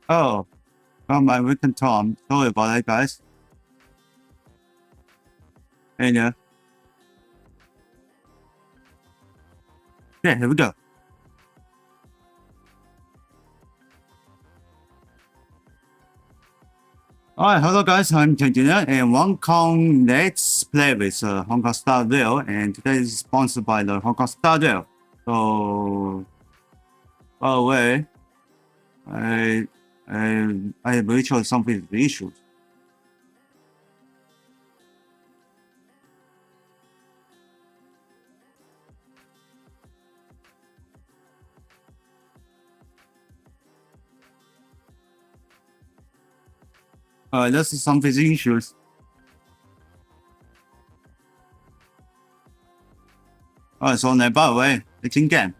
Oh, my weekend Tom. Sorry about that, guys. And yeah, here we go. Alright, hello guys, I'm Terengineer, and welcome. Let's play with Honkai Star Rail, and today is sponsored by the Honkai Star Rail. So, by the way, I have reached some issues. This is some issues. Alright, so now by the way, it's in game.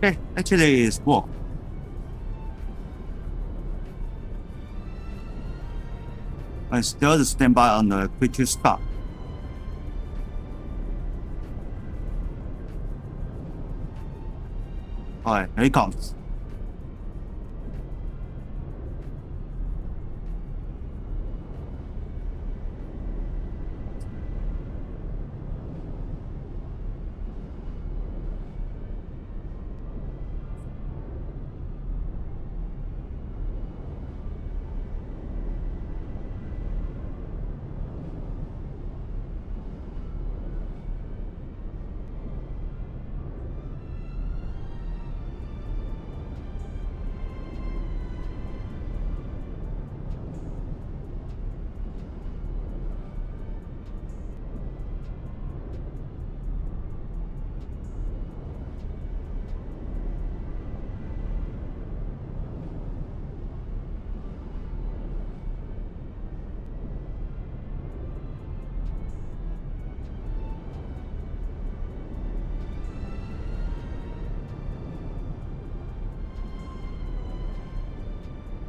Okay, actually it's work. I still stand by on the quick to stop. Alright, here it comes.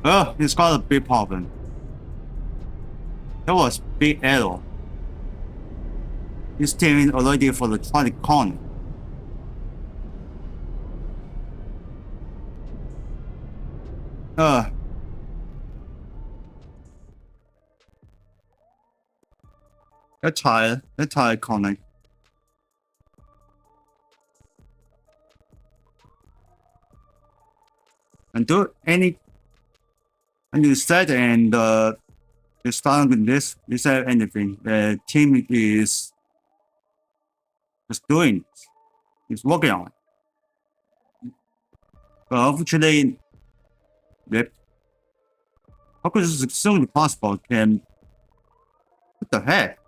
Oh, it's got a big problem. There was big error. It's steering already for the traffic corner. Let's try corner. And do any, and you said and you start with this, you said anything. The team is just doing, is working on it. But unfortunately, yep. How could this soon be possible? Can, what the heck?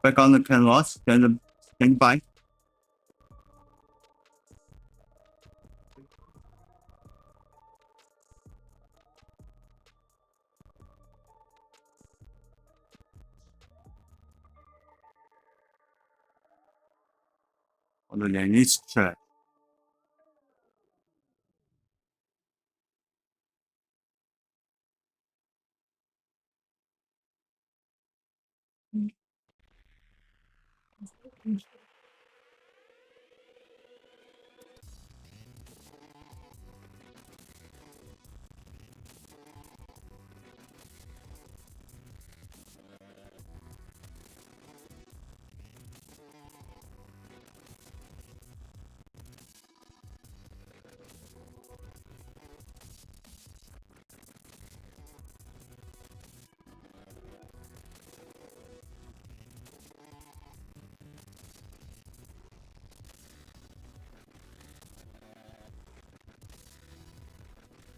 Back on the canvas, then stand by. On the next track.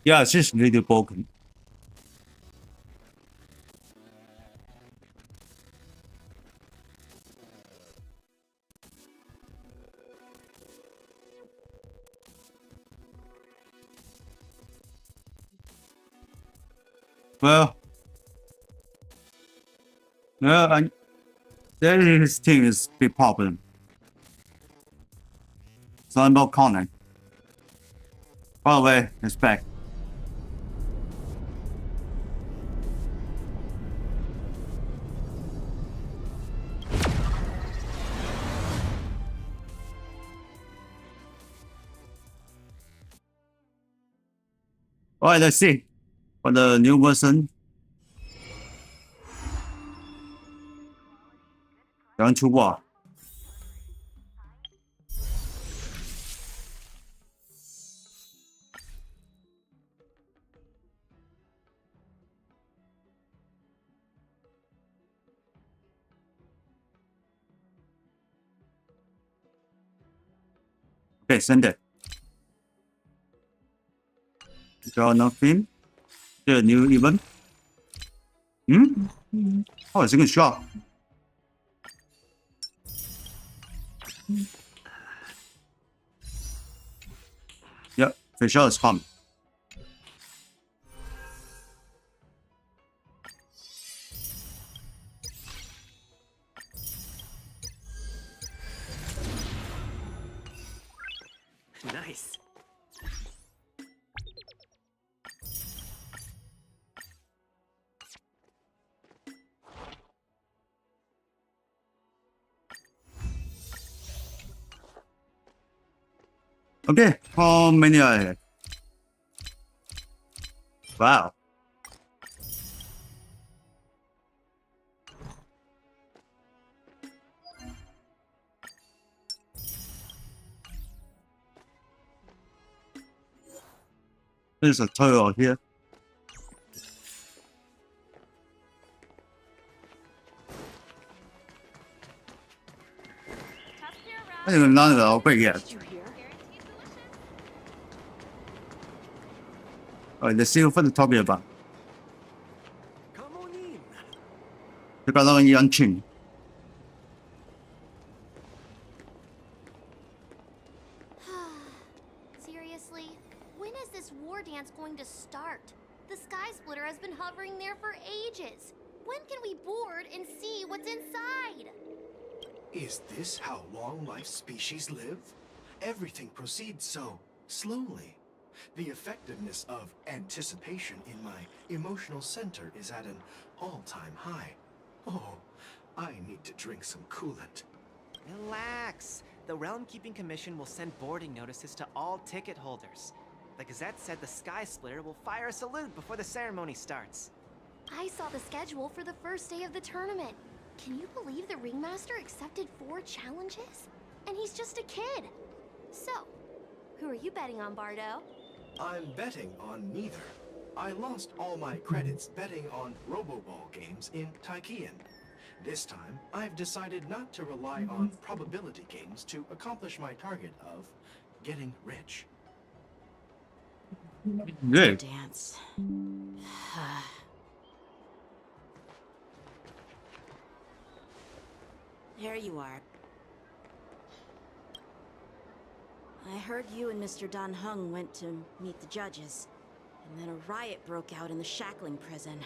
Yeah, it's just really broken. Well, no, his team is a big problem. So I'm about Conan. By the way, it's back. Alright, let's see. For the new version. Going to war. Okay, send it. Got nothing. The new event. Oh, it's a good shot. Yep, Feixiao is coming. Nice. Okay, how many are here? Wow. There's a toilet here. I think none of the open yet. Alright, let's see what they're talking about. Come on in. 그러니까 이 연칭. Seriously? When is this war dance going to start? The Sky Splitter has been hovering there for ages. When can we board and see what's inside? Is this how long-life species live? Everything proceeds so slowly. The effectiveness of anticipation in my emotional center is at an all-time high. Oh, I need to drink some coolant. Relax. The Realm Keeping Commission will send boarding notices to all ticket holders. The Gazette said the Sky Splitter will fire a salute before the ceremony starts. I saw the schedule for the first day of the tournament. Can you believe the Ringmaster accepted 4 challenges? And he's just a kid. So, who are you betting on, Bardo? I'm betting on neither. I lost all my credits betting on Roboball games in Taikian. This time, I've decided not to rely on probability games to accomplish my target of getting rich. Good. Dance. There you are. I heard you and Mr. Dan Heng went to meet the judges, and then a riot broke out in the shackling prison.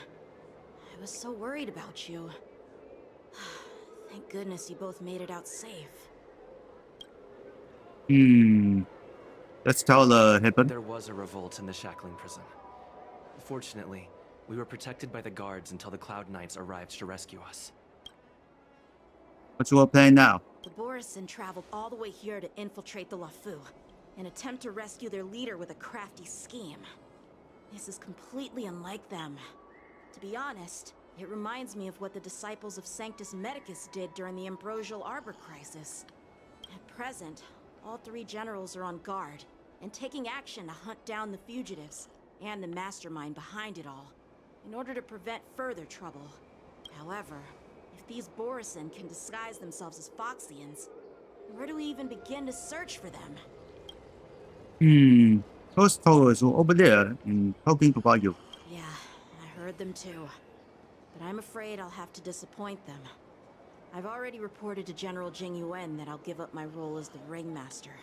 I was so worried about you. Thank goodness you both made it out safe. Let's tell the happened. There was a revolt in the shackling prison. Fortunately, we were protected by the guards until the Cloud Knights arrived to rescue us. What's your plan now? The Borisin traveled all the way here to infiltrate the Lafu, and attempt to rescue their leader with a crafty scheme. This is completely unlike them. To be honest, it reminds me of what the disciples of Sanctus Medicus did during the Ambrosial Arbor crisis. At present, all 3 generals are on guard, and taking action to hunt down the fugitives, and the mastermind behind it all, in order to prevent further trouble. However, if these Borisin can disguise themselves as Foxians, where do we even begin to search for them? Those towers were over there and talking about you. Yeah, I heard them too. But I'm afraid I'll have to disappoint them. I've already reported to General Jing Yuan that I'll give up my role as the Ringmaster.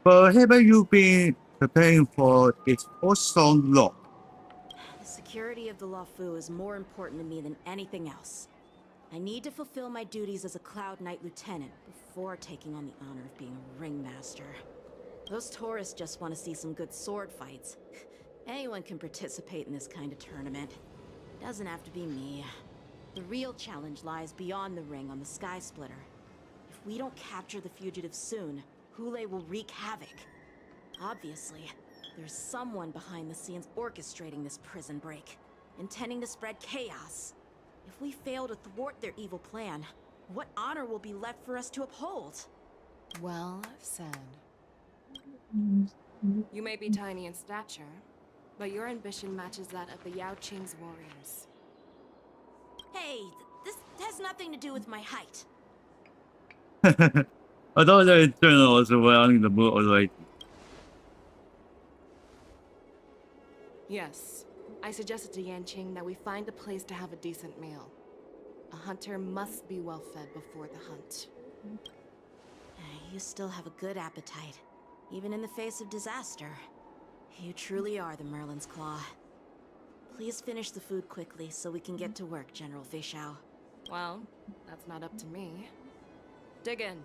But haven't you been preparing for it for so long? The security of the Luofu is more important to me than anything else. I need to fulfill my duties as a Cloud Knight Lieutenant before taking on the honor of being a ringmaster. Those tourists just want to see some good sword fights. Anyone can participate in this kind of tournament. It doesn't have to be me. The real challenge lies beyond the ring on the Sky Splitter. If we don't capture the fugitives soon, Hule will wreak havoc. Obviously, there's someone behind the scenes orchestrating this prison break, intending to spread chaos. If we fail to thwart their evil plan, what honor will be left for us to uphold? Well said. You may be tiny in stature, but your ambition matches that of the Yao Qing's warriors. Hey, this has nothing to do with my height. I thought the internal was around the moon already. Yes, I suggested to Yanqing that we find a place to have a decent meal. A hunter must be well fed before the hunt. You still have a good appetite, even in the face of disaster. You truly are the Merlin's Claw. Please finish the food quickly so we can get to work, General Feixiao. Well, that's not up to me. Dig in.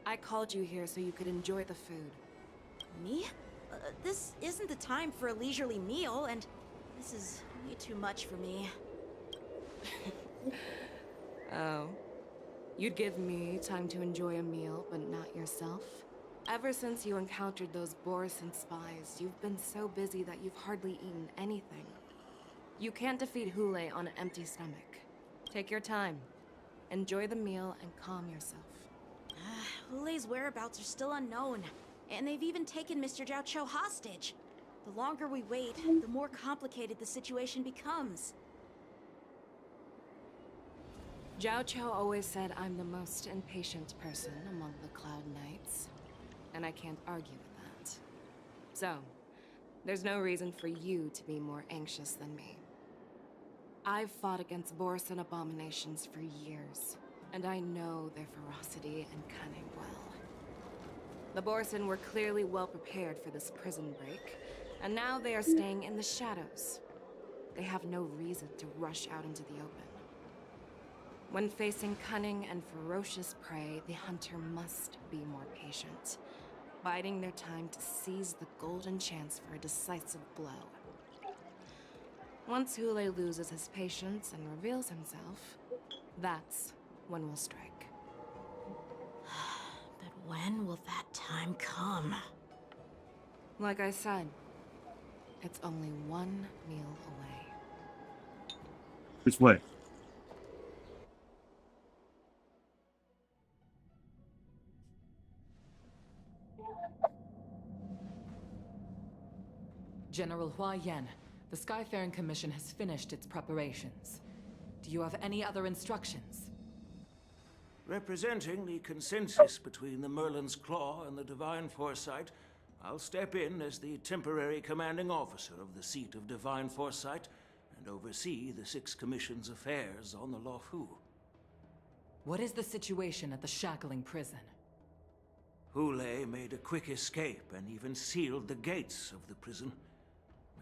I called you here so you could enjoy the food. Me? This isn't the time for a leisurely meal, and this is way too much for me. Oh. You'd give me time to enjoy a meal, but not yourself? Ever since you encountered those Borisan spies, you've been so busy that you've hardly eaten anything. You can't defeat Hule on an empty stomach. Take your time. Enjoy the meal and calm yourself. Hule's whereabouts are still unknown, and they've even taken Mr. Zhao Cho hostage. The longer we wait, the more complicated the situation becomes. Zhao Cho always said I'm the most impatient person among the Cloud Knights, and I can't argue with that. So, there's no reason for you to be more anxious than me. I've fought against Borisan abominations for years, and I know their ferocity and cunning well. The Borisan were clearly well prepared for this prison break, and now they are staying in the shadows. They have no reason to rush out into the open. When facing cunning and ferocious prey, the hunter must be more patient, biding their time to seize the golden chance for a decisive blow. Once Hule loses his patience and reveals himself, that's when we'll strike. But when will that time come? Like I said, it's only one meal away. Which way? General Hua Yan, the Skyfaring Commission has finished its preparations. Do you have any other instructions? Representing the consensus between the Merlin's Claw and the Divine Foresight, I'll step in as the temporary commanding officer of the seat of Divine Foresight and oversee the Six Commission's affairs on the Luofu. What is the situation at the Shackling prison? Hule made a quick escape and even sealed the gates of the prison.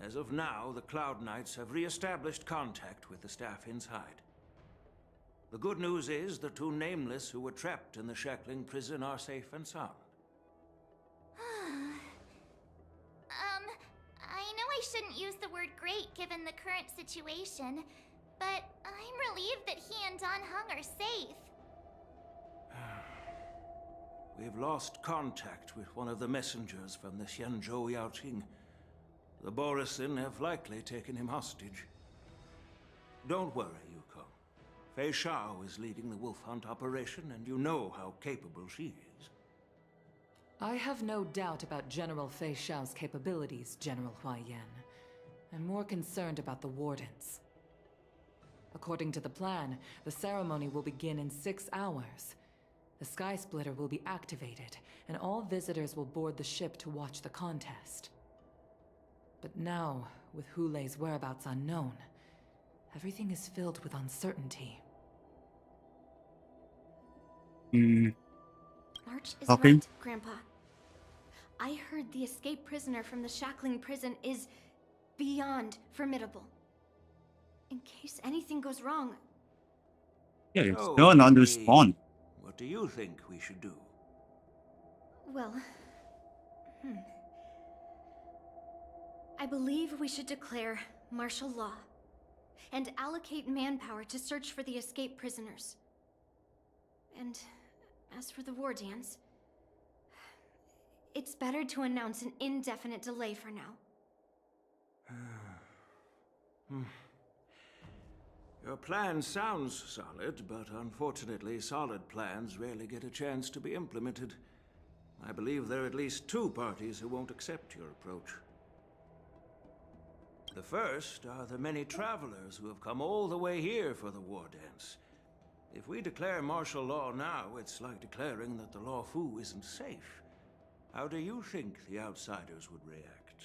As of now, the Cloud Knights have re-established contact with the staff inside. The good news is the two Nameless who were trapped in the Shackling prison are safe and sound. I know I shouldn't use the word great given the current situation, but I'm relieved that he and Don Hung are safe. We've lost contact with one of the messengers from the Xianzhou Yao Qing. The Borisan have likely taken him hostage. Don't worry, Yuko. Feixiao is leading the wolf hunt operation, and you know how capable she is. I have no doubt about General Feixiao's capabilities, General Hua Yan. I'm more concerned about the Wardens. According to the plan, the ceremony will begin in 6 hours. The Sky Splitter will be activated, and all visitors will board the ship to watch the contest. But now, with Hule's whereabouts unknown, everything is filled with uncertainty. March is Okay. right, Grandpa. I heard the escaped prisoner from the Shackling prison is beyond formidable. in case anything goes wrong. Yeah, it's So, still not Lee, respond. what do you think we should do? Well, I believe we should declare martial law and allocate manpower to search for the escaped prisoners. And as for the war dance, it's better to announce an indefinite delay for now. Your plan sounds solid, but unfortunately, solid plans rarely get a chance to be implemented. I believe there are at least two parties who won't accept your approach. The first are the many travelers who have come all the way here for the war dance. If we declare martial law now, it's like declaring that the Luofu isn't safe. How do you think the outsiders would react?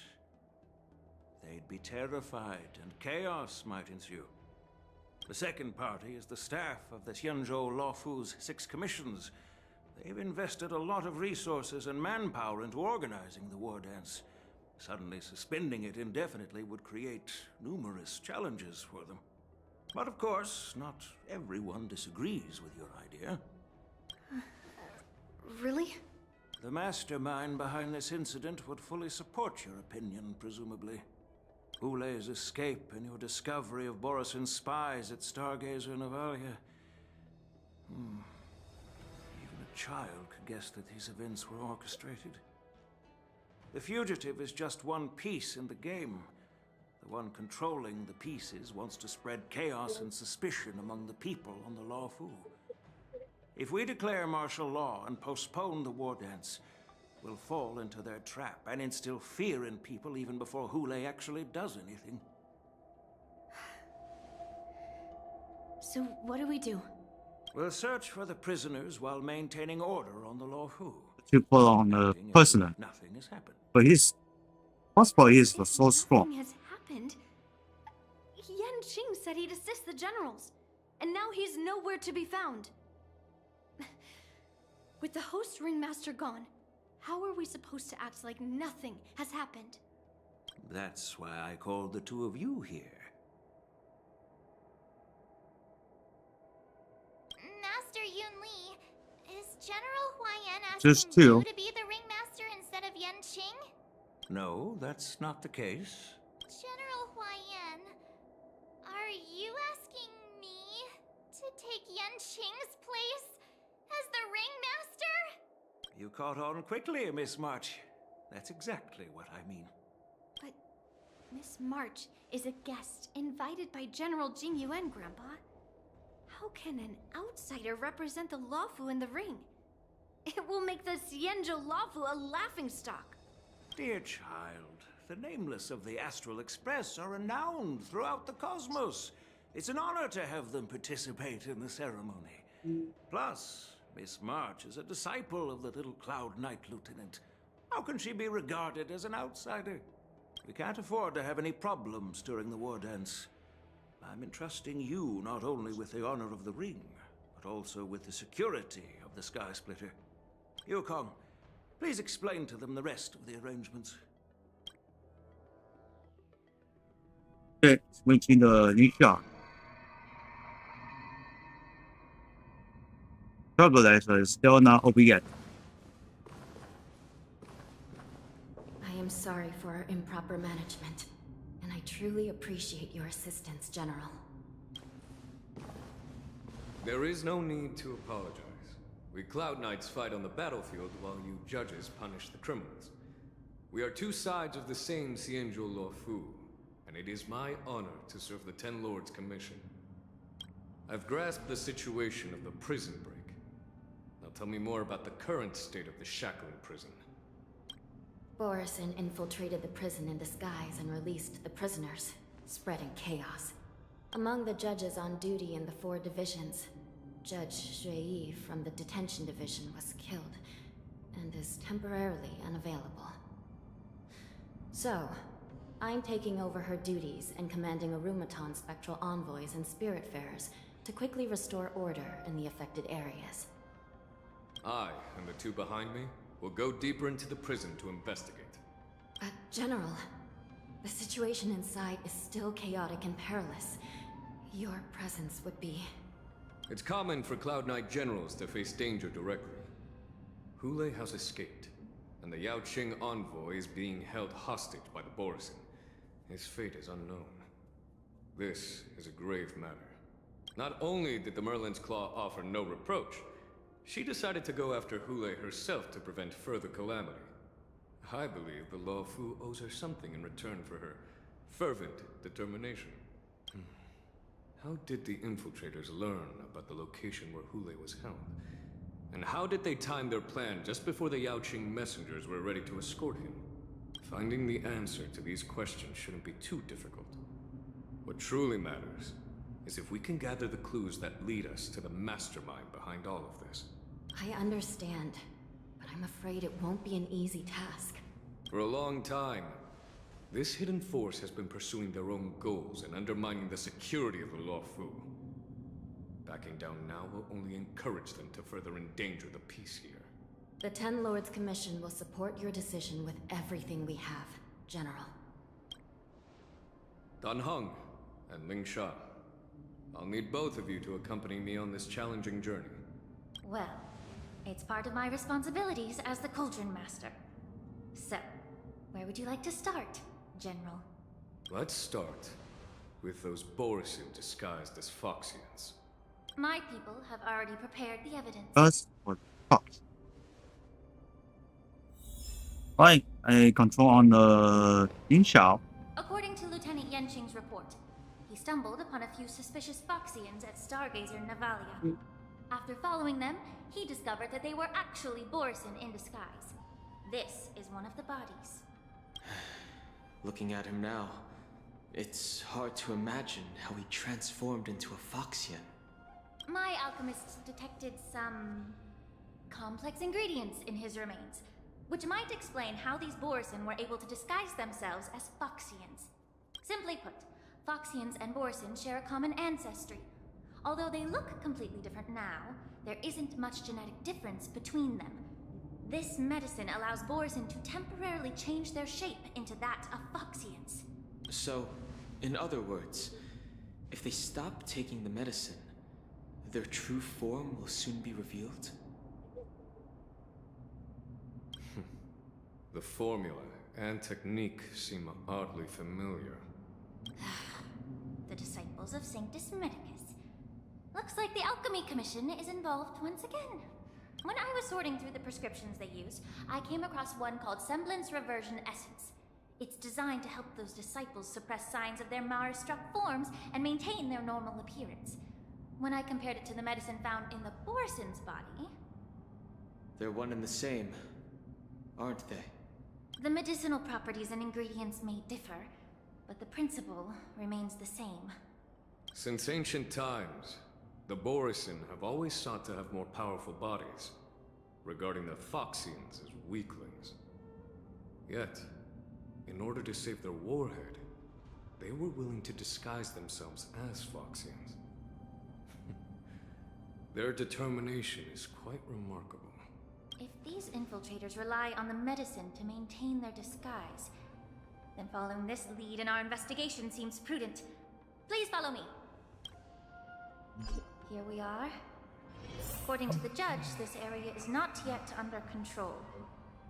They'd be terrified, and chaos might ensue. The second party is the staff of the Xianzhou Luofu's 6 commissions. They've invested a lot of resources and manpower into organizing the war dance. Suddenly suspending it indefinitely would create numerous challenges for them. But of course, not everyone disagrees with your idea. Really? The mastermind behind this incident would fully support your opinion, presumably. Hule's escape and your discovery of Borison's spies at Stargazer Navalia. Even a child could guess that these events were orchestrated. The fugitive is just one piece in the game. The one controlling the pieces wants to spread chaos and suspicion among the people on the Luofu. If we declare martial law and postpone the war dance, we'll fall into their trap and instill fear in people even before Hule actually does anything. So what do we do? We'll search for the prisoners while maintaining order on the Luofu. To put on the Acting as if prisoner. nothing has happened. But his passport is If so strong. nothing has happened, Yan Qing said he'd assist the generals, and now he's nowhere to be found. With the host ringmaster gone, how are we supposed to act like nothing has happened? That's why I called the two of you here. Master Yunli, is General Huaiyan Just asking two. you to be the ringmaster instead of Yan Qing? No, that's not the case. General Huaiyan, are you asking me to take Yan Qing's place as the ringmaster? You caught on quickly, Miss March. That's exactly what I mean. But Miss March is a guest invited by General Jing Yuan, Grandpa. How can an outsider represent the Luofu in the ring? It will make the Xianzhou Luofu a laughingstock. Dear child, the nameless of the Astral Express are renowned throughout the cosmos. It's an honor to have them participate in the ceremony. Plus, Miss March is a disciple of the little Cloud Knight Lieutenant. How can she be regarded as an outsider? We can't afford to have any problems during the war dance. I'm entrusting you not only with the honor of the ring, but also with the security of the Sky Splitter. Yukong, please explain to them the rest of the arrangements. 对，switching the initial. Turbulence is still not over yet. I am sorry for our improper management, and I truly appreciate your assistance, General. There is no need to apologize. We Cloud Knights fight on the battlefield while you judges punish the criminals. We are two sides of the same Xianzhou Luofu, and it is my honor to serve the Ten Lords' commission. I've grasped the situation of the prison break. Now tell me more about the current state of the shackling prison. Borison infiltrated the prison in disguise and released the prisoners, spreading chaos. Among the judges on duty in the 4 divisions, Judge Xue from the detention division was killed and is temporarily unavailable. So, I'm taking over her duties and commanding Arumaton spectral envoys and spiritfarers to quickly restore order in the affected areas. I, and the two behind me, will go deeper into the prison to investigate. General, the situation inside is still chaotic and perilous. Your presence would be... It's common for Cloud Knight generals to face danger directly. Hule has escaped, and the Yaoqing envoy is being held hostage by the Borisin. His fate is unknown. This is a grave matter. Not only did the Merlin's Claw offer no reproach, she decided to go after Hule herself to prevent further calamity. I believe the Law Fu owes her something in return for her fervent determination. How did the infiltrators learn about the location where Hule was held? And how did they time their plan just before the Yaoqing messengers were ready to escort him? Finding the answer to these questions shouldn't be too difficult. What truly matters is if we can gather the clues that lead us to the mastermind behind all of this. I understand, but I'm afraid it won't be an easy task. For a long time, this hidden force has been pursuing their own goals and undermining the security of the Law Fu. Backing down now will only encourage them to further endanger the peace here. The Ten Lords Commission will support your decision with everything we have, General. Dan Heng and Ling Sha, I'll need both of you to accompany me on this challenging journey. Well, it's part of my responsibilities as the Cauldron Master. So, where would you like to start, General? Let's start with those Borisin disguised as Foxians. My people have already prepared the evidence. First, for Fox. Right, a control on the Feixiao. According to Lieutenant Yenqing's report, he stumbled upon a few suspicious Foxians at Stargazer Navalia. After following them, he discovered that they were actually Borisin in disguise. This is one of the bodies. Looking at him now, it's hard to imagine how he transformed into a Foxian. My alchemists detected some complex ingredients in his remains, which might explain how these Borisin were able to disguise themselves as Foxians. Simply put, Foxians and Borisin share a common ancestry. Although they look completely different now, there isn't much genetic difference between them. This medicine allows Borisin to temporarily change their shape into that of Foxians. So, in other words, if they stop taking the medicine, their true form will soon be revealed? The formula and technique seem oddly familiar. The disciples of Sanctus Medicus. Looks like the Alchemy Commission is involved once again. When I was sorting through the prescriptions they used, I came across one called Semblance Reversion Essence. It's designed to help those disciples suppress signs of their Mara-struck forms and maintain their normal appearance. When I compared it to the medicine found in the Borisin's body... They're one and the same, aren't they? The medicinal properties and ingredients may differ, but the principle remains the same. Since ancient times, the Borisin have always sought to have more powerful bodies, regarding the Foxians as weaklings. Yet, in order to save their warhead, they were willing to disguise themselves as Foxians. Their determination is quite remarkable. If these infiltrators rely on the medicine to maintain their disguise, then following this lead in our investigation seems prudent. Please follow me. Here we are. According to the judge, this area is not yet under control,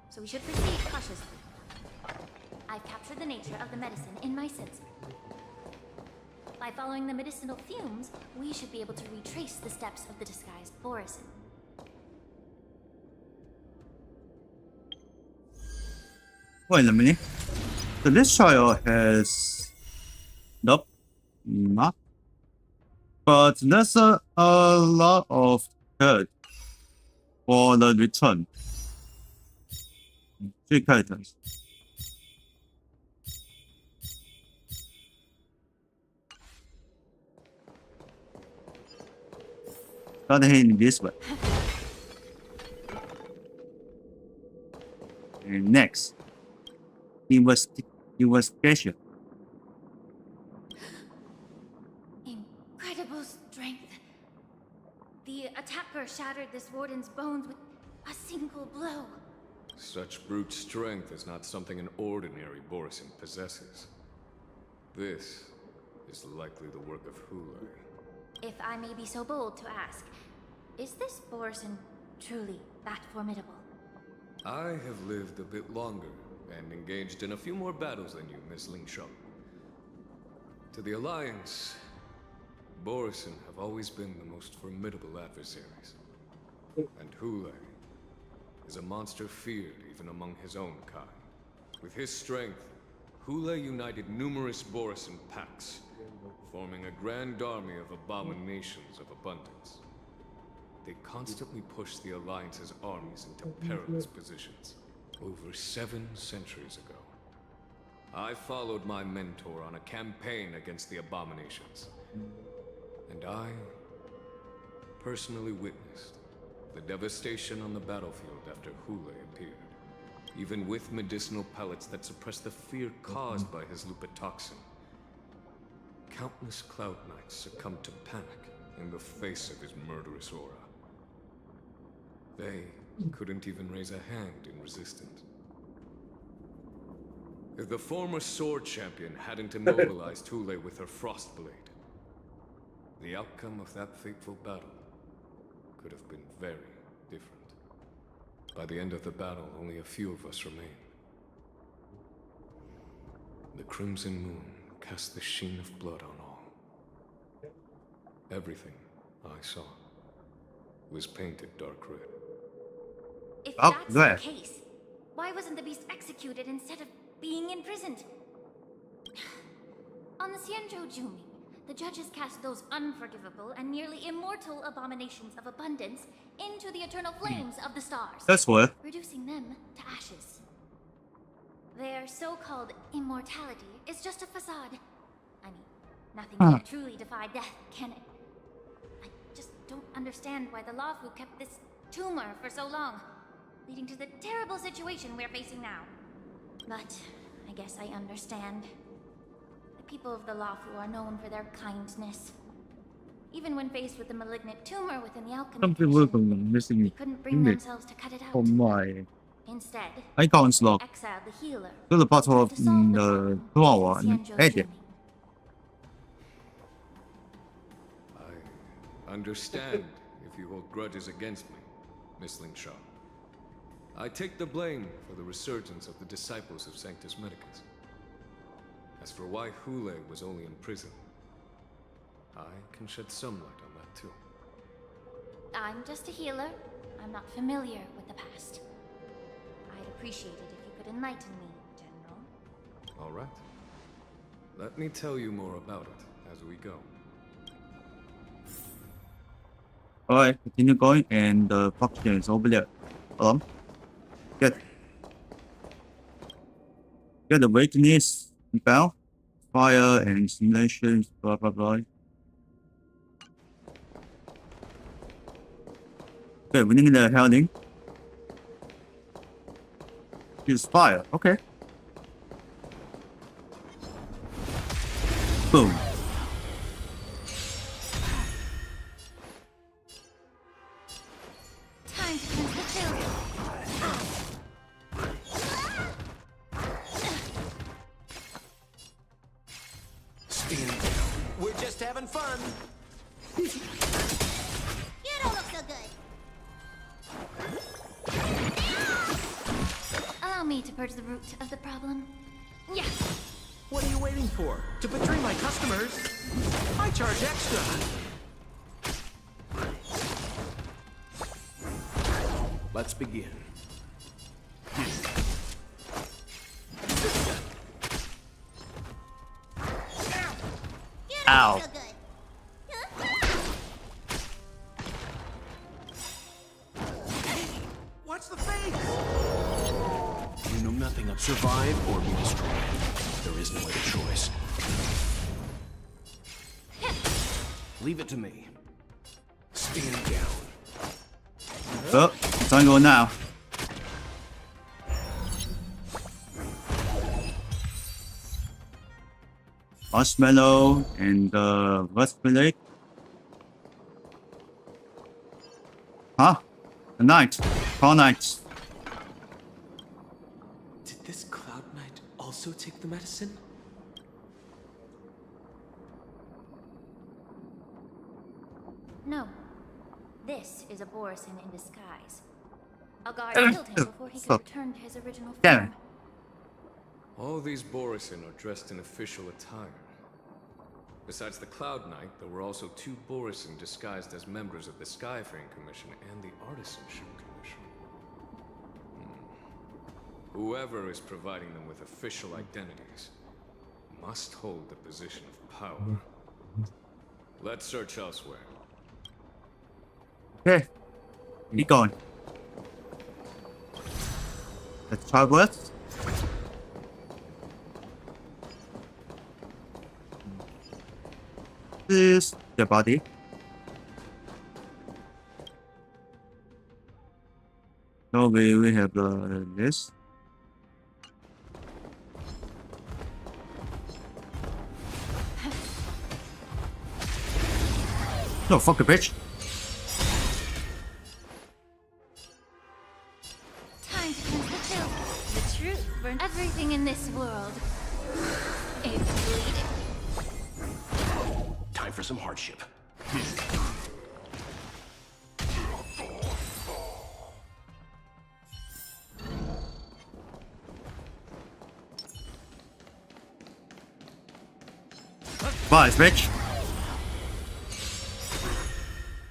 so we should proceed cautiously. I've captured the nature of the medicine in my sensor. By following the medicinal fumes, we should be able to retrace the steps of the disguised Borisin. Wait a minute. So this trial has... Nope. Not. But there's a lot of code for the return. 3 characters. Start heading this way. And next, investigation. Incredible strength. The attacker shattered this warden's bones with a single blow. Such brute strength is not something an ordinary Borisin possesses. This is likely the work of Hule. If I may be so bold to ask, is this Borson truly that formidable? I have lived a bit longer and engaged in a few more battles than you, Miss Lingshaw. To the Alliance, Borson have always been the most formidable adversaries. And Hule is a monster feared even among his own kind. With his strength, Hule united numerous Borson packs, forming a grand army of abominations of abundance. They constantly push the Alliance's armies into perilous positions. Over 7 centuries ago, I followed my mentor on a campaign against the abominations. And I personally witnessed the devastation on the battlefield after Hule appeared. Even with medicinal pellets that suppress the fear caused by his lupitoxin, countless Cloud Knights succumbed to panic in the face of his murderous aura. They couldn't even raise a hand in resistance. If the former sword champion hadn't immobilized Hule with her frost blade, the outcome of that fateful battle could have been very different. By the end of the battle, only a few of us remained. The crimson moon cast the sheen of blood on all. Everything I saw was painted dark red. If Oh, that's there. the case, why wasn't the beast executed instead of being imprisoned? On the Xianzhou Jumi, the judges cast those unforgivable and nearly immortal abominations of abundance into the eternal flames of the stars, That's what. reducing them to ashes. Their so-called immortality is just a facade. I mean, nothing can truly defy death, can it? I just don't understand why the Luofu kept this tumor for so long, leading to the terrible situation we're facing now. But I guess I understand. The people of the Luofu are known for their kindness. Even when faced with the malignant tumor within the alchemy Some people commission, are missing they couldn't bring image themselves to cut it out. of my Instead, icons they log. exiled the healer. 这是 part of to solve the the problem 多少啊 in Xianzhou edit Jumi. I understand if you hold grudges against me, Miss Lingshaw. I take the blame for the resurgence of the disciples of Sanctus Medicus. As for why Hule was only in prison, I can shed some light on that too. I'm just a healer. I'm not familiar with the past. I'd appreciate it if you could enlighten me, General. All right. Let me tell you more about it as we go. Alright, continue going, and the function is over there. Get the weakness, bound, fire, and simulations, blah blah blah. Okay, we need the healing. Use fire, okay. Boom. Time to cleanse the field. We're just having fun. You don't look so good. Allow me to purge the root of the problem. Yeah. What are you waiting for? To betray my customers? I charge extra. Let's begin. Ow. What's the fate? You know nothing of survive or be destroyed. There is no other choice. Leave it to me. Stand down. Oh, it's on go now. Marshmallow and respirate. Huh? The knight. Call knights. Did this Cloud Knight also take the medicine? No. This is a Borisin in disguise. A guard killed him before he could return to his original form. All these Borisin are dressed in official attire. Besides the Cloud Knight, there were also 2 Borisin disguised as members of the Skyfaring Commission and the Artisanship Commission. Whoever is providing them with official identities must hold the position of power. Let's search elsewhere. Okay. Be gone. Let's try west. This is the body. No way we have this. No, fuck a bitch. Time to cleanse the chill. The truth burns everything in this world. It's bleeding. Time for some hardship. Bye, bitch.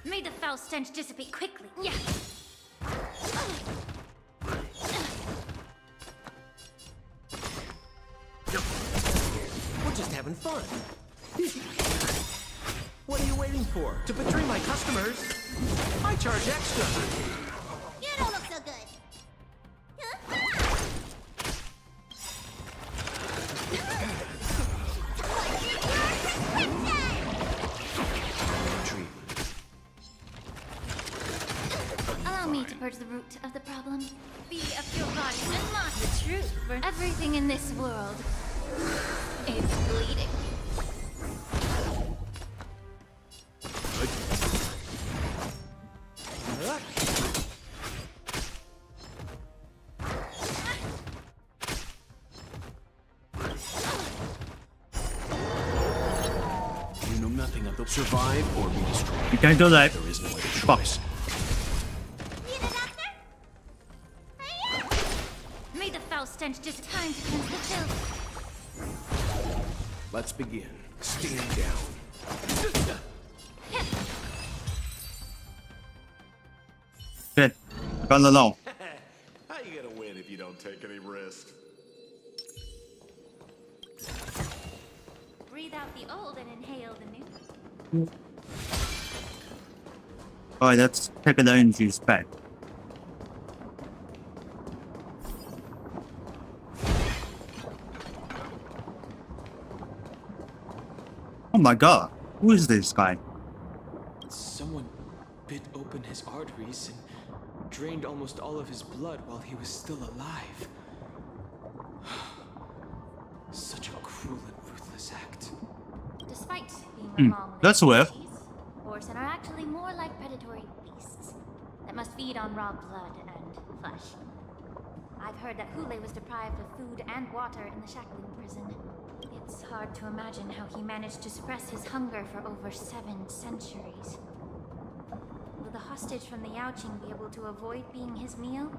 May the foul stench dissipate quickly. Yeah. We're just having fun. What are you waiting for? To betray my customers? I charge extra. You don't look so good. Allow me to purge the root of the problem. Be a pure body and not the truth. For everything in this world is bleeding. You know nothing of the survive or be destroyed. You can't do that. There is no other Fuck. choice. Need a doctor? May the foul stench just time to cleanse the chill. Let's begin. Stand down. Good. Run along. How you gonna win if you don't take any risks? Breathe out the old and inhale the new. Alright, let's take the energies back. Oh my god, who is this guy? Someone bit open his arteries and drained almost all of his blood while he was still alive. Such a cruel and ruthless act. Despite being a that's weird. Borisin are actually more like predatory beasts that must feed on raw blood and flesh. I've heard that Hule was deprived of food and water in the shackling prison. It's hard to imagine how he managed to suppress his hunger for over 7 centuries. Will the hostage from the Yaoqing be able to avoid being his meal?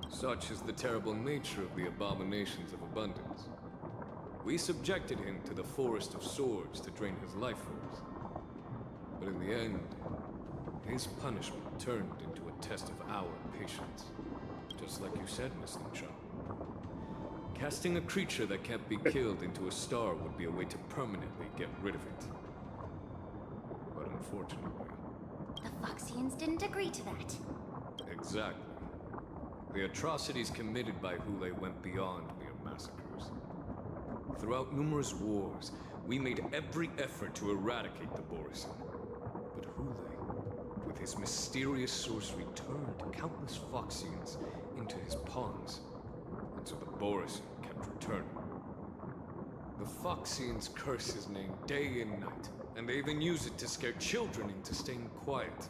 Such is the terrible nature of the abominations of abundance. We subjected him to the Forest of Swords to drain his life force. But in the end, his punishment turned into a test of our patience. Just like you said, Miss Linchao. Casting a creature that can't be killed into a star would be a way to permanently get rid of it. But unfortunately... The Foxians didn't agree to that. Exactly. The atrocities committed by Hule went beyond mere massacres. Throughout numerous wars, we made every effort to eradicate the Borisin. But Hule, with his mysterious sorcery, turned countless Foxians into his pawns. And so the Borisin kept returning. The Foxians curse his name day and night, and they even use it to scare children into staying quiet.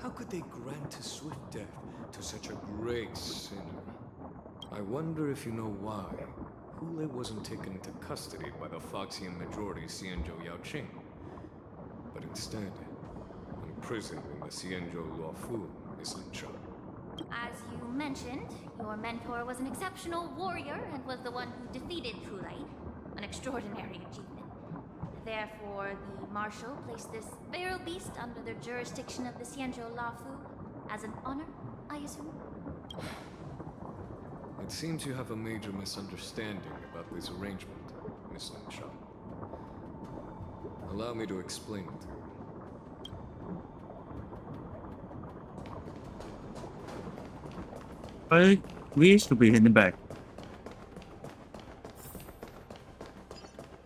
How could they grant a swift death to such a great sinner? I wonder if you know why Hule wasn't taken into custody by the Foxian majority Xianzhou Yaoqing, but instead prison in the Xianzhou Luofu, Miss Lin Shan. As you mentioned, your mentor was an exceptional warrior and was the one who defeated Fu Lei, an extraordinary achievement. Therefore, the Marshal placed this feral beast under the jurisdiction of the Xianzhou Luofu as an honor, I assume? It seems you have a major misunderstanding about this arrangement, Miss Lin Shan. Allow me to explain it to you. We should be in the back.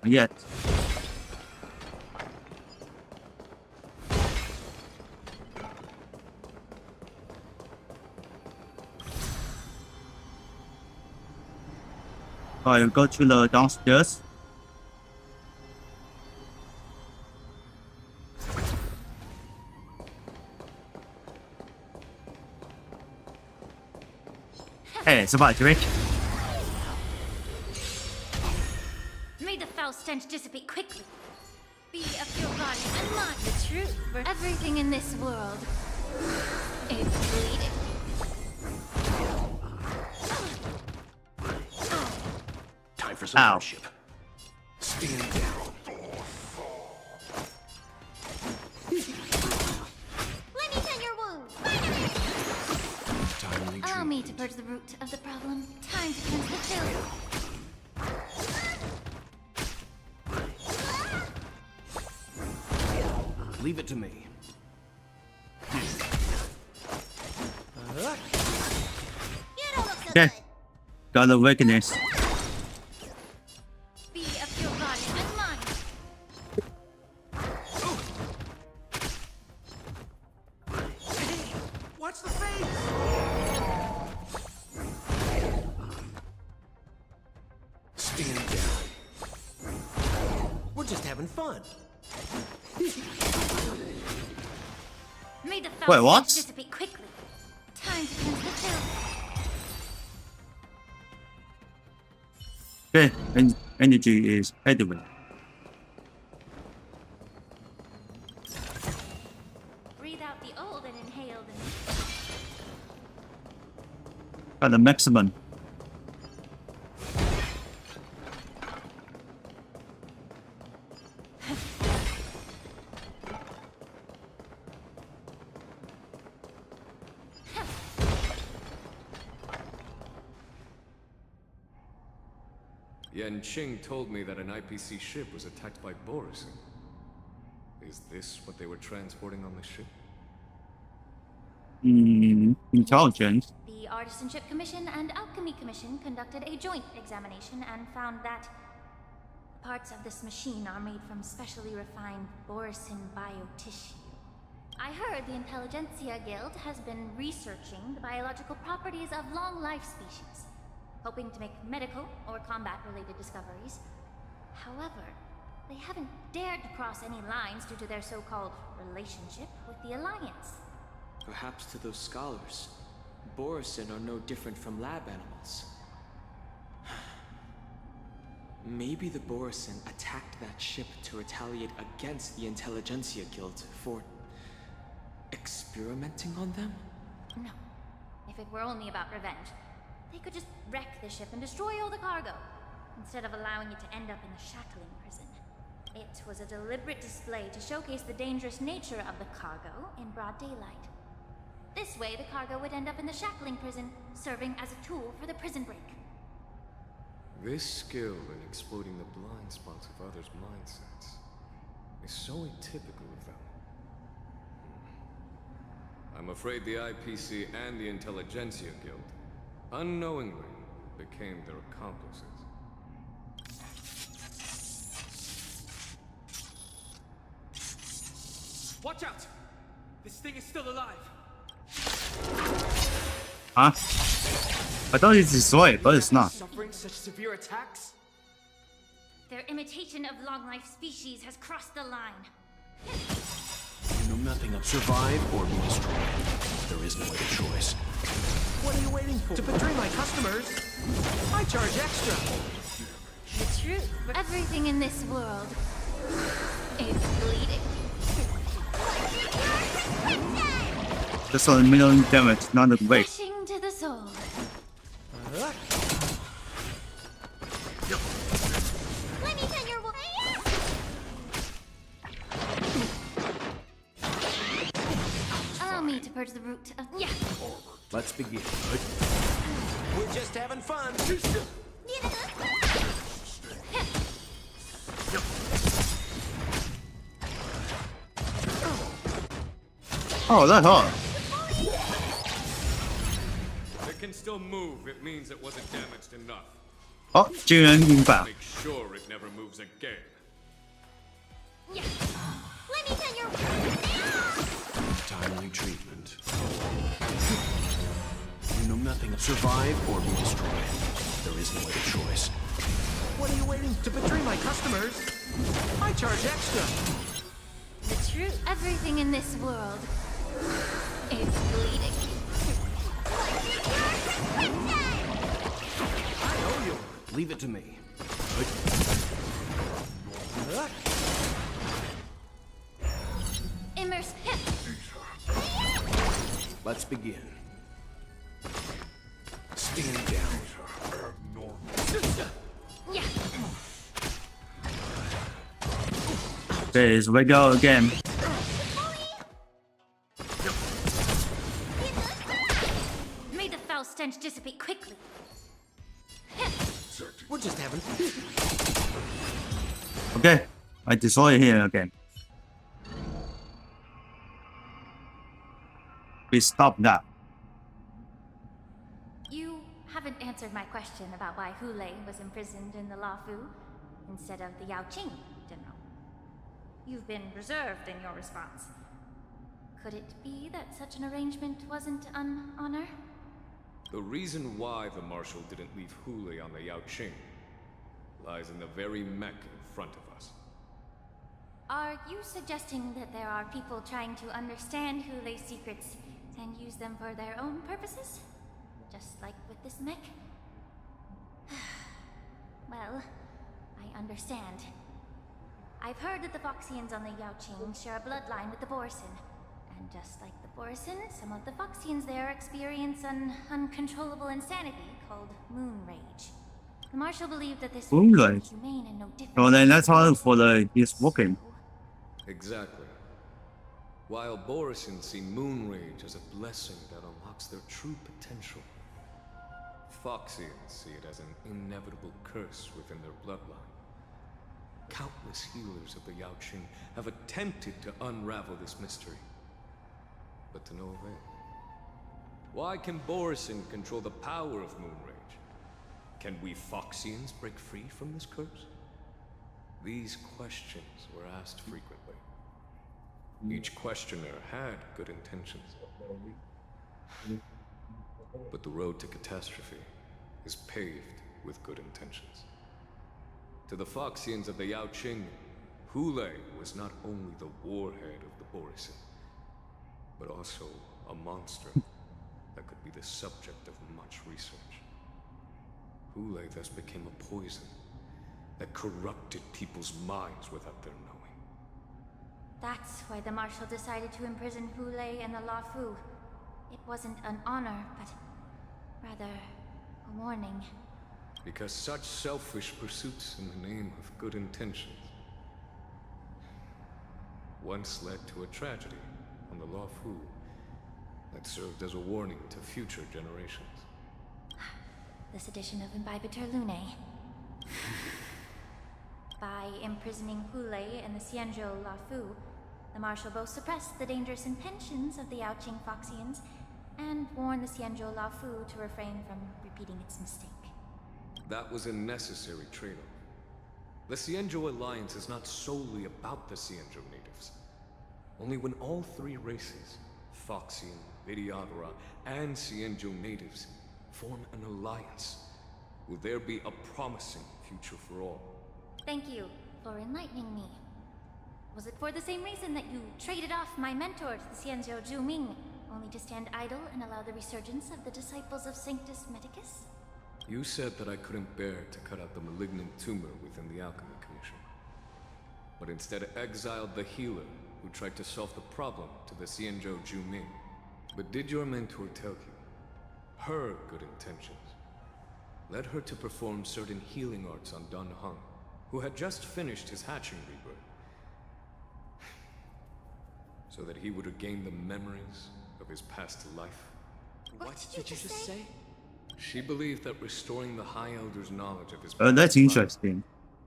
Yet. I go to the downstairs. Hey, it's about Drake. May the foul stench dissipate quickly. Be of your body and mind the truth, for everything in this world is bleeding. Time for some hardship. Stand down. Let me tend your wounds. Allow me to purge the root of the problem. Time to cleanse the filth. Leave it to me. Okay. Got a weakness. Be of your body and mind. Watch the face! Stand down. We're just having fun. May the Wait, foul what? stench dissipate quickly. Time to cleanse the filth. Okay, and energy is headway. Breathe out the old and inhale the new. Got the maximum. Yan Qing told me that an IPC ship was attacked by Borison. Is this what they were transporting on the ship? Intelligence. The Artisanship Commission and Alchemy Commission conducted a joint examination and found that parts of this machine are made from specially refined Borison biotissue. I heard the Intelligentsia Guild has been researching the biological properties of long-life species, hoping to make medical or combat-related discoveries. However, they haven't dared to cross any lines due to their so-called relationship with the Alliance. Perhaps to those scholars, Borison are no different from lab animals. Maybe the Borison attacked that ship to retaliate against the Intelligentsia Guild for experimenting on them? No. If it were only about revenge, they could just wreck the ship and destroy all the cargo, instead of allowing it to end up in the shackling prison. It was a deliberate display to showcase the dangerous nature of the cargo in broad daylight. This way, the cargo would end up in the shackling prison, serving as a tool for the prison break. This skill in exploiting the blind spots of others' mindsets is so atypical of them. I'm afraid the IPC and the Intelligentsia Guild unknowingly became their accomplices. Watch out! This thing is still alive! Huh? I thought it's destroyed, but it's not. Suffering such severe attacks? Their imitation of long-life species has crossed the line. You know nothing of survive or be destroyed. There is no other choice. What are you waiting for? To betray my customers? I charge extra. The truth. Everything in this world is bleeding. Just a minimum damage, not a waste. Crashing to the soul. Let me tell your Allow me to purge the root of. Yeah. Let's begin. We're just having fun. Oh, that hurt. It can still move. It means it wasn't damaged enough. 好，巨人银版。 Make sure it never moves again. Yeah. Let me tell your. Timely treatment. You know nothing of survive or be destroyed. There is no other choice. What are you waiting to betray my customers? I charge extra. The truth. Everything in this world is bleeding. I owe you. Leave it to me. Immerse him. Let's begin. Stand down. Yeah. There is we go again. May the foul stench dissipate quickly. We're just having. Okay, I destroy him again. We stop that. You haven't answered my question about why Hulei was imprisoned in the Lafu instead of the Yaoqing, General. You've been reserved in your response. Could it be that such an arrangement wasn't an honor? The reason why the Marshal didn't leave Hulei on the Yaoqing lies in the very mech in front of us. Are you suggesting that there are people trying to understand Hulei's secrets and use them for their own purposes? Just like with this mech? Well, I understand. I've heard that the Foxians on the Yaoqing share a bloodline with the Borison. And just like the Borison, some of the Foxians there experience an uncontrollable insanity called Moon Rage. The Marshal believed that this Moon was Rage? humane and no different. So then that's how for the he's working. Exactly. While Borison see Moon Rage as a blessing that unlocks their true potential, Foxians see it as an inevitable curse within their bloodline. Countless healers of the Yaoqing have attempted to unravel this mystery, but to no avail. Why can Borison control the power of Moon Rage? Can we Foxians break free from this curse? These questions were asked frequently. Each questioner had good intentions. But the road to catastrophe is paved with good intentions. To the Foxians of the Yaoqing, Hulei was not only the warhead of the Borison, but also a monster that could be the subject of much research. Hulei thus became a poison that corrupted people's minds without their knowing. That's why the Marshal decided to imprison Hulei and the Lafu. It wasn't an honor, but rather a warning. Because such selfish pursuits in the name of good intentions once led to a tragedy on the Lafu that served as a warning to future generations. This edition of Imbibitor Lunae. By imprisoning Hulei and the Xianzhou Lafu, the Marshal both suppressed the dangerous intentions of the Yaoqing Foxians and warned the Xianzhou Lafu to refrain from repeating its mistake. That was a necessary trade-off. The Xianzhou Alliance is not solely about the Xianzhou natives. Only when all three races, Foxian, Vidyadhara, and Xianzhou natives, form an alliance, will there be a promising future for all. Thank you for enlightening me. Was it for the same reason that you traded off my mentor to the Xianzhou Zhuming, only to stand idle and allow the resurgence of the disciples of Sanctus Medicus? You said that I couldn't bear to cut out the malignant tumor within the Alchemy Commission, but instead exiled the healer who tried to solve the problem to the Xianzhou Zhuming. But did your mentor tell you her good intentions led her to perform certain healing arts on Dun Hung, who had just finished his hatching rebirth, so that he would regain the memories of his past life? What did you just say? She believed that restoring the High Elder's knowledge of his That's past life interesting.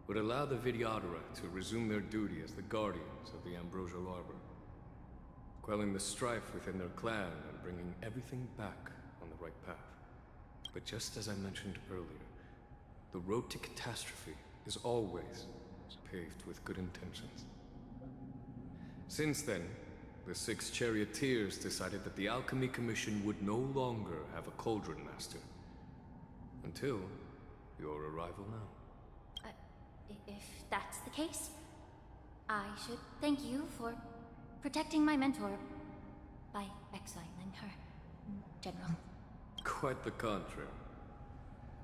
would allow the Vidyadhara to resume their duty as the guardians of the Ambrosial Arbor, quelling the strife within their clan and bringing everything back on the right path. But just as I mentioned earlier, the road to catastrophe is always paved with good intentions. Since then, the 6 charioteers decided that the Alchemy Commission would no longer have a cauldron master. Until your arrival now. If that's the case, I should thank you for protecting my mentor by exiling her, General. Quite the contrary.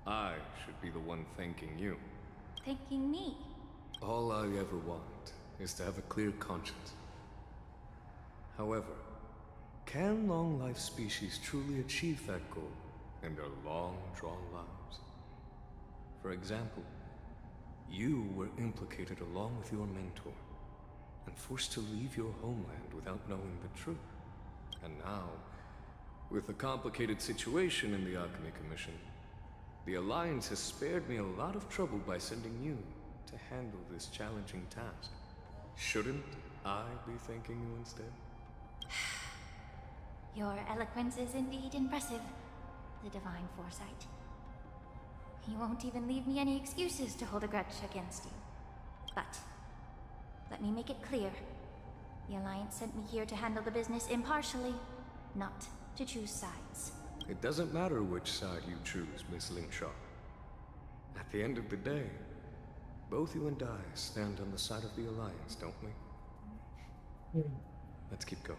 I should be the one thanking you. Thanking me? All I ever want is to have a clear conscience. However, can long-life species truly achieve that goal in their long-drawn lives? For example, you were implicated along with your mentor, and forced to leave your homeland without knowing the truth. And now, with the complicated situation in the Alchemy Commission, the Alliance has spared me a lot of trouble by sending you to handle this challenging task. Shouldn't I be thanking you instead? Your eloquence is indeed impressive, the divine foresight. You won't even leave me any excuses to hold a grudge against you. But let me make it clear. The Alliance sent me here to handle the business impartially, not to choose sides. It doesn't matter which side you choose, Miss Lingshaw. At the end of the day, both you and I stand on the side of the Alliance, don't we? Let's keep going.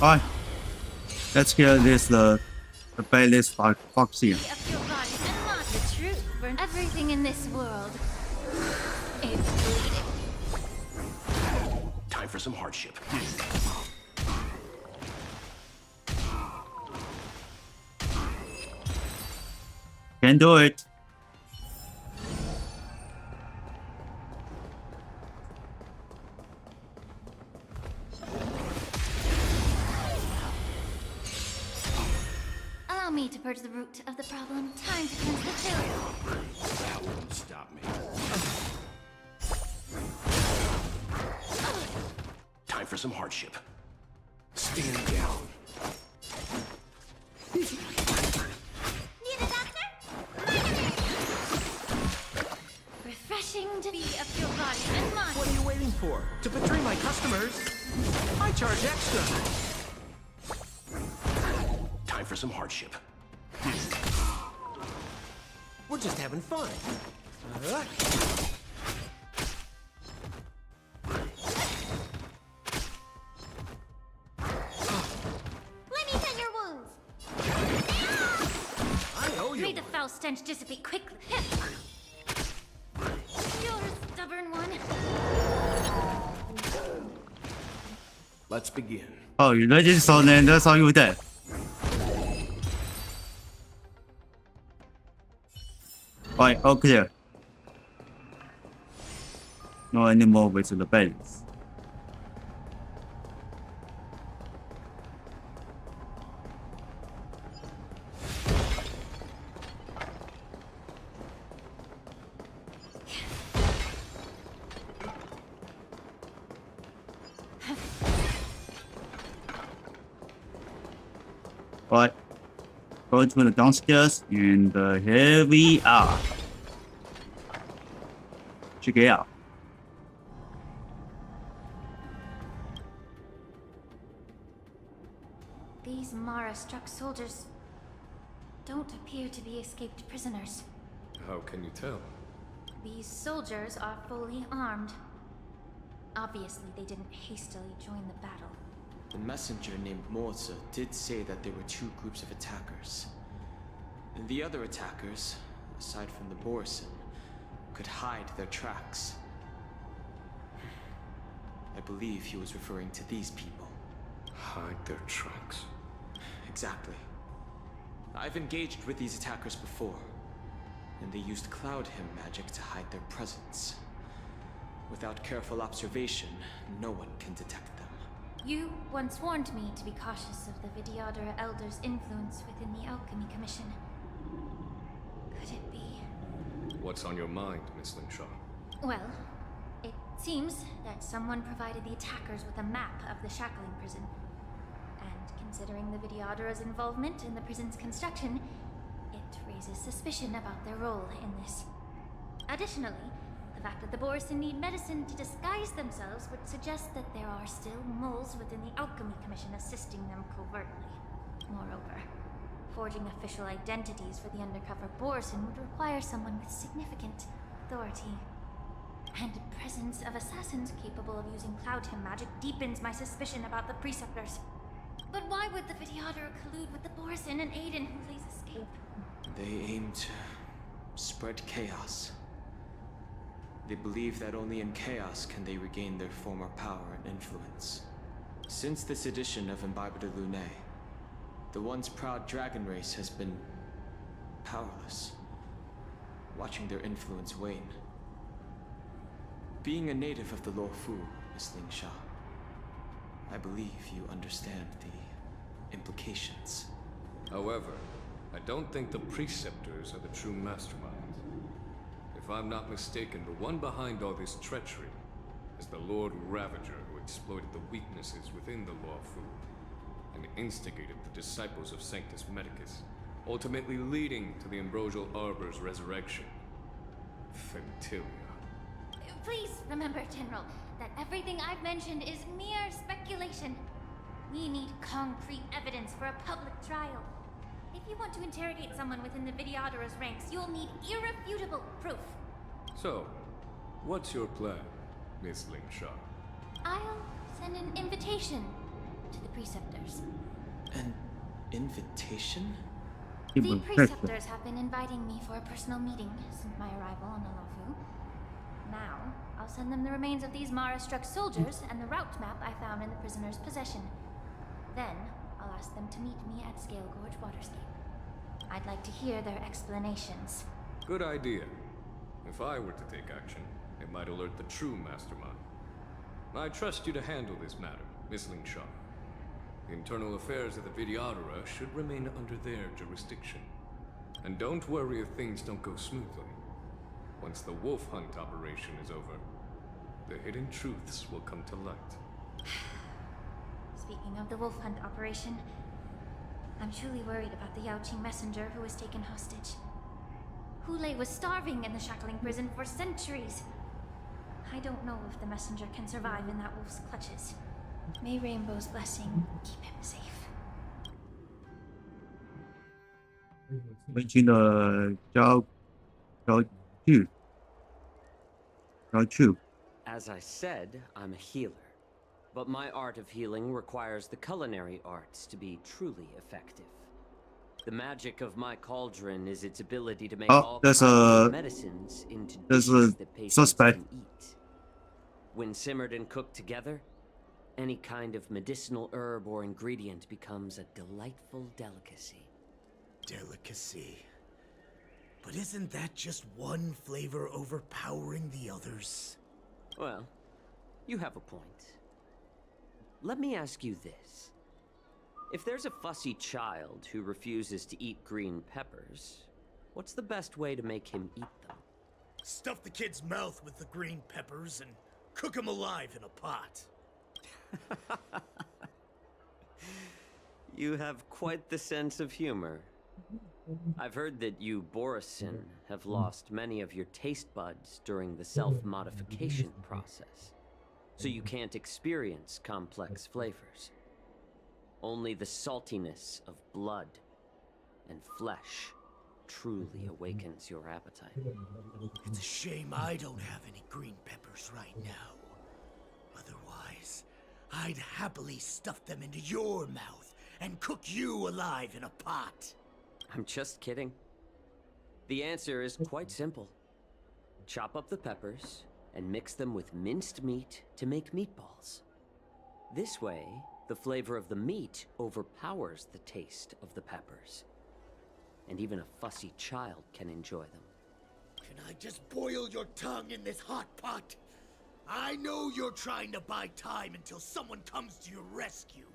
Alright. Let's hear this the playlist Foxy. Be of your body and not the truth, for everything in this world is bleeding. Time for some hardship. Can do it. Allow me to purge the root of the problem. Time to cleanse the filth. That won't stop me. Time for some hardship. Stand down. Need a doctor? Refreshing to be of your body and mind. What are you waiting for? To betray my customers? I charge extra. Time for some hardship. We're just having fun. Let me tend your wounds. I owe you. May the foul stench dissipate quickly. You're a stubborn one. Let's begin. Oh, you ready? So then that's all you did. Alright, all clear. No any more with the bells. Alright, go to the downstairs and here we are. Check it out. These Mara-struck soldiers don't appear to be escaped prisoners. How can you tell? These soldiers are fully armed. Obviously, they didn't hastily join the battle. The messenger named Morza did say that there were 2 groups of attackers. And the other attackers, aside from the Borison, could hide their tracks. I believe he was referring to these people. Hide their tracks. Exactly. I've engaged with these attackers before, and they used cloud hymn magic to hide their presence. Without careful observation, no one can detect them. You once warned me to be cautious of the Vidyadhara Elder's influence within the Alchemy Commission. Could it be? What's on your mind, Miss Lingshaw? Well, it seems that someone provided the attackers with a map of the shackling prison. And considering the Vidyadhara's involvement in the prison's construction, it raises suspicion about their role in this. Additionally, the fact that the Borison need medicine to disguise themselves would suggest that there are still moles within the Alchemy Commission assisting them covertly. Moreover, forging official identities for the undercover Borison would require someone with significant authority. And the presence of assassins capable of using cloud hymn magic deepens my suspicion about the Preceptors. But why would the Vidyadhara collude with the Borison and aid in Hulei's escape? They aim to spread chaos. They believe that only in chaos can they regain their former power and influence. Since this edition of Imbibed Lunae, the once proud dragon race has been powerless, watching their influence wane. Being a native of the Luofu, Miss Lingshaw, I believe you understand the implications. However, I don't think the Preceptors are the true masterminds. If I'm not mistaken, the one behind all this treachery is the Lord Ravager who exploited the weaknesses within the Luofu and instigated the disciples of Sanctus Medicus, ultimately leading to the Ambrosial Arbor's resurrection. Fentilia. Please remember, General, that everything I've mentioned is mere speculation. We need concrete evidence for a public trial. If you want to interrogate someone within the Vidyadhara's ranks, you'll need irrefutable proof. So, what's your plan, Miss Lingshaw? I'll send an invitation to the Preceptors. An invitation? The Preceptors have been inviting me for a personal meeting since my arrival on the Luofu. Now, I'll send them the remains of these Mara-struck soldiers and the route map I found in the prisoner's possession. Then, I'll ask them to meet me at Scale Gorge Waterscape. I'd like to hear their explanations. Good idea. If I were to take action, it might alert the true mastermind. I trust you to handle this matter, Miss Lingshaw. The internal affairs of the Vidyadhara should remain under their jurisdiction. And don't worry if things don't go smoothly. Once the wolf hunt operation is over, the hidden truths will come to light. Speaking of the wolf hunt operation, I'm truly worried about the Yaoqing messenger who was taken hostage. Hulei was starving in the shackling prison for centuries. I don't know if the messenger can survive in that wolf's clutches. May Rainbow's blessing keep him safe. 回去的Q. As I said, I'm a healer. But my art of healing requires the culinary arts to be truly effective. The magic of my cauldron is its ability to make all kinds of medicines into dishes that patients can eat. When simmered and cooked together, any kind of medicinal herb or ingredient becomes a delightful delicacy. Delicacy. But isn't that just one flavor overpowering the others? Well, you have a point. Let me ask you this. If there's a fussy child who refuses to eat green peppers, what's the best way to make him eat them? Stuff the kid's mouth with the green peppers and cook him alive in a pot. You have quite the sense of humor. I've heard that you, Borison, have lost many of your taste buds during the self-modification process, so you can't experience complex flavors. Only the saltiness of blood and flesh truly awakens your appetite. It's a shame I don't have any green peppers right now. Otherwise, I'd happily stuff them into your mouth and cook you alive in a pot. I'm just kidding. The answer is quite simple. Chop up the peppers and mix them with minced meat to make meatballs. This way, the flavor of the meat overpowers the taste of the peppers. And even a fussy child can enjoy them. Can I just boil your tongue in this hot pot? I know you're trying to buy time until someone comes to your rescue.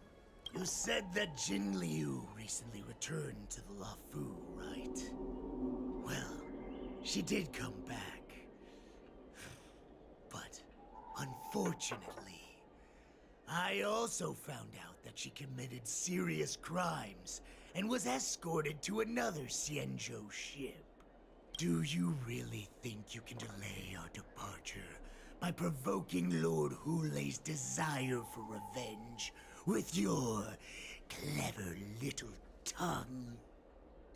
You said that Jin Liu recently returned to the Luofu, right? Well, she did come back. But, unfortunately, I also found out that she committed serious crimes and was escorted to another Xianzhou ship. Do you really think you can delay our departure by provoking Lord Hulei's desire for revenge with your clever little tongue?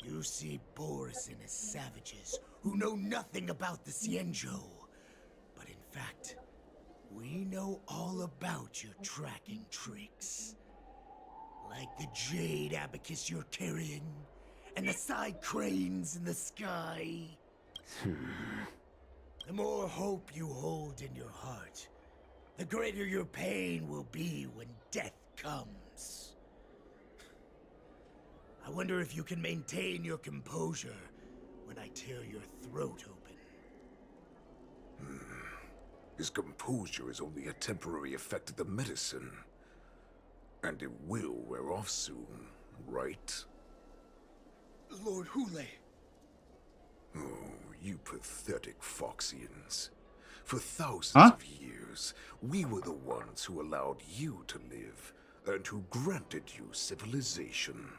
You see Borison as savages who know nothing about the Xianzhou. But in fact, we know all about your tracking tricks. Like the jade abacus you're carrying, and the side cranes in the sky. The more hope you hold in your heart, the greater your pain will be when death comes. I wonder if you can maintain your composure when I tear your throat open. His composure is only a temporary effect of the medicine. And it will wear off soon, right? Lord Hulei. Oh, you pathetic Foxians. For thousands Huh? of years, we were the ones who allowed you to live, and who granted you civilization.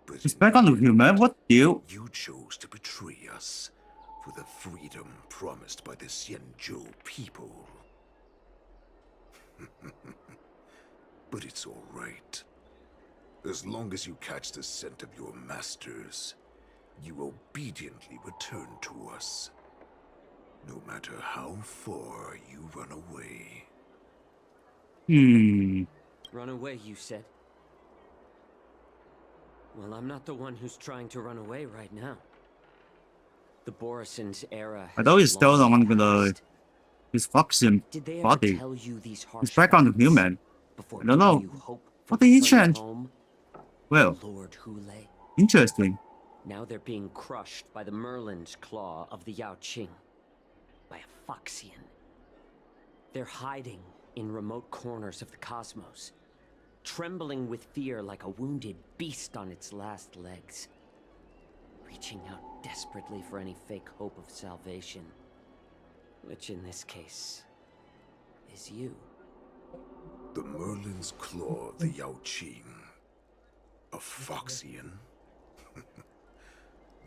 But He's back on the human. What deal? you chose to betray us for the freedom promised by the Xianzhou people. But it's all right. As long as you catch the scent of your masters, you obediently return to us. No matter how far you run away. Run away, you said? Well, I'm not the one who's trying to run away right now. The Borison's era I thought he's still long on the his Foxian Did they ever body. tell you these harsh He's back on the facts human. before I don't know. giving you hope for What did he returning change? home? Well, Lord Hulei. interesting. Now they're being crushed by the Merlin's claw of the Yao Qing. By a Foxian. They're hiding in remote corners of the cosmos, trembling with fear like a wounded beast on its last legs, reaching out desperately for any fake hope of salvation, which in this case is you. The Merlin's claw of the Yao Qing. A Foxian?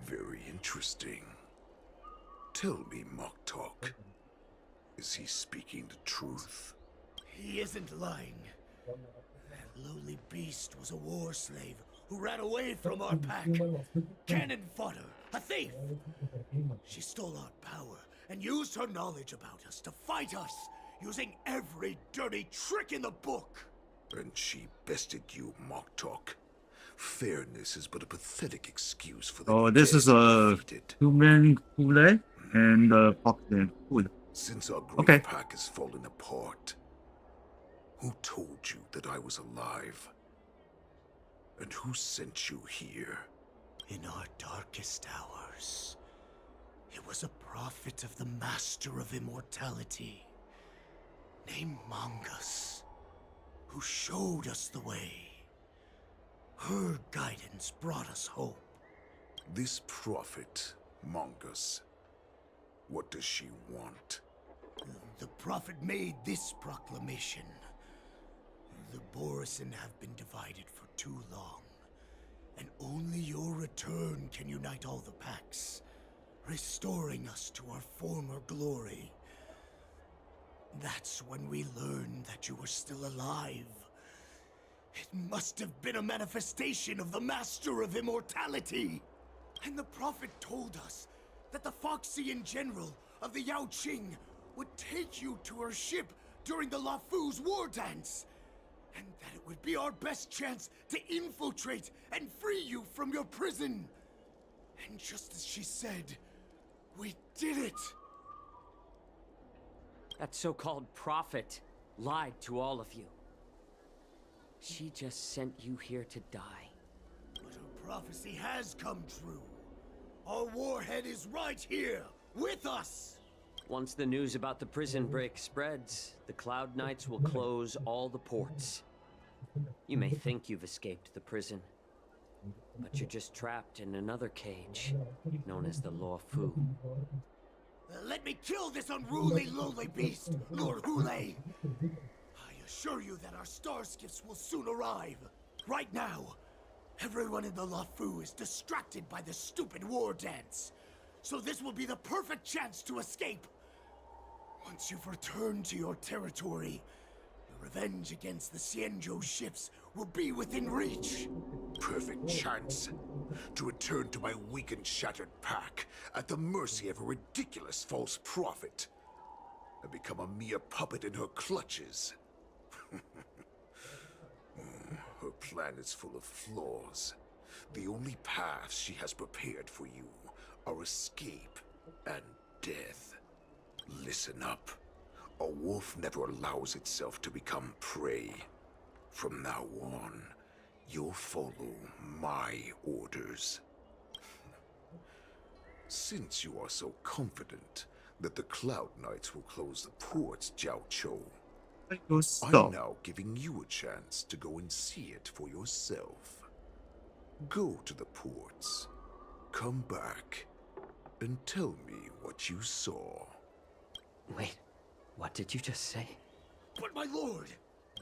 Very interesting. Tell me, Mock Talk. Is he speaking the truth? He isn't lying. That lowly beast was a war slave who ran away from our pack. Cannon fodder, a thief. She stole our power and used her knowledge about us to fight us, using every dirty trick in the book. And she bested you, Mock Talk. Fairness is but a pathetic excuse for the Oh, this dead is a defeated. human Hulei and Foxian Hulei. Since our great Okay. pack has fallen apart, who told you that I was alive? And who sent you here? In our darkest hours, it was a prophet of the Master of Immortality, named Mongus, who showed us the way. Her guidance brought us hope. This prophet, Mongus, what does she want? The prophet made this proclamation. The Borison have been divided for too long, and only your return can unite all the packs, restoring us to our former glory. That's when we learned that you were still alive. It must have been a manifestation of the Master of Immortality. And the prophet told us that the Foxian general of the Yao Qing would take you to her ship during the Luofu's war dance. And that it would be our best chance to infiltrate and free you from your prison. And just as she said, we did it. That so-called prophet lied to all of you. She just sent you here to die. But her prophecy has come true. Our warhead is right here, with us! Once the news about the prison break spreads, the Cloud Knights will close all the ports. You may think you've escaped the prison, but you're just trapped in another cage, known as the Law Fu. Let me kill this unruly, lowly beast, Lord Hule! I assure you that our star skiffs will soon arrive. Right now, everyone in the La Fu is distracted by the stupid war dance. So this will be the perfect chance to escape. Once you've returned to your territory, your revenge against the Xianzhou ships will be within reach. Perfect chance to return to my weak and shattered pack at the mercy of a ridiculous false prophet and become a mere puppet in her clutches. Her plan is full of flaws. The only paths she has prepared for you are escape and death. Listen up. A wolf never allows itself to become prey. From now on, you'll follow my orders. Since you are so confident that the Cloud Knights will close the ports, Jiao Chou, I'm now giving you a chance to go and see it for yourself. Go to the ports, come back, and tell me what you saw. Wait, what did you just say? But my lord!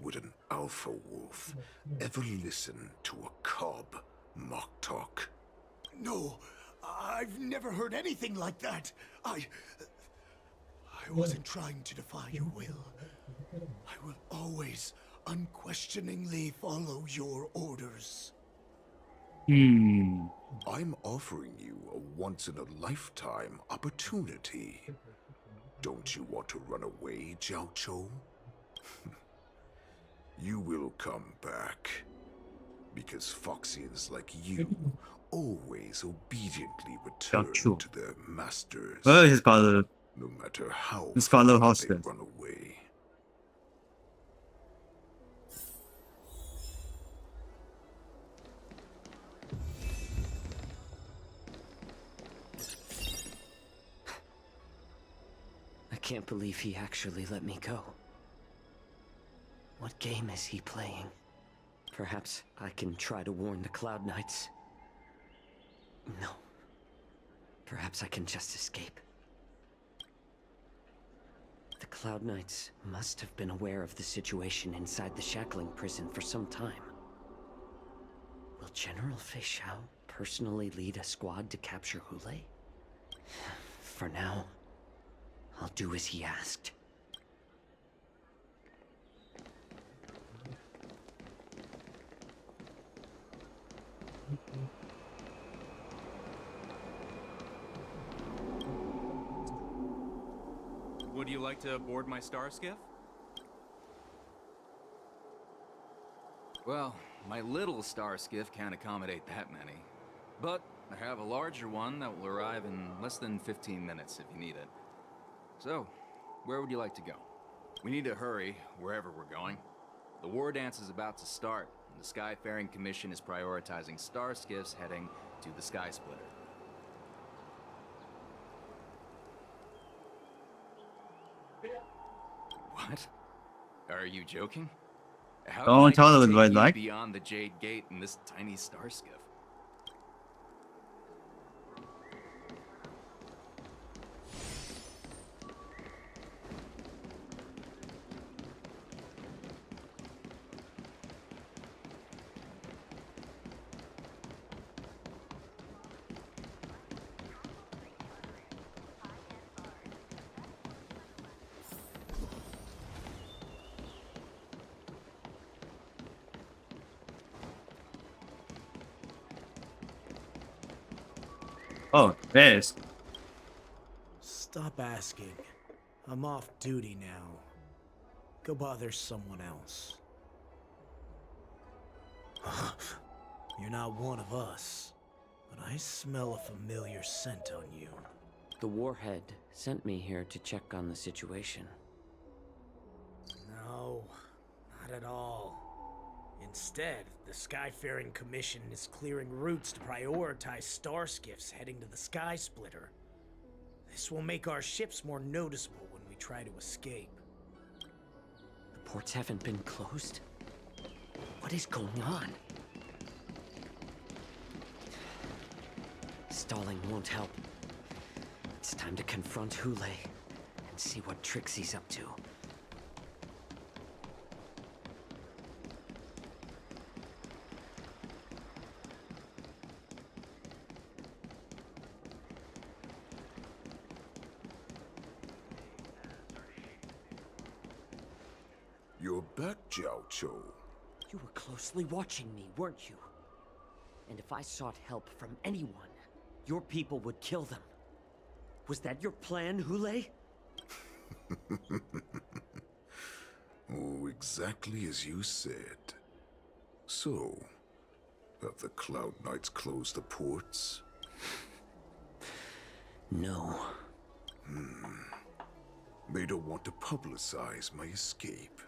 Would an alpha wolf ever listen to a cub, Moktok? No, I've never heard anything like that. I wasn't trying to defy your will. I will always unquestioningly follow your orders. I'm offering you a once-in-a-lifetime opportunity. Don't you want to run away, Jiao Chou? You will come back. Because Foxians like you always obediently return to their masters. He's got a... No matter how He's got a far house they there. run away. I can't believe he actually let me go. What game is he playing? Perhaps I can try to warn the Cloud Knights. No. Perhaps I can just escape. The Cloud Knights must have been aware of the situation inside the shackling prison for some time. Will General Feixiao personally lead a squad to capture Hule? For now, I'll do as he asked. Would you like to board my star skiff? Well, my little star skiff can't accommodate that many. But I have a larger one that will arrive in less than 15 minutes if you need it. So, where would you like to go? We need to hurry wherever we're going. The war dance is about to start, and the Skyfaring Commission is prioritizing star skiffs heading to the Sky Splitter. What? Are you joking? How Don't can I tell them take what I you like. beyond the Jade Gate in this tiny star skiff? Oh, there's. Stop asking. I'm off duty now. Go bother someone else. You're not one of us, but I smell a familiar scent on you. The warhead sent me here to check on the situation. at all. Instead, the Skyfaring Commission is clearing routes to prioritize star skiffs heading to the Sky Splitter. This will make our ships more noticeable when we try to escape. The ports haven't been closed? What is going on? Stalling won't help. It's time to confront Hule and see what tricks he's up to. You're back, Jiao Cho. You were closely watching me, weren't you? And if I sought help from anyone, your people would kill them. Was that your plan, Hule? Oh, exactly as you said. So, have the Cloud Knights closed the ports? No. They don't want to publicize my escape.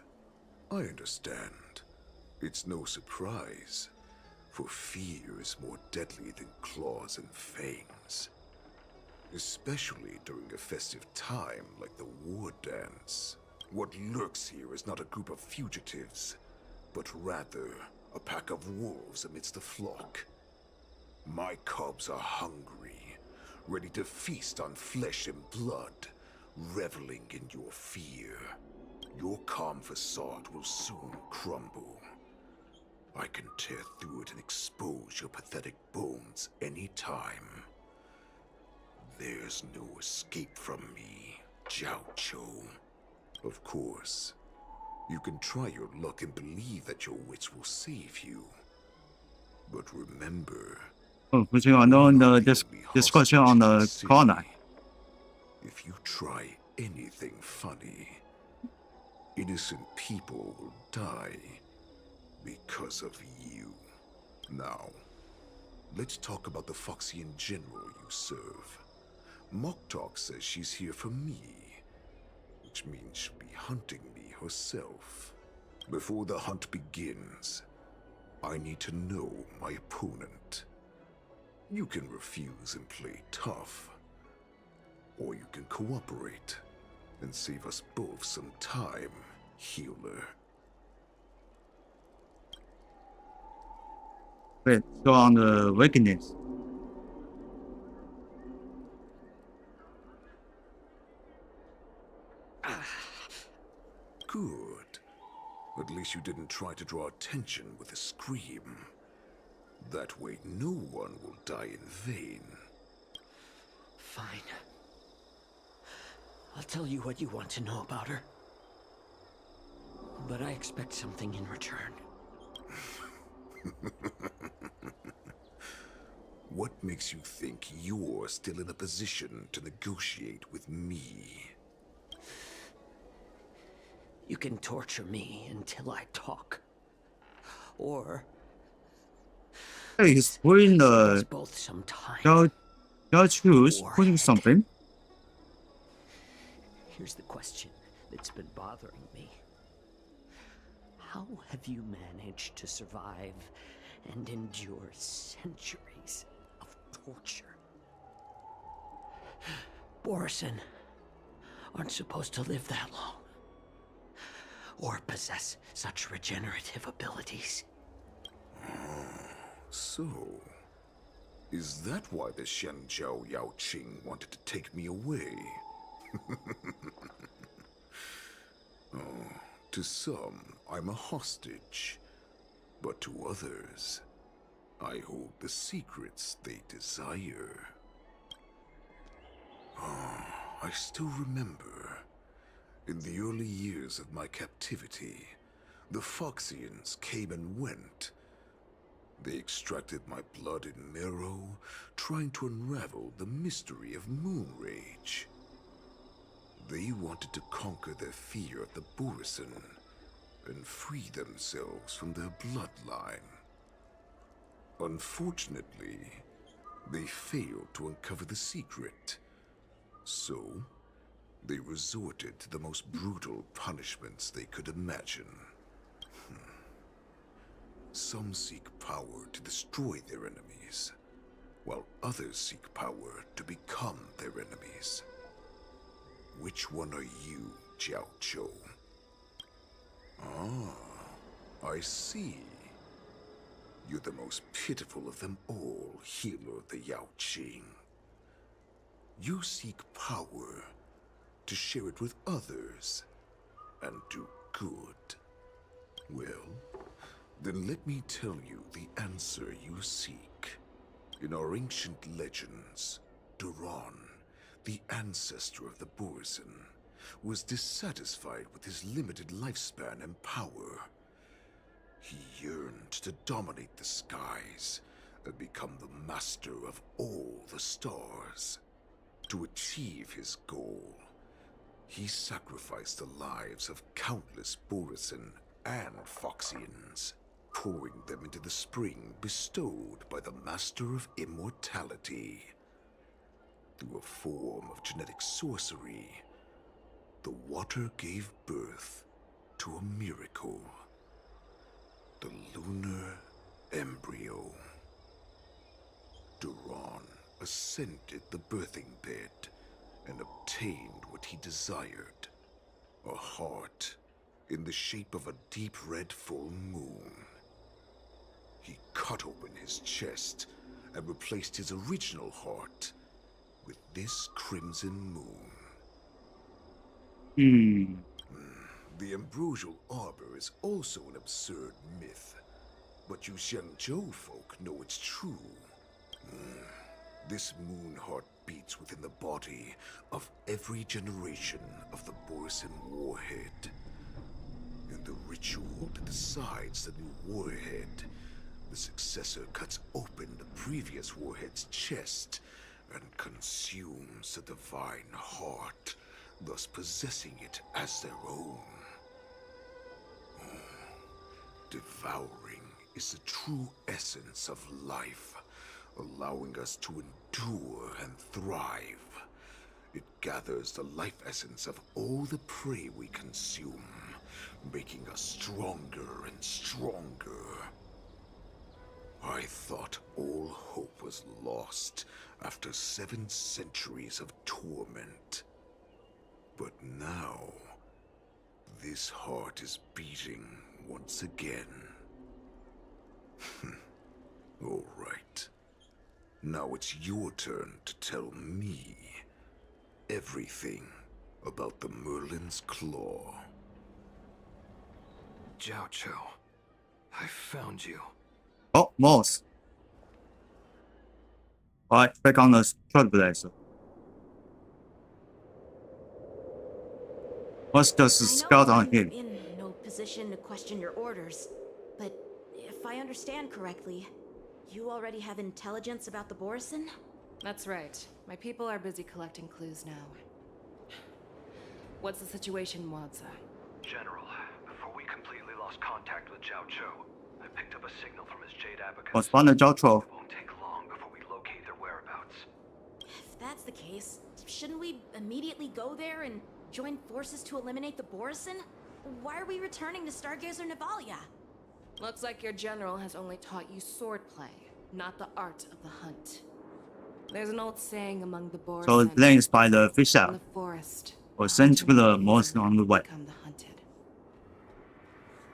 I understand. It's no surprise, for fear is more deadly than claws and fangs. Especially during a festive time like the war dance. What lurks here is not a group of fugitives, but rather a pack of wolves amidst the flock. My cubs are hungry, ready to feast on flesh and blood, reveling in your fear. Your calm facade will soon crumble. I can tear through it and expose your pathetic bones anytime. There's no escape from me, Jiao Cho. Of course, you can try your luck and believe that your wits will save you. But remember, Continuing on the discussion on the corner. if you try anything funny, innocent people will die because of you. Now, let's talk about the Foxian general you serve. Moktok says she's here for me, which means she'll be hunting me herself. Before the hunt begins, I need to know my opponent. You can refuse and play tough, or you can cooperate and save us both some time, healer. Wait, go on the weakness. Good. At least you didn't try to draw attention with a scream. That way no one will die in vain. Fine. I'll tell you what you want to know about her. But I expect something in return. What makes you think you're still in a position to negotiate with me? You can torture me until I talk. Or... Hey, he's putting the... both some time. Choose putting something. Here's the question that's been bothering me. How have you managed to survive and endure centuries of torture? Borison aren't supposed to live that long, or possess such regenerative abilities. So, is that why the Shenjiao Yaoqing wanted to take me away? Oh, to some, I'm a hostage, but to others, I hold the secrets they desire. I still remember, in the early years of my captivity, the Foxians came and went. They extracted my blood and marrow, trying to unravel the mystery of moon rage. They wanted to conquer their fear of the Borison and free themselves from their bloodline. Unfortunately, they failed to uncover the secret. So, they resorted to the most brutal punishments they could imagine. Some seek power to destroy their enemies, while others seek power to become their enemies. Which one are you, Jiao Chou? Ah, I see. You're the most pitiful of them all, healer of the Yao Qing. You seek power to share it with others and do good. Well, then let me tell you the answer you seek. In our ancient legends, Duran, the ancestor of the Borson, was dissatisfied with his limited lifespan and power. He yearned to dominate the skies and become the master of all the stars. To achieve his goal, he sacrificed the lives of countless Borson and Foxians, pouring them into the spring bestowed by the Master of Immortality. Through a form of genetic sorcery, the water gave birth to a miracle. The lunar embryo. Duran ascended the birthing bed and obtained what he desired. A heart in the shape of a deep red full moon. He cut open his chest and replaced his original heart with this crimson moon. The ambrosial arbor is also an absurd myth, but you Xiangzhou folk know it's true. This moon heart beats within the body of every generation of the Borson warhead. In the ritual that decides the new warhead, the successor cuts open the previous warhead's chest and consumes the divine heart, thus possessing it as their own. Devouring is the true essence of life, allowing us to endure and thrive. It gathers the life essence of all the prey we consume, making us stronger and stronger. I thought all hope was lost after 7 centuries of torment. But now, this heart is beating once again. All right. Now it's your turn to tell me everything about the Merlin's Claw. Jiao Chou, I found you. Oh, mouse. Alright, back on the trailblazer. What's the scout on him? I'm in no position to question your orders, but if I understand correctly, you already have intelligence about the Borson? That's right. My people are busy collecting clues now. What's the situation, Wadza? General, before we completely lost contact with Jiao Chou, I picked up a signal from his Jade Abacus. What's fun to Jiao Chou? It won't take long before we locate their whereabouts. If that's the case, shouldn't we immediately go there and join forces to eliminate the Borson? Why are we returning to Stargazer Navalia? Looks like your general has only taught you swordplay, not the art of the hunt. There's an old saying among the Borson. So it lays by the Feixiao, in the forest, or sent to the most on the way. become the hunted.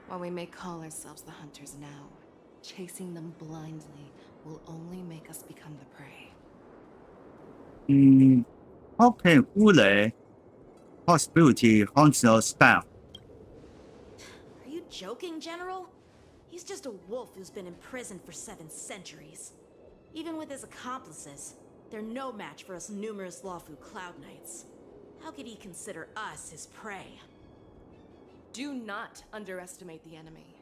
While we may call ourselves the hunters now, chasing them blindly will only make us become the prey. How can Wulei possibility hunt us down? Are you joking, General? He's just a wolf who's been imprisoned for 7 centuries. Even with his accomplices, they're no match for us numerous Luofu Cloud Knights. How could he consider us his prey? Do not underestimate the enemy.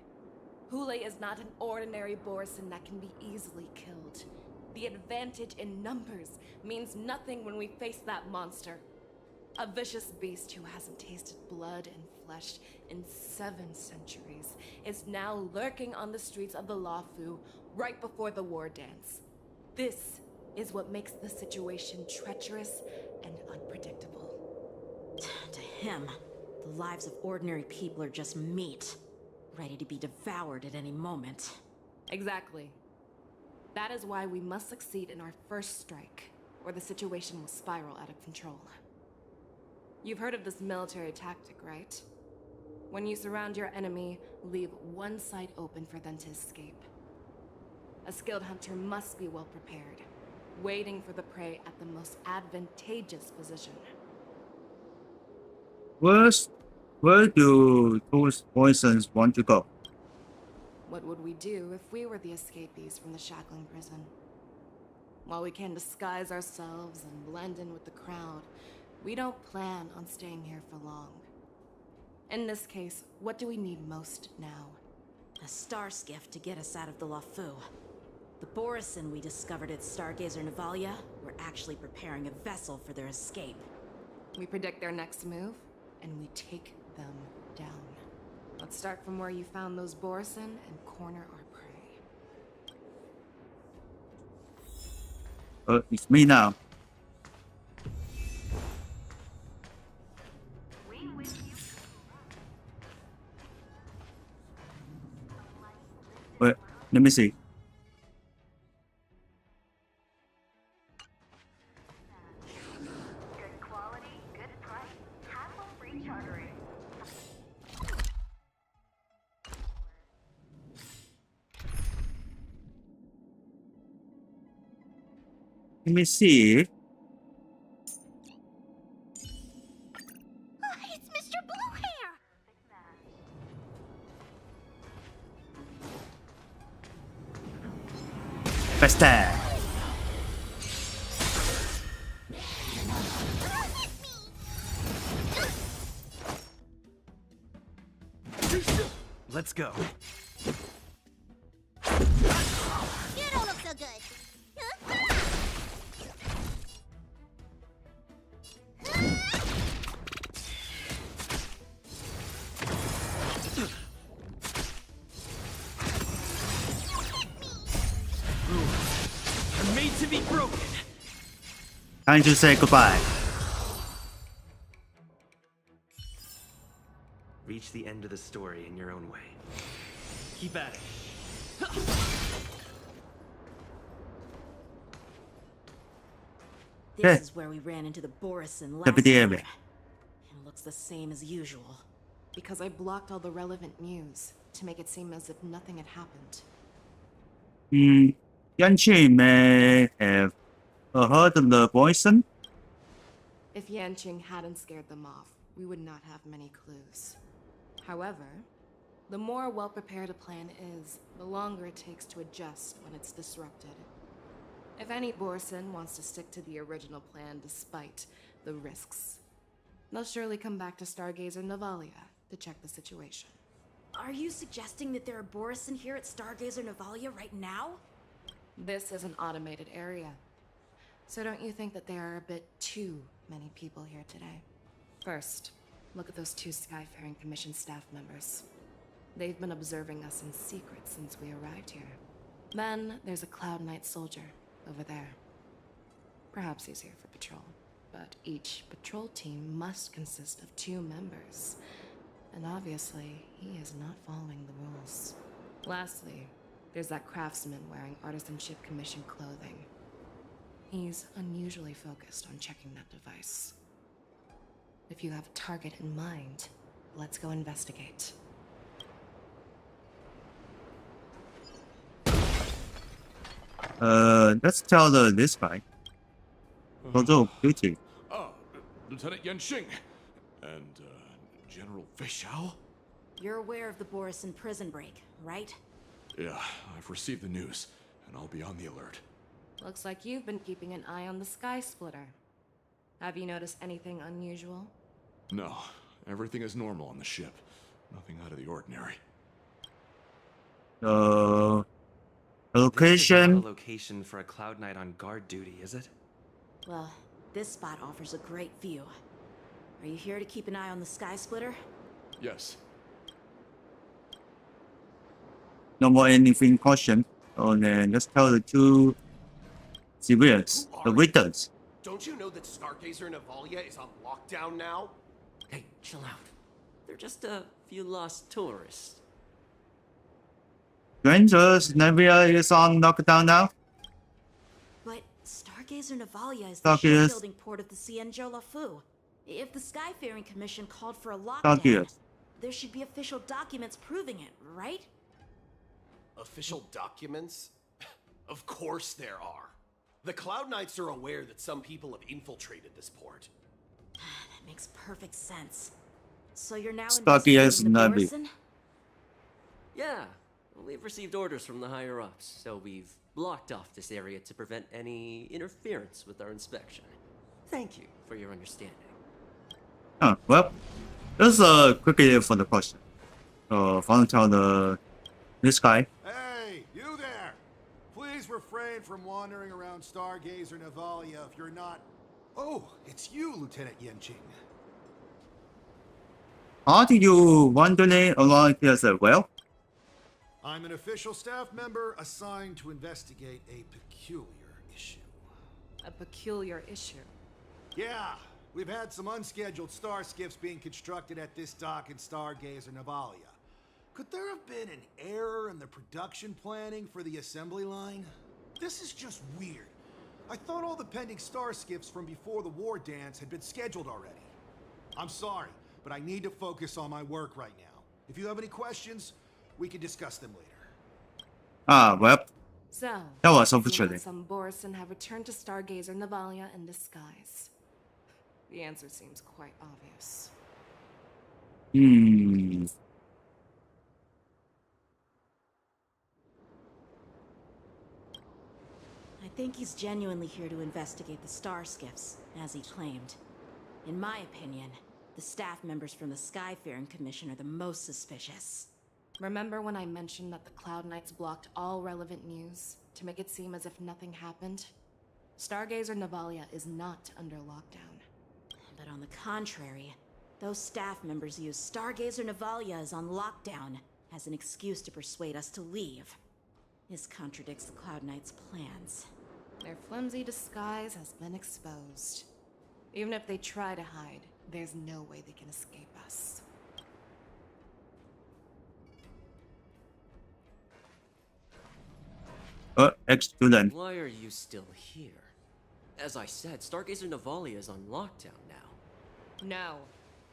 Hule is not an ordinary Borson that can be easily killed. The advantage in numbers means nothing when we face that monster. A vicious beast who hasn't tasted blood and flesh in 7 centuries is now lurking on the streets of the Luofu right before the war dance. This is what makes the situation treacherous and unpredictable. To him, the lives of ordinary people are just meat, ready to be devoured at any moment. Exactly. That is why we must succeed in our first strike, or the situation will spiral out of control. You've heard of this military tactic, right? When you surround your enemy, leave one side open for them to escape. A skilled hunter must be well prepared, waiting for the prey at the most advantageous position. Where do those poisons want to go? What would we do if we were the escapees from the shackling prison? While we can disguise ourselves and blend in with the crowd, we don't plan on staying here for long. In this case, what do we need most now? A star skiff to get us out of the LaFu. The Borison we discovered at Stargazer Navalia were actually preparing a vessel for their escape. We predict their next move, and we take them down. Let's start from where you found those Borison and corner our prey. It's me now. Wait, let me see. Good quality, good price, hassle-free chartering. Let me see. It's Mr. Bluehair! Faster. Let's go. You don't look so good. I'm made to be broken. Time to say goodbye. Reach the end of the story in your own way. Keep at it. This is where we ran into the Borison last Deputy time. Amy. It looks the same as usual. Because I blocked all the relevant news to make it seem as if nothing had happened. Yanqing may have heard of the poison. If Yanqing hadn't scared them off, we would not have many clues. However, the more well-prepared a plan is, the longer it takes to adjust when it's disrupted. If any Borison wants to stick to the original plan despite the risks, they'll surely come back to Stargazer Navalia to check the situation. Are you suggesting that there are Borison here at Stargazer Navalia right now? This is an automated area. So don't you think that there are a bit too many people here today? First, look at those 2 Skyfaring Commission staff members. They've been observing us in secret since we arrived here. Then there's a Cloud Knight soldier over there. Perhaps he's here for patrol, but each patrol team must consist of 2 members. And obviously, he is not following the rules. Lastly, there's that craftsman wearing Artisanship Commission clothing. He's unusually focused on checking that device. If you have a target in mind, let's go investigate. Let's tell this guy. Duty. Lieutenant Yanqing. And, General Feixiao? You're aware of the Borison prison break, right? Yeah, I've received the news, and I'll be on the alert. Looks like you've been keeping an eye on the Sky Splitter. Have you noticed anything unusual? No, everything is normal on the ship. Nothing out of the ordinary. The This is location. not a location for a Cloud Knight on guard duty, is it? Well, this spot offers a great view. Are you here to keep an eye on the Sky Splitter? Yes. No more anything caution. Oh, then let's tell the 2 civilians, the victims. Don't you know that Stargazer Navalia is on lockdown now? Hey, chill out. They're just a few lost tourists. Rangers Nebula is on lockdown now. But Stargazer Navalia is the Stargazer. shipbuilding port of the Cienjo Lafu. If the Skyfaring Commission called for a lockdown, Stargazer. there should be official documents proving it, right? Official documents? Of course there are. The Cloud Knights are aware that some people have infiltrated this port. That makes perfect sense. So you're now Stargazer investigating the Nebula. Borson? Yeah, we've received orders from the higher ups, so we've blocked off this area to prevent any interference with our inspection. Thank you for your understanding. Oh, well, this is a quickly for the question. Final tell this guy. Hey, you there! Please refrain from wandering around Stargazer Navalia if you're not... Oh, it's you, Lieutenant Yenching. How do you wandering around here as well? I'm an official staff member assigned to investigate a peculiar issue. A peculiar issue? Yeah, we've had some unscheduled star skiffs being constructed at this dock in Stargazer Navalia. Could there have been an error in the production planning for the assembly line? This is just weird. I thought all the pending star skiffs from before the war dance had been scheduled already. I'm sorry, but I need to focus on my work right now. If you have any questions, we can discuss them later. Ah, well, So, that was you unfortunate. and some Borson have returned to Stargazer Navalia in disguise. The answer seems quite obvious. I think he's genuinely here to investigate the star skiffs, as he claimed. In my opinion, the staff members from the Skyfaring Commission are the most suspicious. Remember when I mentioned that the Cloud Knights blocked all relevant news to make it seem as if nothing happened? Stargazer Navalia is not under lockdown. But on the contrary, those staff members use Stargazer Navalia is on lockdown as an excuse to persuade us to leave. This contradicts the Cloud Knights' plans. Their flimsy disguise has been exposed. Even if they try to hide, there's no way they can escape us. Excellent. Why are you still here? As I said, Stargazer Navalia is on lockdown now. No,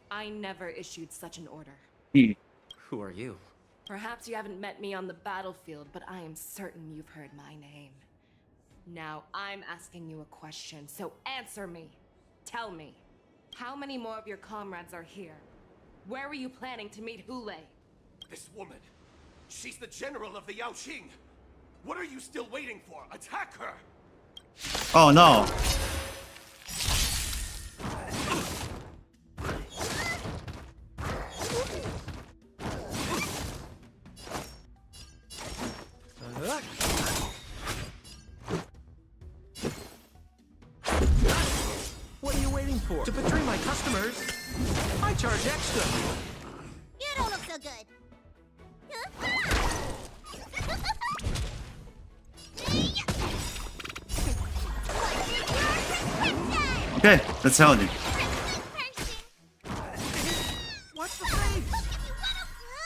I never issued such an order. Who are you? Perhaps you haven't met me on the battlefield, but I am certain you've heard my name. Now, I'm asking you a question, so answer me. Tell me, how many more of your comrades are here? Where were you planning to meet Hule? This woman, she's the general of the Yaoqing. What are you still waiting for? Attack her! Oh no. What are you waiting for? To betray my customers? I charge extra. You don't look so good. Okay, let's hold it. What's the face?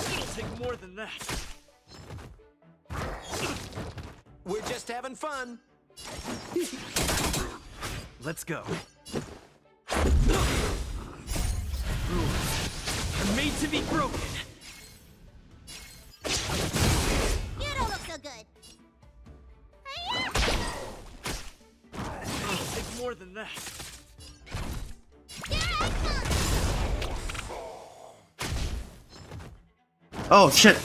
It'll take more than that. We're just having fun. Let's go. Are made to be broken. You don't look so good. It'll take more than that. Oh shit.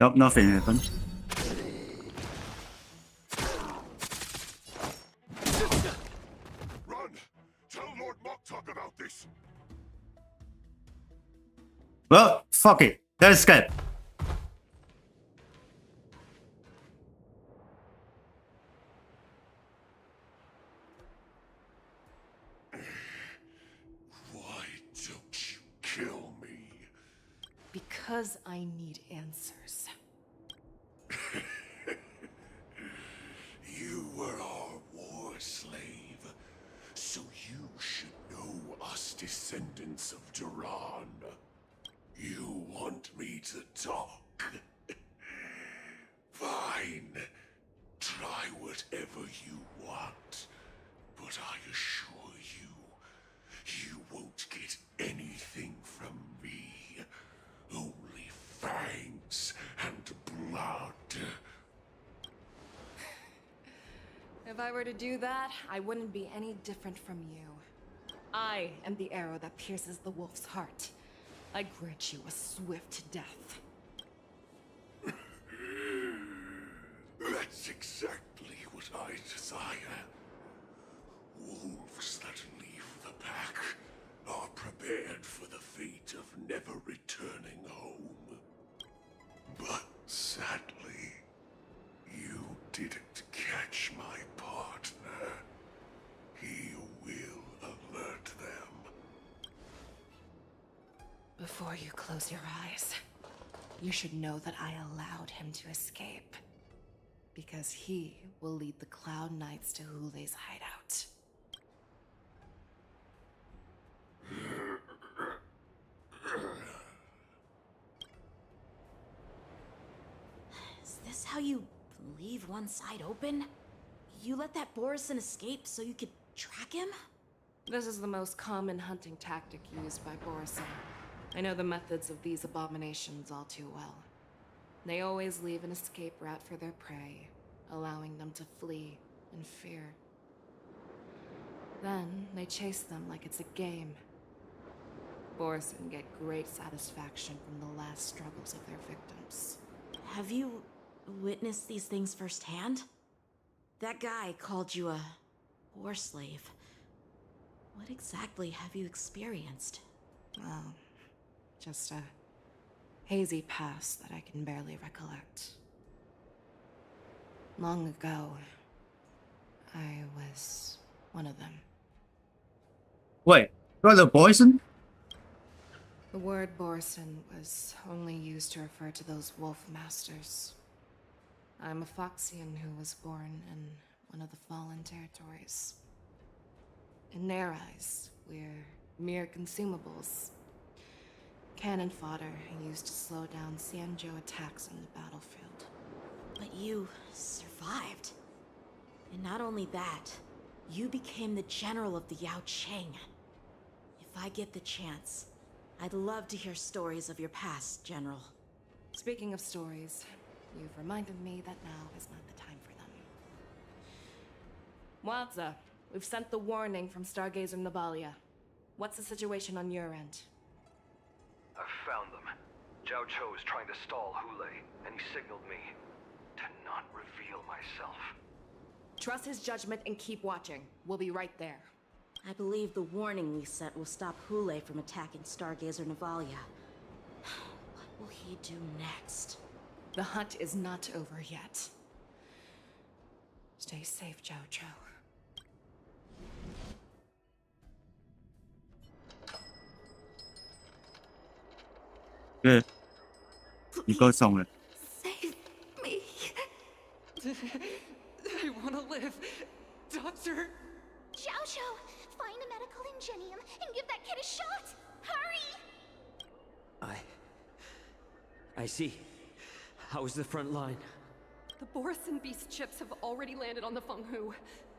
Nope, nothing happened. Run! Tell Lord Moktok about this! Well, fuck it. Let's get. Why don't you kill me? Because I need answers. whatever you want. But I assure you, you won't get anything from me. Only fangs and blood. If I were to do that, I wouldn't be any different from you. I am the arrow that pierces the wolf's heart. I grant you a swift death. That's exactly what I desire. Wolves that leave the pack are prepared for the fate of never returning home. But sadly, you didn't catch my partner. He will alert them. Before you close your eyes, you should know that I allowed him to escape. Because he will lead the Cloud Knights to Hule's hideout. Is this how you leave one side open? You let that Borison escape so you could track him? This is the most common hunting tactic used by Borison. I know the methods of these abominations all too well. They always leave an escape route for their prey, allowing them to flee in fear. Then they chase them like it's a game. Borison get great satisfaction from the last struggles of their victims. Have you witnessed these things firsthand? That guy called you a war slave. What exactly have you experienced? Well, just a hazy past that I can barely recollect. Long ago, I was one of them. Wait, you're the poison? The word Borison was only used to refer to those wolf masters. I'm a Foxian who was born in one of the fallen territories. In their eyes, we're mere consumables. Cannon fodder used to slow down Xianzhou attacks on the battlefield. But you survived. And not only that, you became the general of the Yao Cheng. If I get the chance, I'd love to hear stories of your past, General. Speaking of stories, you've reminded me that now is not the time for them. Wadza, we've sent the warning from Stargazer Navalia. What's the situation on your end? I've found them. Zhao Cho is trying to stall Hule, and he signaled me to not reveal myself. Trust his judgment and keep watching. We'll be right there. I believe the warning we sent will stop Hule from attacking Stargazer Navalia. What will he do next? The hunt is not over yet. Stay safe, Zhao Cho. Good. 你够送了。 Save me. I want to live. Doctor. Zhao Cho, find a medical ingenium and give that kid a shot. Hurry! I see. How's the front line? The Borison beast chips have already landed on the Fenghu.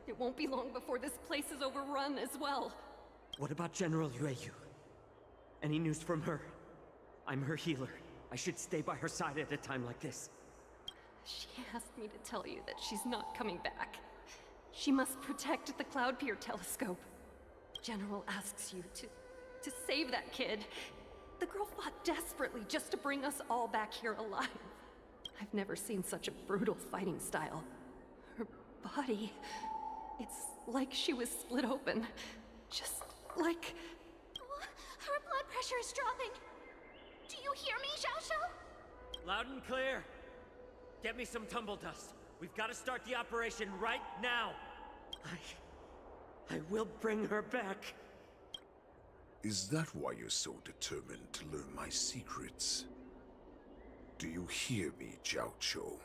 It won't be long before this place is overrun as well. What about General Yueyu? Any news from her? I'm her healer. I should stay by her side at a time like this. She asked me to tell you that she's not coming back. She must protect the Cloud Pier telescope. General asks you to save that kid. The girl fought desperately just to bring us all back here alive. I've never seen such a brutal fighting style. Her body, it's like she was split open. Just like... Her blood pressure is dropping. Do you hear me, Zhao Cho? Loud and clear. Get me some tumble dust. We've got to start the operation right now. I will bring her back. Is that why you're so determined to learn my secrets? Do you hear me, Zhao Cho?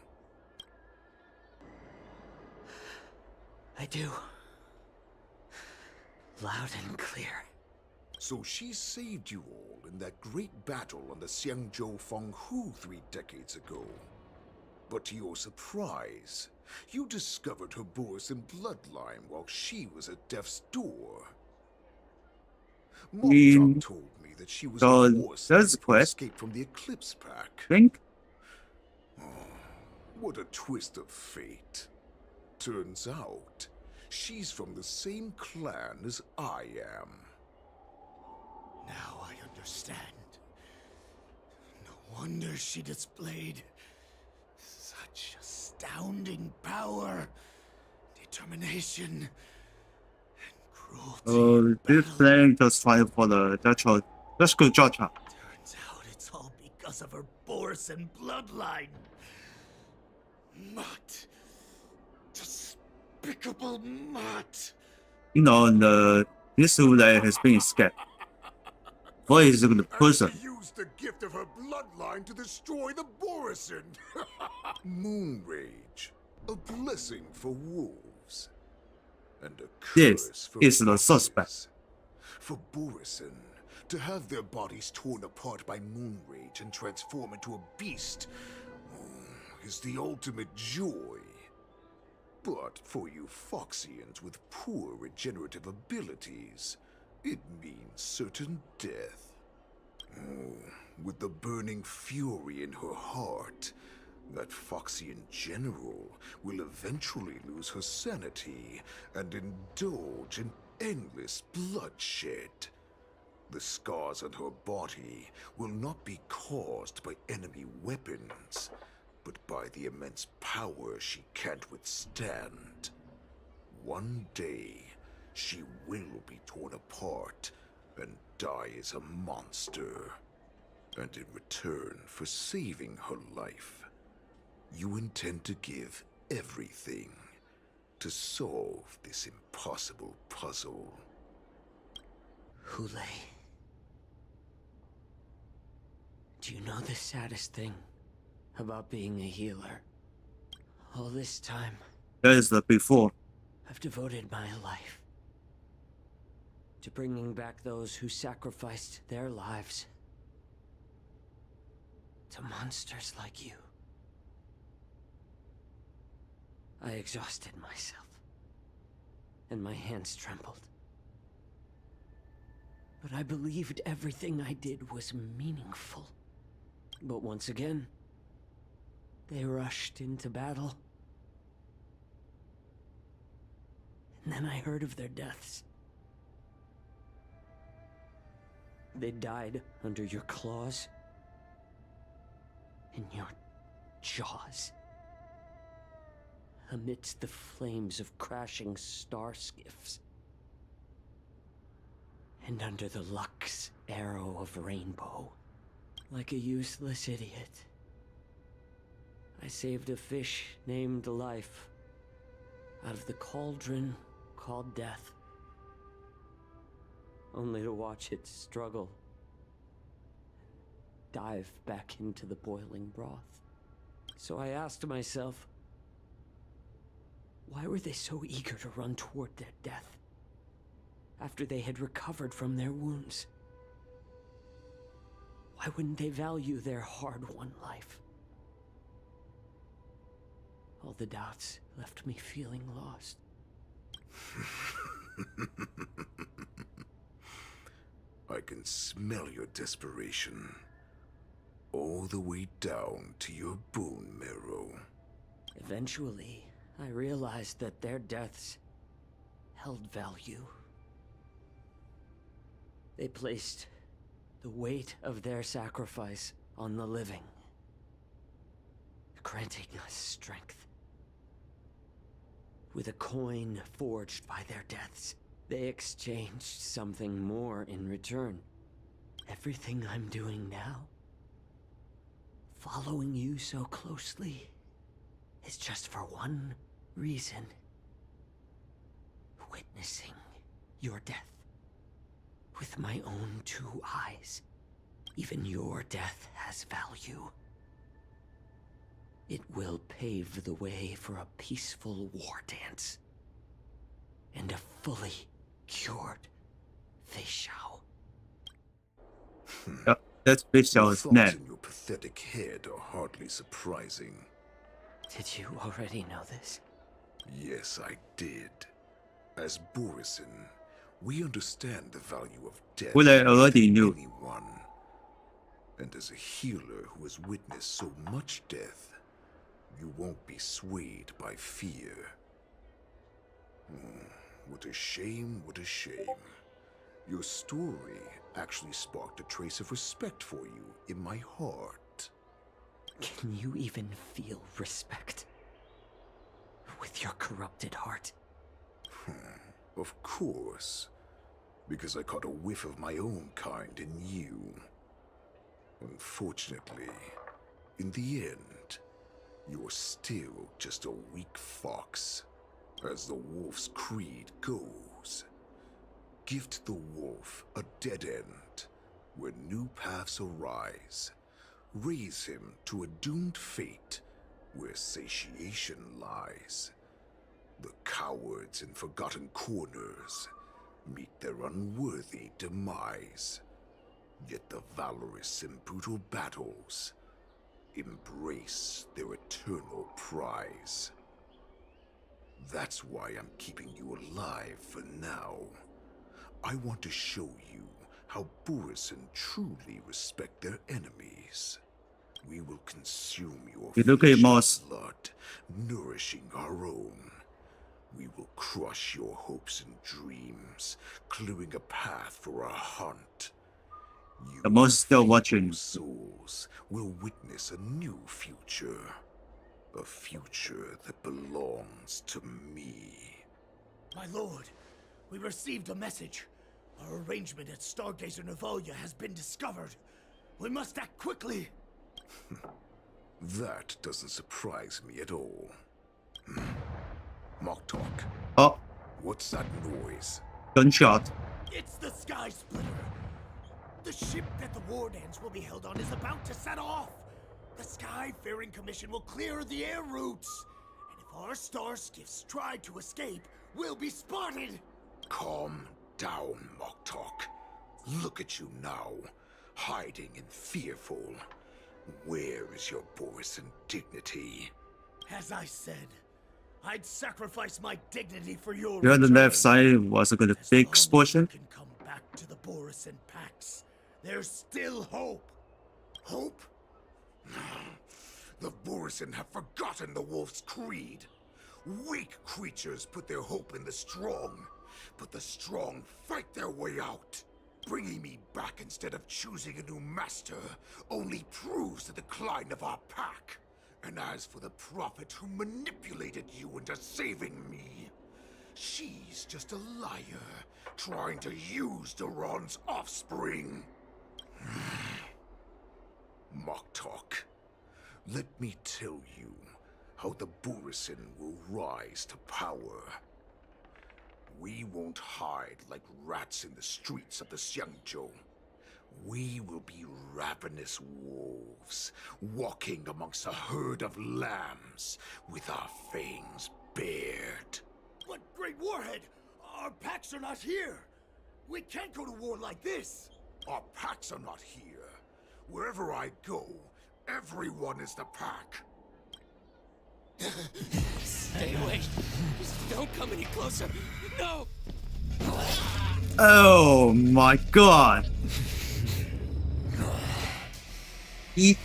I do. Loud and clear. So she saved you all in that great battle on the Xianzhou Fenghu 3 decades ago. But to your surprise, you discovered her Borison bloodline while she was at death's door. Mocktalk told me that she was divorced to escape from the Eclipse Pack. Think? What a twist of fate. Turns out, she's from the same clan as I am. Now I understand. No wonder she displayed such astounding power, determination, and cruelty. This playing just fine for the Dutch. Let's go, Judge. Turns out it's all because of her Borison bloodline. Mutt. Despicable Mutt. You know, this Hule has been escaped. What is the person? She used the gift of her bloodline to destroy the Borison. Moon Rage, a blessing for wolves, and a curse for is the suspect. For Borison to have their bodies torn apart by Moon Rage and transform into a beast is the ultimate joy. But for you Foxians with poor regenerative abilities, it means certain death. With the burning fury in her heart, that Foxian general will eventually lose her sanity and indulge in endless bloodshed. The scars on her body will not be caused by enemy weapons, but by the immense power she can't withstand. One day, she will be torn apart and die as a monster. And in return for saving her life, you intend to give everything to solve this impossible puzzle. Hule, do you know the saddest thing about being a healer? All this time, That is the before. I've devoted my life to bringing back those who sacrificed their lives to monsters like you. I exhausted myself, and my hands trembled. But I believed everything I did was meaningful. But once again, they rushed into battle. And then I heard of their deaths. They died under your claws, in your jaws, amidst the flames of crashing star skiffs, and under the Lux arrow of Rainbow. Like a useless idiot, I saved a fish named Life out of the cauldron called Death, only to watch it struggle, dive back into the boiling broth. So I asked myself, why were they so eager to run toward their death after they had recovered from their wounds? Why wouldn't they value their hard-won life? All the doubts left me feeling lost. I can smell your desperation, all the way down to your bone marrow. Eventually, I realized that their deaths held value. They placed the weight of their sacrifice on the living, granting us strength. With a coin forged by their deaths, they exchanged something more in return. Everything I'm doing now, following you so closely, is just for one reason. Witnessing your death with my own two eyes. Even your death has value. It will pave the way for a peaceful war dance and a fully cured Feixiao. Yep, that's Feixiao's Thoughts name. in your pathetic head are hardly surprising. Did you already know this? Yes, I did. As Borisin, we understand the value of death. Well, I already knew. Anyone. And as a healer who has witnessed so much death, you won't be swayed by fear. What a shame, what a shame. Your story actually sparked a trace of respect for you in my heart. Can you even feel respect? With your corrupted heart? Of course. Because I caught a whiff of my own kind in you. Unfortunately, in the end, you're still just a weak fox. As the wolf's creed goes. Gift the wolf a dead end, where new paths arise. Raise him to a doomed fate, where satiation lies. The cowards in forgotten corners meet their unworthy demise. Yet the valorous in brutal battles embrace their eternal prize. That's why I'm keeping you alive for now. I want to show you how Borisin truly respect their enemies. We will consume your flesh and blood, nourishing our own. We will crush your hopes and dreams, clearing a path for our hunt. The most still watching. Souls will witness a new future. A future that belongs to me. My lord, we received a message. Our arrangement at Stargazer Navalia has been discovered. We must act quickly. That doesn't surprise me at all. Moktok. Oh. What's that noise? Gunshot. It's the Sky Splitter. The ship that the Wardens will be held on is about to set off. The Skyfaring Commission will clear the air routes. And if our star skiffs try to escape, we'll be spotted. Calm down, Moktok. Look at you now, hiding and fearful. Where is your Borisin dignity? As I said, I'd sacrifice my dignity for your Here on the return. left side was a good big explosion. Can come back to the Borisin packs. There's still hope. Hope? The Borisin have forgotten the wolf's creed. Weak creatures put their hope in the strong, but the strong fight their way out. Bringing me back instead of choosing a new master only proves the decline of our pack. And as for the prophet who manipulated you into saving me, she's just a liar, trying to use Duran's offspring. Moktok, let me tell you how the Borisin will rise to power. We won't hide like rats in the streets of the Xiangzhou. We will be ravenous wolves, walking amongst a herd of lambs, with our fangs bared. But Great Warhead, our packs are not here. We can't go to war like this. Our packs are not here. Wherever I go, everyone is the pack. Stay away. Just don't come any closer. No! Oh my god. Eat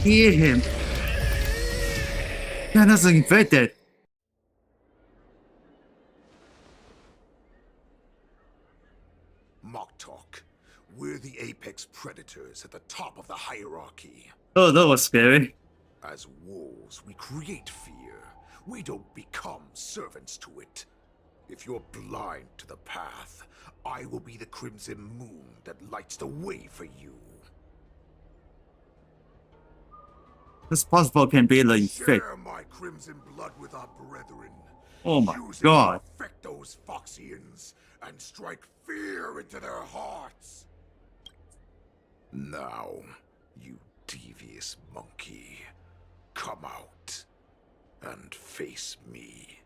him. Yeah, that's infected. Moktok, we're the apex predators at the top of the hierarchy. Oh, that was scary. As wolves, we create fear. We don't become servants to it. If you're blind to the path, I will be the crimson moon that lights the way for you. This possible can be the infect. Share my crimson blood with our brethren. Oh my Use it god. to affect those Foxians and strike fear into their hearts. Now, you devious monkey, come out and face me.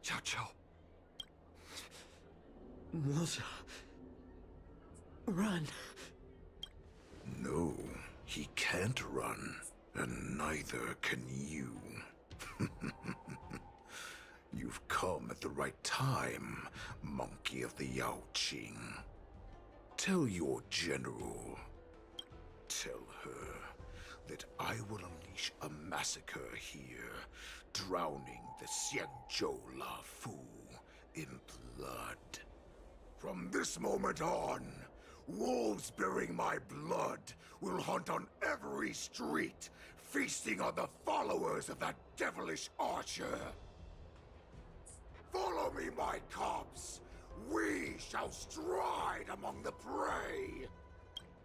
Chow Chow. Militia. Run. No, He can't run, and neither can you. You've come at the right time, Monkey of the Yaoqing. Tell your general. Tell her that I will unleash a massacre here, drowning the Xianzhou Lafu in blood. From this moment on, wolves bearing my blood will hunt on every street, feasting on the followers of that devilish archer. Follow me, my cubs. We shall stride among the prey.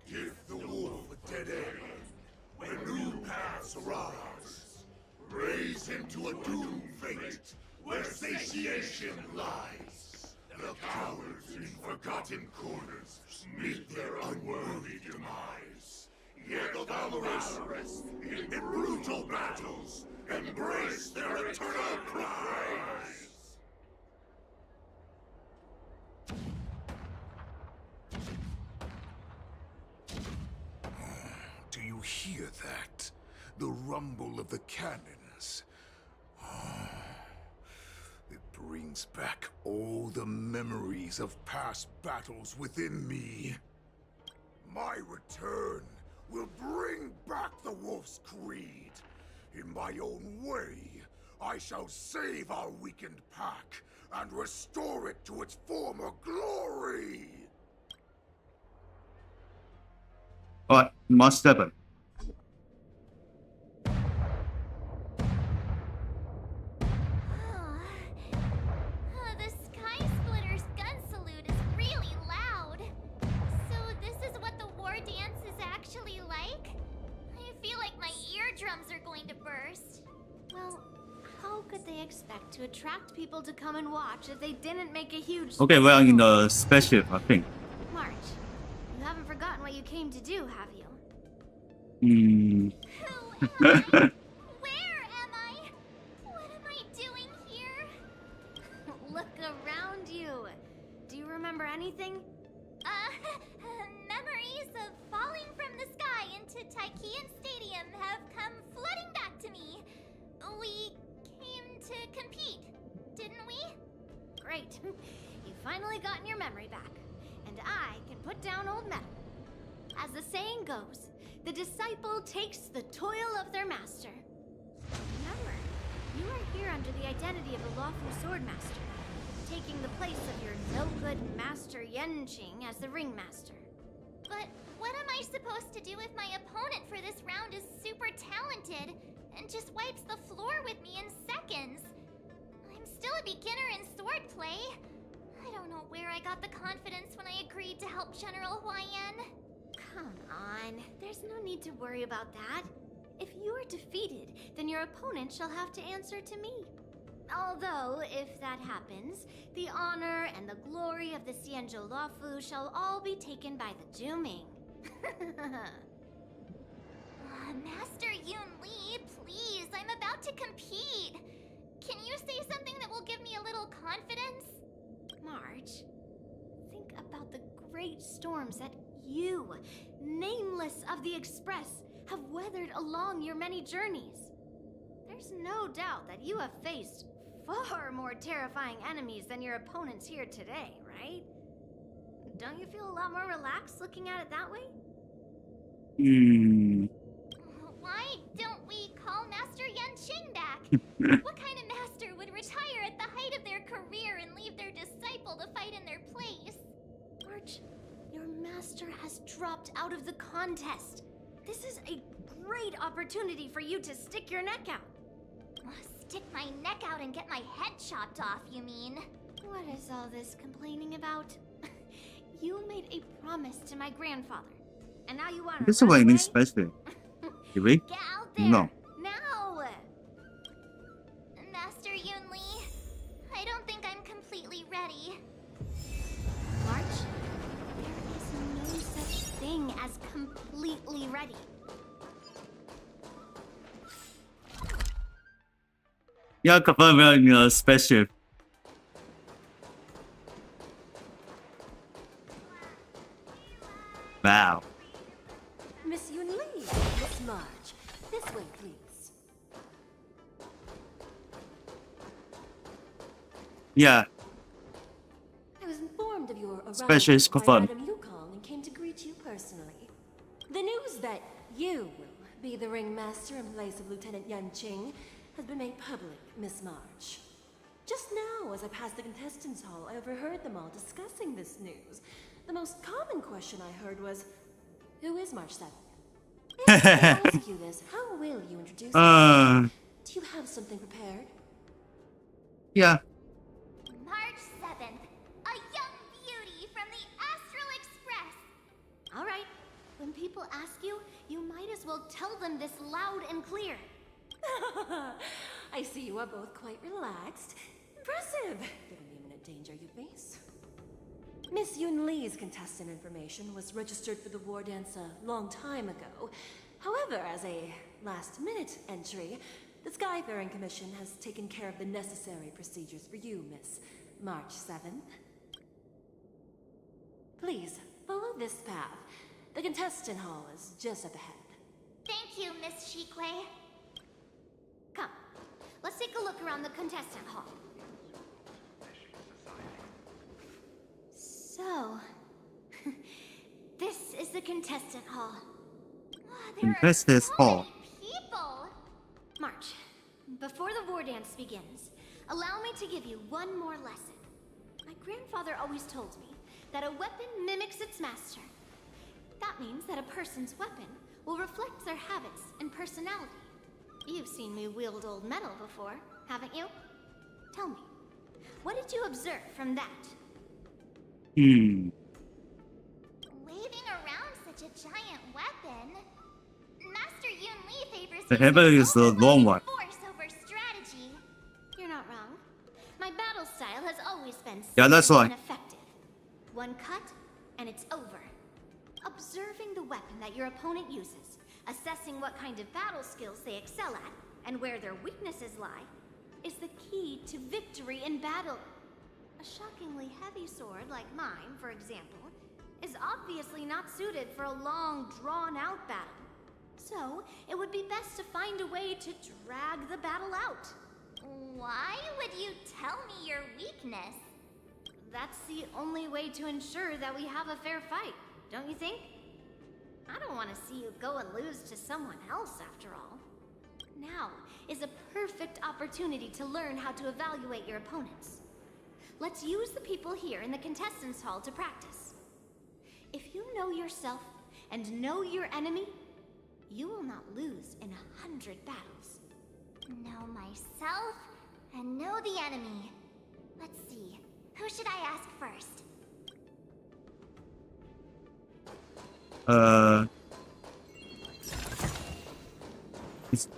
Give the wolf a dead end when new paths arise. Raise him to a doomed fate where satiation lies. The cowards in forgotten corners meet their unworthy demise. Yet the valorous in brutal battles embrace their eternal prize. Do you hear that? The rumble of the cannons. It brings back all the memories of past battles within me. My return will bring back the Wolf's Creed. In my own way, I shall save our weakened pack and restore it to its former glory. Alright, must happen. The Sky Splitter's gun salute is really loud. So this is what the war dance is actually like? I feel like my eardrums are going to burst. Well, how could they expect to attract people to come and watch if they didn't make a huge... Okay, we're in the spaceship, I think. March, you haven't forgotten what you came to do, have you? Where am I? What am I doing here? Look around you. Do you remember anything? Memories of falling from the sky into Taikian Stadium have come flooding back to me. We came to compete, didn't we? Great. You've finally gotten your memory back. And I can put down old metal. As the saying goes, the disciple takes the toil of their master. Remember, you are here under the identity of a lawful swordmaster, taking the place of your no-good master Yenqing as the ringmaster. But what am I supposed to do if my opponent for this round is super talented and just wipes the floor with me in seconds? I'm still a beginner in swordplay. I don't know where I got the confidence when I agreed to help General Huayan. Come on, there's no need to worry about that. If you are defeated, then your opponent shall have to answer to me. Although, if that happens, the honor and the glory of the Xianzhou Lafu shall all be taken by the Juming. Master Yun Li, please, I'm about to compete. Can you say something that will give me a little confidence? March, think about the great storms that you, nameless of the Express, have weathered along your many journeys. There's no doubt that you have faced far more terrifying enemies than your opponents here today, right? Don't you feel a lot more relaxed looking at it that way? Why don't we call Master Yenqing back? What kind of master would retire at the height of their career and leave their disciple to fight in their place? March, your master has dropped out of the contest. This is a great opportunity for you to stick your neck out. Stick my neck out and get my head chopped off, you mean? What is all this complaining about? You made a promise to my grandfather, and now you want to This is what I mean spaceship. Did we? Get out there! No. Now! Master Yun Li, I don't think I'm completely ready. March, there is no such thing as completely ready. Yeah, confirm we're in a spaceship. Wow. Miss Yun Li, Miss March. This way, please. Yeah, I was informed of your arrival Specialist by confirmed. Madam Yukong and came to greet you personally. The news that you will be the ringmaster in place of Lieutenant Yan Qing has been made public, Miss March. Just now, as I passed the contestants' hall, I overheard them all discussing this news. The most common question I heard was, who is March 7th? If I ask you this, how will you introduce yourself? Do you have something prepared? Yeah. March 7th, a young beauty from the Astral Express. All right, when people ask you, you might as well tell them this loud and clear. I see you are both quite relaxed. Impressive, given the imminent danger you face. Miss Yun Li's contestant information was registered for the war dance a long time ago. However, as a last-minute entry, the Skyfaring Commission has taken care of the necessary procedures for you, Miss March 7th. Please, follow this path. The contestant hall is just up ahead. Thank you, Miss Shikwe. Come, let's take a look around the contestant hall. So, this is the contestant hall. Contestant hall. People! March, before the war dance begins, allow me to give you one more lesson. My grandfather always told me that a weapon mimics its master. That means that a person's weapon will reflect their habits and personality. You've seen me wield old metal before, haven't you? Tell me, what did you observe from that? Hmm. Waving around such a giant weapon, Master Yun Li favors The hammer is the long one. force over strategy. You're not wrong. My battle style has always been Yeah, that's simple right. and effective. One cut, and it's over. Observing the weapon that your opponent uses, assessing what kind of battle skills they excel at, and where their weaknesses lie, is the key to victory in battle. A shockingly heavy sword like mine, for example, is obviously not suited for a long, drawn-out battle. So, it would be best to find a way to drag the battle out. Why would you tell me your weakness? That's the only way to ensure that we have a fair fight, don't you think? I don't want to see you go and lose to someone else, after all. Now is a perfect opportunity to learn how to evaluate your opponents. Let's use the people here in the contestants' hall to practice. If you know yourself and know your enemy, you will not lose in 100 battles. Know myself and know the enemy. Let's see, who should I ask first?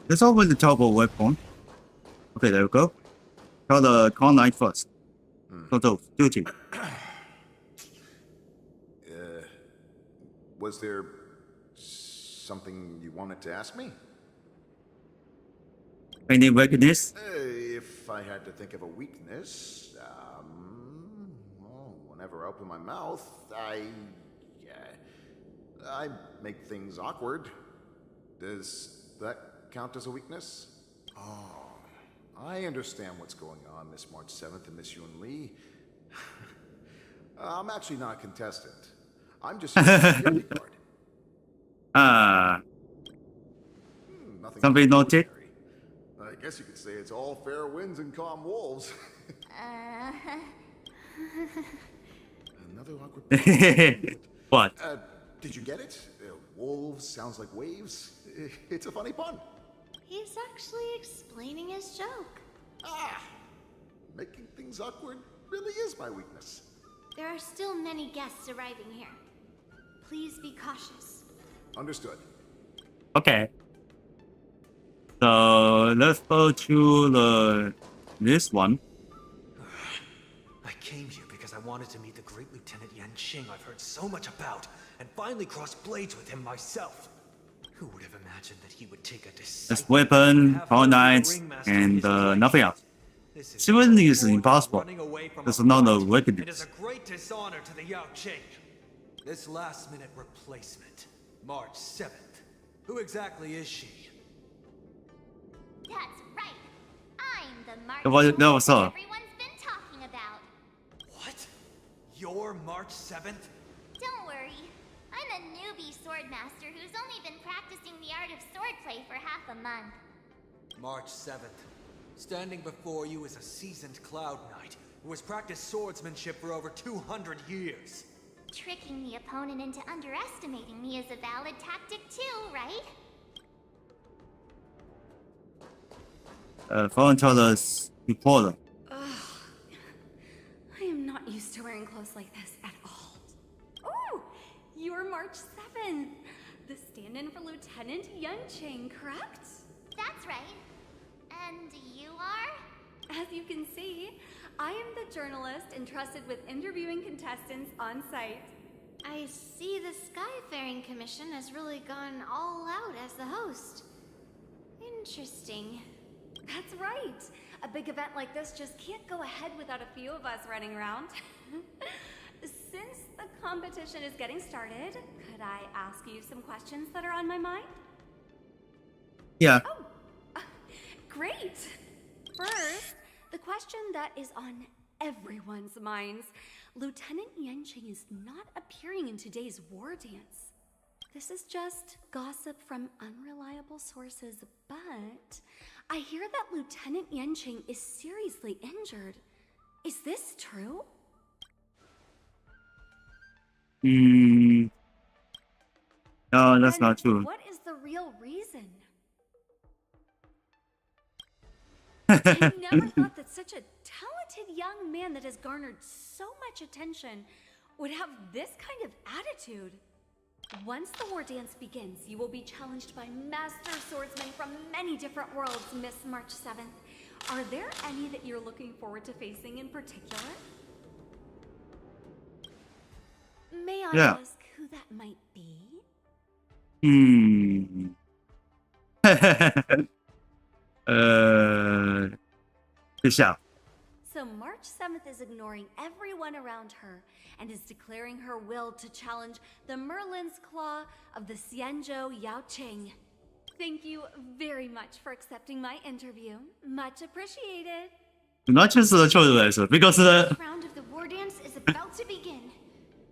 Let's open the top of weapon. Okay, there we go. Tell the call 9 first. Total duty. Was there something you wanted to ask me? Any weakness? If I had to think of a weakness, well, whenever I open my mouth, I make things awkward. Does that count as a weakness? Oh, I understand what's going on, Miss March 7th and Miss Yun Li. I'm actually not a contestant. I'm just a security guard. Nothing Somebody noted? I guess you could say it's all fair winds and calm wolves. Another awkward What? Did you get it? Wolves sounds like waves. It's a funny pun. He's actually explaining his joke. Making things awkward really is my weakness. There are still many guests arriving here. Please be cautious. Understood. Okay. So let's go to this one. I came here because I wanted to meet the great Lieutenant Yan Qing I've heard so much about, and finally cross blades with him myself. Who would have imagined that he would take a This disciple weapon, power knights, and nothing else. Civilian is impossible. This is not a It is weakness. a great dishonor to the Yao Qing. This last-minute replacement, March 7th, Who exactly is she? That's right. I'm the March that was all. everyone's been talking about. What? You're March 7th? Don't worry. I'm a newbie swordmaster who's only been practicing the art of swordplay for half a month. March 7th. Standing before you is a seasoned Cloud Knight who has practiced swordsmanship for over 200 years. Tricking the opponent into underestimating me is a valid tactic too, right? Phone told us reporter. I am not used to wearing clothes like this at all. Oh, you're March 7th. The stand-in for Lieutenant Yunqing, correct? That's right. And you are? As you can see, I am the journalist entrusted with interviewing contestants on site. I see the Skyfaring Commission has really gone all out as the host. Interesting. That's right. A big event like this just can't go ahead without a few of us running around. Since the competition is getting started, could I ask you some questions that are on my mind? Yeah. Oh, great. First, the question that is on everyone's minds. Lieutenant Yunqing is not appearing in today's war dance. This is just gossip from unreliable sources, but I hear that Lieutenant Yunqing is seriously injured. Is this true? No, that's not true. What is the real reason? I never thought that such a talented young man that has garnered so much attention would have this kind of attitude. Once the war dance begins, you will be challenged by master swordsmen from many different worlds, Miss March 7th. Are there any that you're looking forward to facing in particular? May I ask who that might be? Feixiao. So March 7th is ignoring everyone around her and is declaring her will to challenge the Merlin's Claw of the Xianzhou Yaoqing. Thank you very much for accepting my interview. Much appreciated. Not just the choice, because The round of the war dance is about to begin.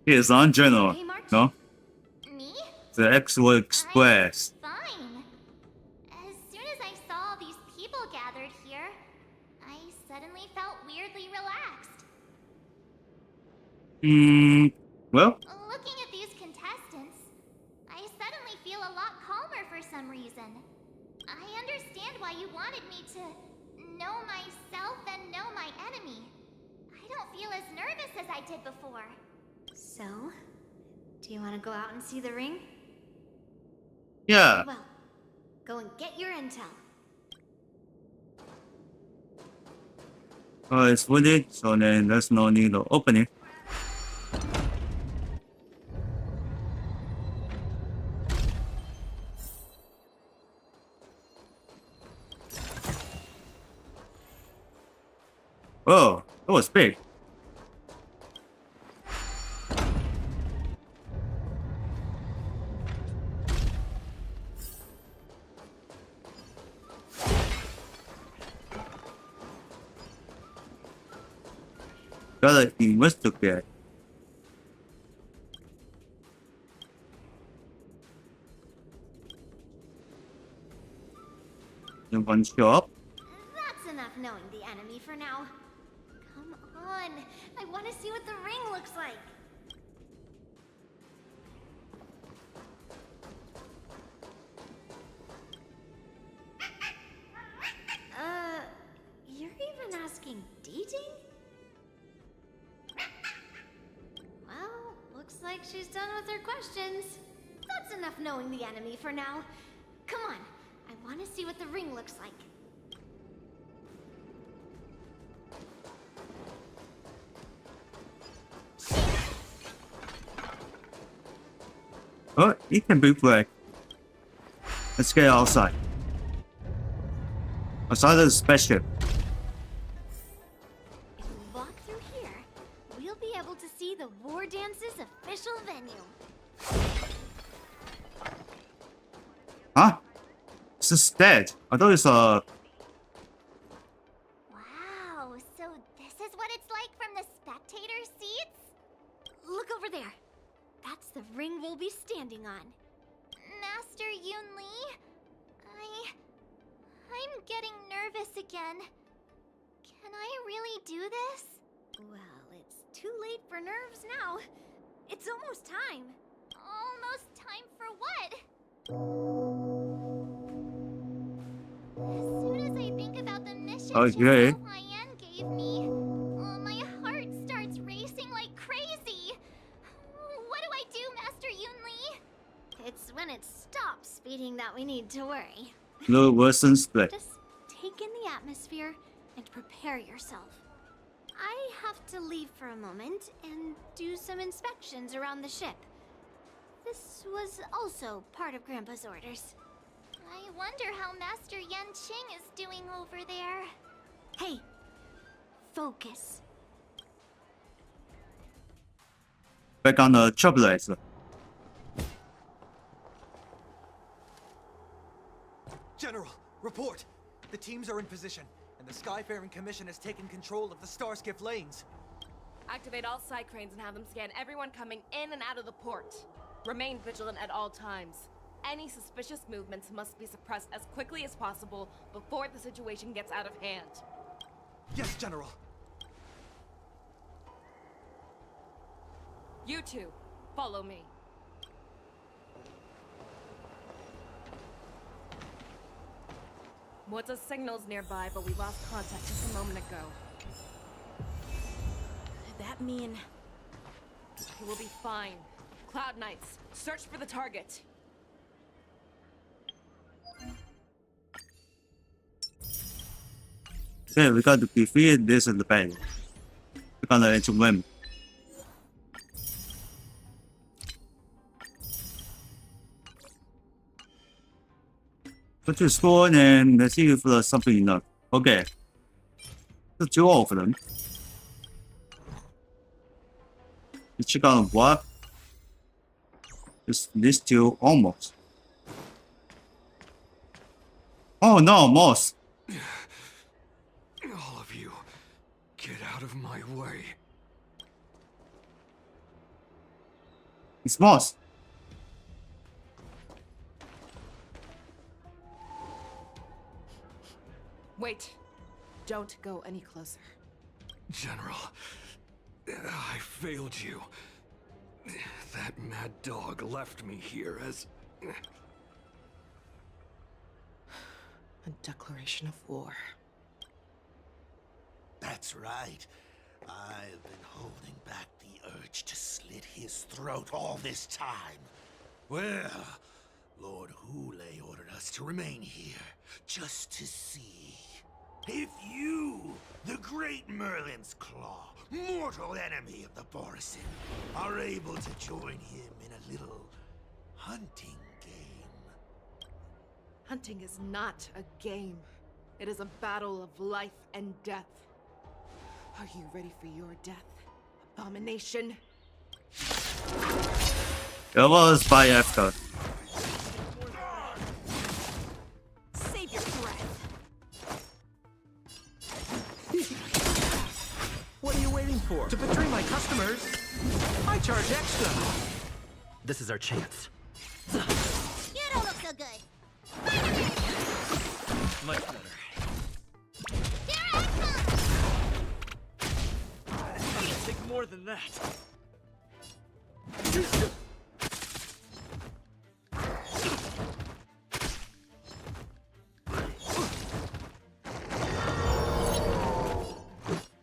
he is on general. Hey, March. No? Me? The X-Will Express. Fine. As soon as I saw all these people gathered here, I suddenly felt weirdly relaxed. Well? Looking at these contestants, I suddenly feel a lot calmer for some reason. I understand why you wanted me to know myself and know my enemy. I don't feel as nervous as I did before. So, do you want to go out and see the ring? Yeah. Well, go and get your intel. Oh, it's wooded, so then there's no need to open it. Oh, that was big. Gotta investigate. In one shop. That's enough knowing the enemy for now. Come on, I want to see what the ring looks like. You're even asking dating? Well, looks like she's done with her questions. That's enough knowing the enemy for now. Come on, I want to see what the ring looks like. Oh, it can be black. Let's get outside. Outside of the spaceship. If we walk through here, we'll be able to see the War Dance's official venue. It's just dead. I thought it's Wow, so this is what it's like from the spectator seats? Look over there. That's the ring we'll be standing on. Master Yun Li? I'm getting nervous again. Can I really do this? Well, it's too late for nerves now. It's almost time. Almost time for what? As soon as I think about the mission Okay. Haiyan gave me, my heart starts racing like crazy. What do I do, Master Yun Li? It's when it stops beating that we need to worry. No version split. Just take in the atmosphere and prepare yourself. I have to leave for a moment and do some inspections around the ship. This was also part of Grandpa's orders. I wonder how Master Yanqing is doing over there. Hey, focus. Back on the troublers. General, report! The teams are in position, and the Skyfaring Commission has taken control of the Starskiff lanes. Activate all side cranes and have them scan everyone coming in and out of the port. Remain vigilant at all times. Any suspicious movements must be suppressed as quickly as possible before the situation gets out of hand. Yes, General. You two, follow me. What's a signal's nearby, but we lost contact just a moment ago. Could that mean... You will be fine. Cloud Knights, search for the target. Okay, we got to defeat this in the battle. We're gonna win. Go to store and let's see if there's something enough. Okay. Let's do all of them. Let's check out what. This two almost. Oh no, moss. All of you, get out of my way. It's moss. Wait. Don't go any closer. General, I failed you. That mad dog left me here as... A declaration of war. That's right. I've been holding back the urge to slit his throat all this time. Well, Lord Hule ordered us to remain here, just to see if you, the great Merlin's Claw, mortal enemy of the Borisin, are able to join him in a little hunting game. Hunting is not a game. It is a battle of life and death. Are you ready for your death, abomination? It was by after. Save your breath. What are you waiting for? To betray my customers? I charge extra. This is our chance. You don't look so good. Much better. I'm gonna take more than that.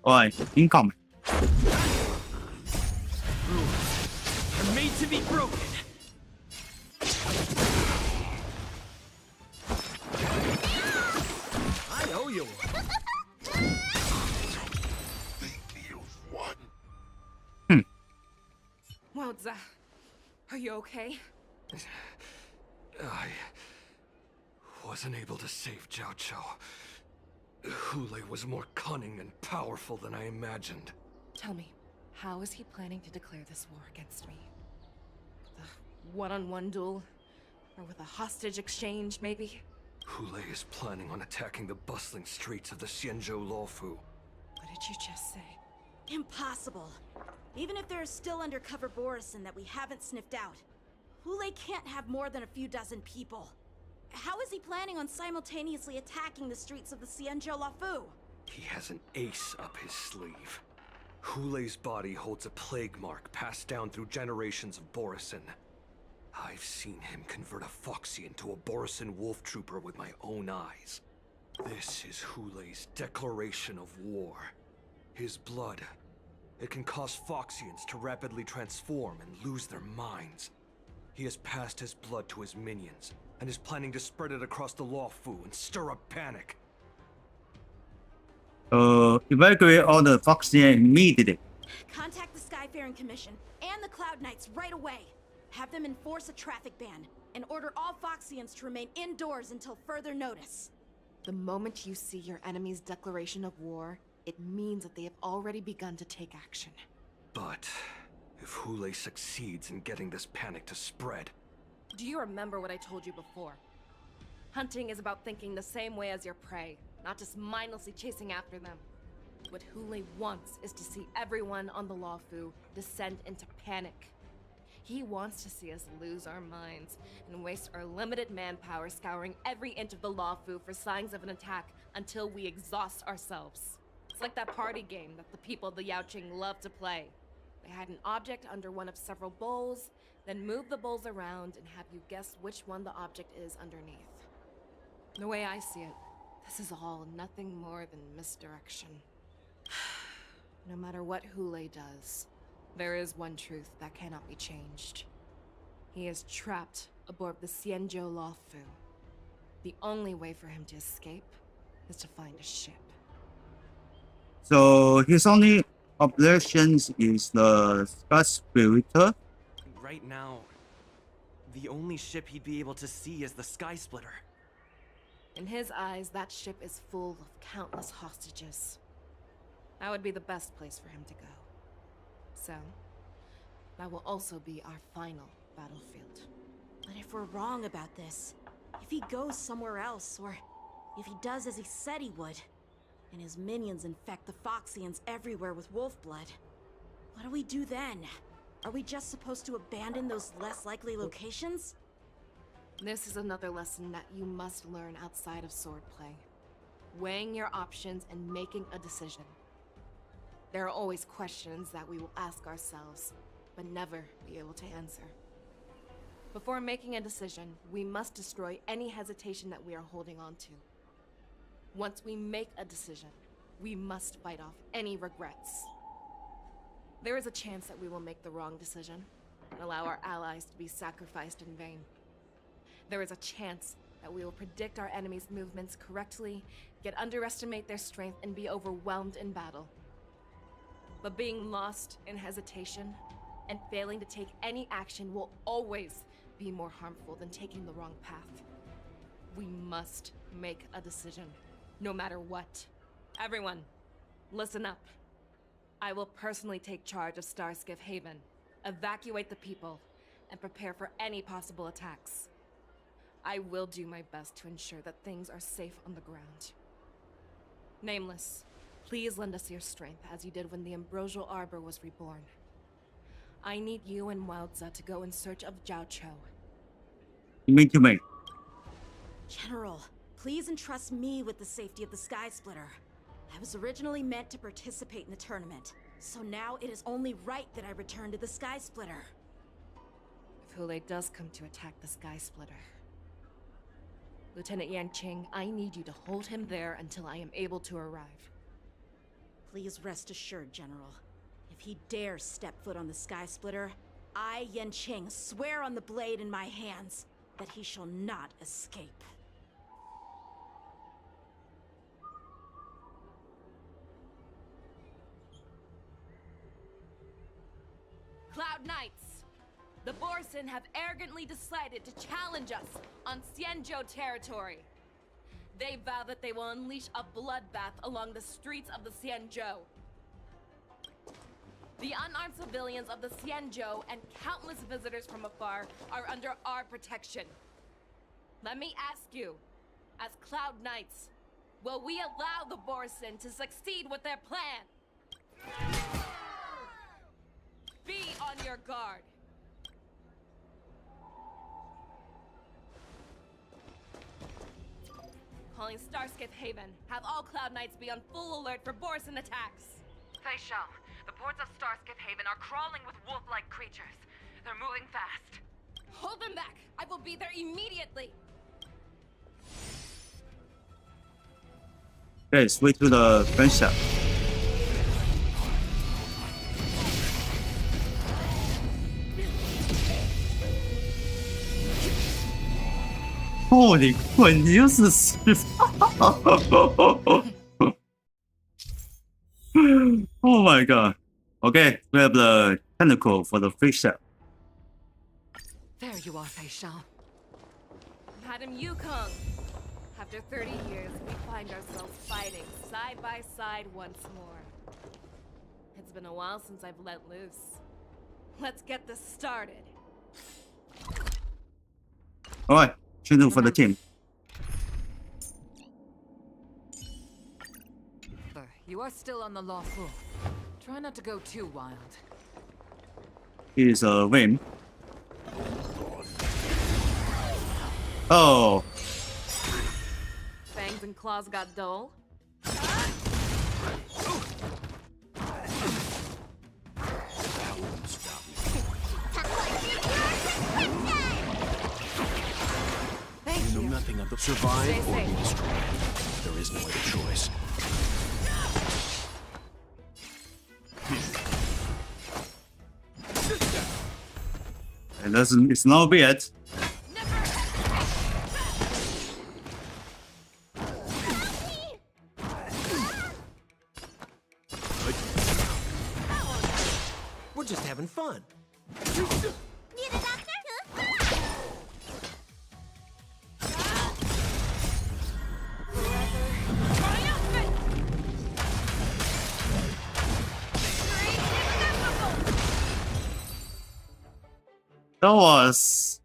Alright, incoming. Are made to be broken. I owe you one. Wowza. Are you okay? I wasn't able to save Jiao Chou. Hule was more cunning and powerful than I imagined. Tell me, how is he planning to declare this war against me? With a one-on-one duel? Or with a hostage exchange, maybe? Hule is planning on attacking the bustling streets of the Xianzhou Luofu. What did you just say? Impossible. Even if there are still undercover Borison that we haven't sniffed out, Hule can't have more than a few dozen people. How is he planning on simultaneously attacking the streets of the Xianzhou Luofu? He has an ace up his sleeve. Hule's body holds a plague mark passed down through generations of Borison. I've seen him convert a Foxian to a Borison wolf trooper with my own eyes. This is Hule's declaration of war. His blood. It can cause Foxians to rapidly transform and lose their minds. He has passed his blood to his minions, and is planning to spread it across the Luofu and stir up panic. Evacuate all the Foxian immediately. Contact the Skyfaring Commission and the Cloud Knights right away. Have them enforce a traffic ban and order all Foxians to remain indoors until further notice. The moment you see your enemy's declaration of war, it means that they have already begun to take action. But if Hule succeeds in getting this panic to spread... Do you remember what I told you before? Hunting is about thinking the same way as your prey, not just mindlessly chasing after them. What Hule wants is to see everyone on the Luofu descend into panic. He wants to see us lose our minds and waste our limited manpower scouring every inch of the Luofu for signs of an attack until we exhaust ourselves. It's like that party game that the people of the Yaoqing love to play. They hide an object under one of several bowls, then move the bowls around and have you guess which one the object is underneath. The way I see it, this is all nothing more than misdirection. No matter what Hule does, there is one truth that cannot be changed. He is trapped aboard the Xianzhou Luofu. The only way for him to escape is to find a ship. So his only operations is the Sky Spiritor. Right now, the only ship he'd be able to see is the Sky Splitter. In his eyes, that ship is full of countless hostages. That would be the best place for him to go. So, that will also be our final battlefield. But if we're wrong about this, if he goes somewhere else, or if he does as he said he would, and his minions infect the Foxians everywhere with wolf blood, what do we do then? Are we just supposed to abandon those less likely locations? This is another lesson that you must learn outside of swordplay. Weighing your options and making a decision. There are always questions that we will ask ourselves, but never be able to answer. Before making a decision, we must destroy any hesitation that we are holding on to. Once we make a decision, we must fight off any regrets. There is a chance that we will make the wrong decision and allow our allies to be sacrificed in vain. There is a chance that we will predict our enemy's movements correctly, yet underestimate their strength and be overwhelmed in battle. But being lost in hesitation and failing to take any action will always be more harmful than taking the wrong path. We must make a decision, no matter what. Everyone, listen up. I will personally take charge of Starskiff Haven, evacuate the people, and prepare for any possible attacks. I will do my best to ensure that things are safe on the ground. Nameless, please lend us your strength as you did when the Ambrosial Arbor was reborn. I need you and Wildza to go in search of Zhao Cho. You mean to me? General, please entrust me with the safety of the Sky Splitter. I was originally meant to participate in the tournament, so now it is only right that I return to the Sky Splitter. If Hule does come to attack the Sky Splitter, Lieutenant Yanqing, I need you to hold him there until I am able to arrive. Please rest assured, General. If he dares step foot on the Sky Splitter, I, Yanqing, swear on the blade in my hands that he shall not escape. Cloud Knights! The Borison have arrogantly decided to challenge us on Xianzhou territory. They vow that they will unleash a bloodbath along the streets of the Xianzhou. The unarmed civilians of the Xianzhou and countless visitors from afar are under our protection. Let me ask you, As Cloud Knights, will we allow the Borson to succeed with their plan? Be on your guard. Calling Starskiff Haven. Have all Cloud Knights be on full alert for Borson attacks. Feixiao, the ports of Starskiff Haven are crawling with wolf-like creatures. They're moving fast. Hold them back! I will be there immediately! Okay, switch to the Feixiao. Holy crap,你又是Oh my god. Okay, we have the tentacle for the Feixiao. There you are, Feixiao. Madam Yukong, after 30 years, we find ourselves fighting side by side once more. It's been a while since I've let loose. Let's get this started. Alright, choosing for the team. You are still on the lawful. Try not to go too wild. Here's a Vim. Oh. Fangs and claws got dull. You know nothing of the survive or be destroyed. There is no other choice. It's no bad. We're just having fun. That was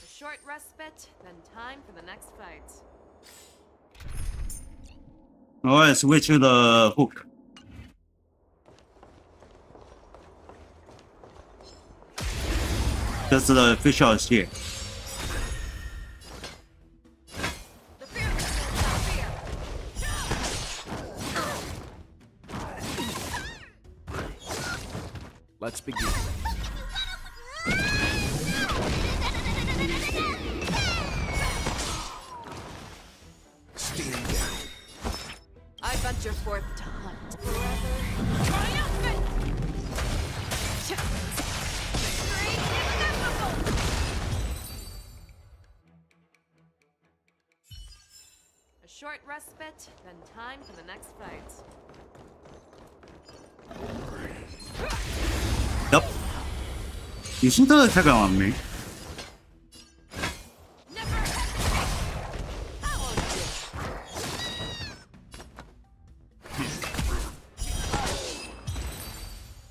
A short respite, then time for the next fight. alright, switch to the hook. Just the Feixiao is here. Let's begin. Stand down. I venture forth to hunt. A short respite, then time for the next fight. Yep. You should have attack on me.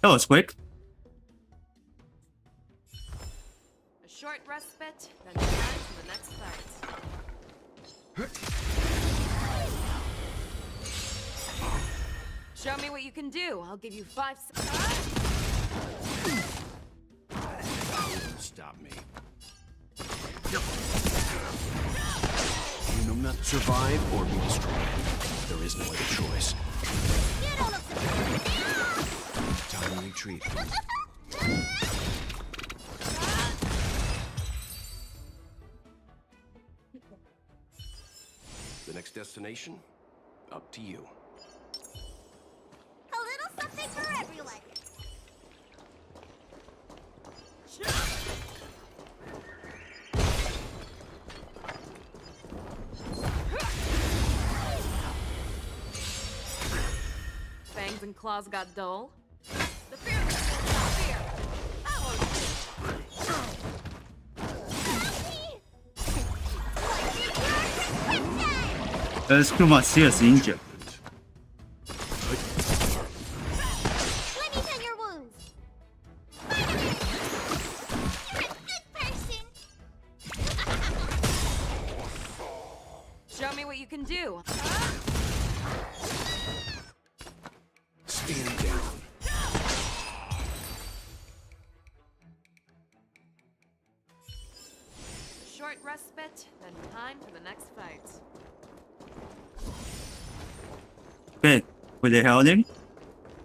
That was quick. A short respite, then time for the next fight. Show me what you can do. I'll give you 5 seconds. Stop me. You know not survive or be destroyed. There is no other choice. Time to retreat. The next destination, up to you. A little something for everyone. Fangs and claws got dull. The fear will stop here. There's too much serious injury. Let me tend your wounds. Good person. what you can do. Stand down. Short respite, then time for the next fight. Okay, with the healing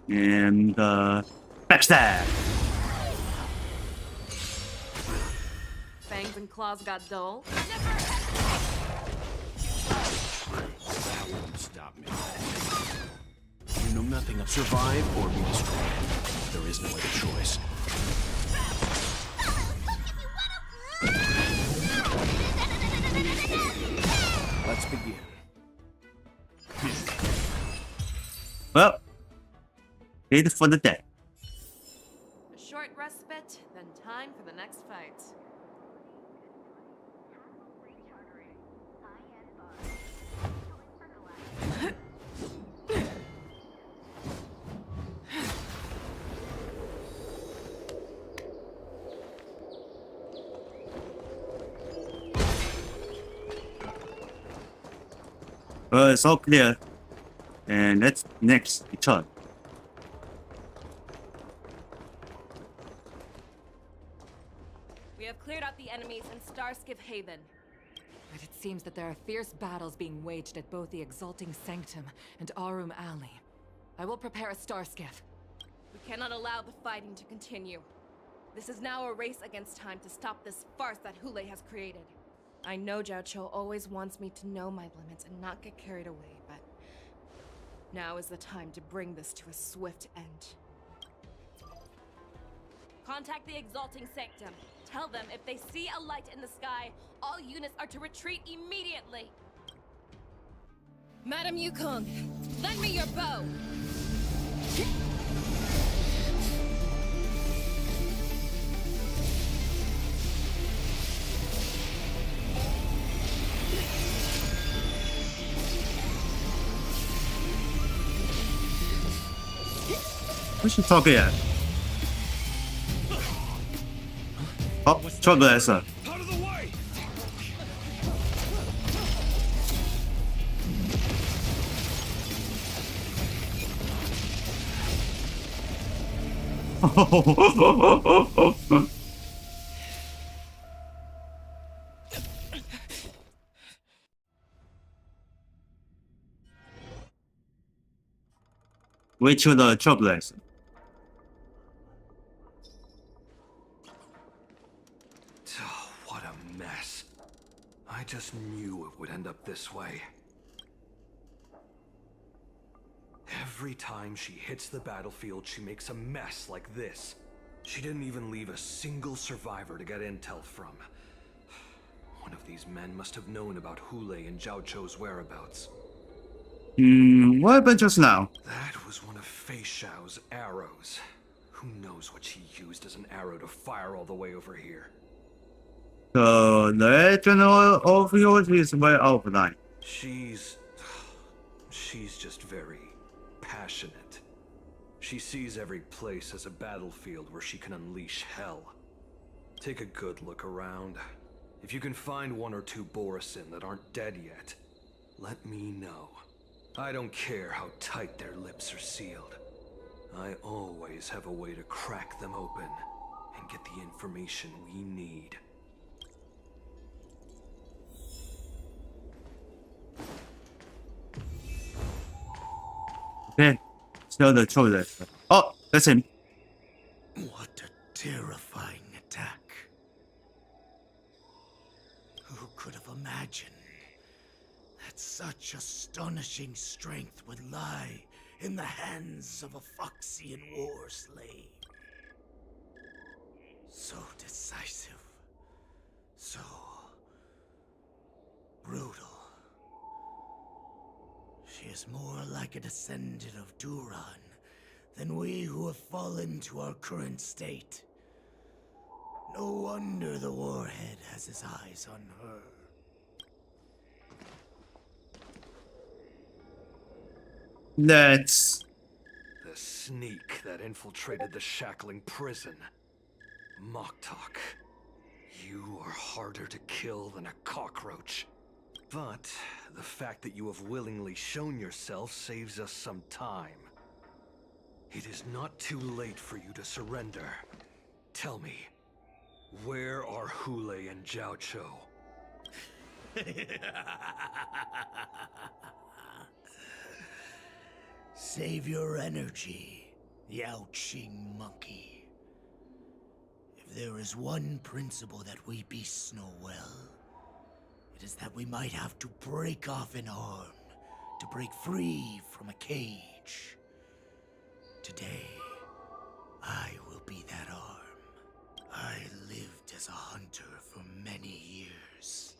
and backstab. Fangs and claws got dull. That won't stop me. You know nothing of survive or be destroyed. There is no other choice. Let's begin. Well, wait for the death. A short respite, then time for the next fight. Well, it's all clear. And let's next return. We have cleared out the enemies in Starskiff Haven. But it seems that there are fierce battles being waged at both the Exalting Sanctum and Arum Alley. I will prepare a star skiff. We cannot allow the fighting to continue. This is now a race against time to stop this farce that Hule has created. I know Zhao Cho always wants me to know my limits and not get carried away, but now is the time to bring this to a swift end. Contact the Exalting Sanctum. Tell them if they see a light in the sky, all units are to retreat immediately. Madam Yukong, lend me your bow. What's she talking at? Oh, Trailblazer. Out of the way! Wait till the Trailblazer. Oh, what a mess. I just knew it would end up this way. Every time she hits the battlefield, she makes a mess like this. She didn't even leave a single survivor to get intel from. One of these men must have known about Hule and Zhao Cho's whereabouts. What happened just now? That was one of Feixiao's arrows. Who knows what she used as an arrow to fire all the way over here? The legend of yours is way offline. She's just very passionate. She sees every place as a battlefield where she can unleash hell. Take a good look around. If you can find one or two Borisin that aren't dead yet, let me know. I don't care how tight their lips are sealed. I always have a way to crack them open and get the information we need. Okay, still the Trailblazer. Oh, that's him. What a terrifying attack. Who could have imagined that such astonishing strength would lie in the hands of a Foxian war slave? So decisive. So brutal. She is more like a descendant of Duran than we who have fallen to our current state. No wonder the Warhead has his eyes on her. That's... The sneak that infiltrated the shackling prison. Moktok. You are harder to kill than a cockroach. But the fact that you have willingly shown yourself saves us some time. It is not too late for you to surrender. Tell me, where are Hule and Jiao Cho? Save your energy, Yao Qing monkey. If there is one principle that we beasts know well, it is that we might have to break off an arm to break free from a cage. Today, I will be that arm. I lived as a hunter for many years.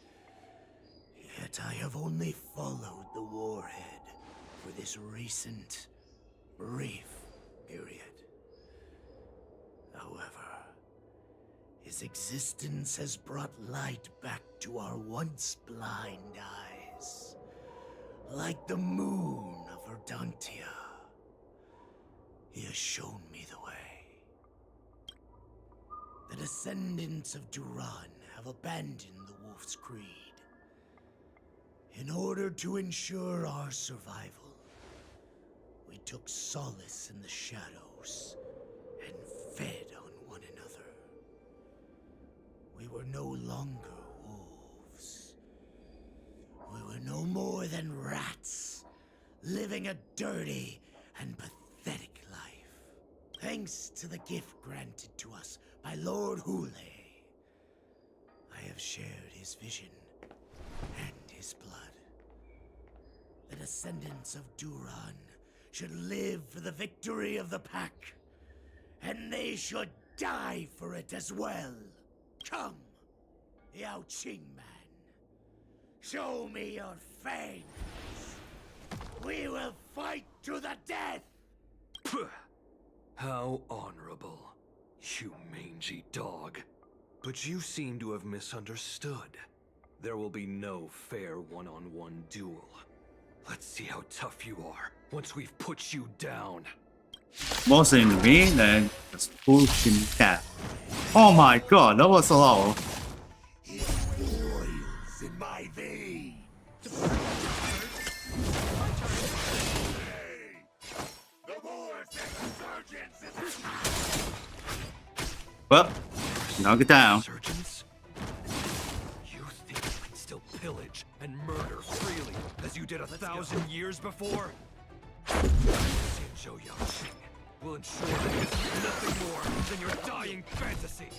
Yet I have only followed the warhead for this recent, brief period. However, his existence has brought light back to our once blind eyes, like the moon of Verdantia. He has shown me the way. The descendants of Duran have abandoned the Wolf's Creed. In order to ensure our survival, we took solace in the shadows and fed on one another. We were no longer wolves. We were no more than rats, living a dirty and pathetic life. Thanks to the gift granted to us by Lord Hule, I have shared his vision and his blood. The descendants of Duran should live for the victory of the pack, and they should die for it as well. Come, Yao Qing man. Show me your fangs. We will fight to the death! How honorable, you mangy dog. But you seem to have misunderstood. There will be no fair one-on-one duel. Let's see how tough you are once we've put you down. Most in me, then just push him down. Oh my god, that was a lot. It boils in my veins. Well, knock it down. Surgeons? You think you can still pillage and murder freely as you did 1,000 years before? Xinzhou Yaoxing will ensure that this is nothing more than your dying fantasy.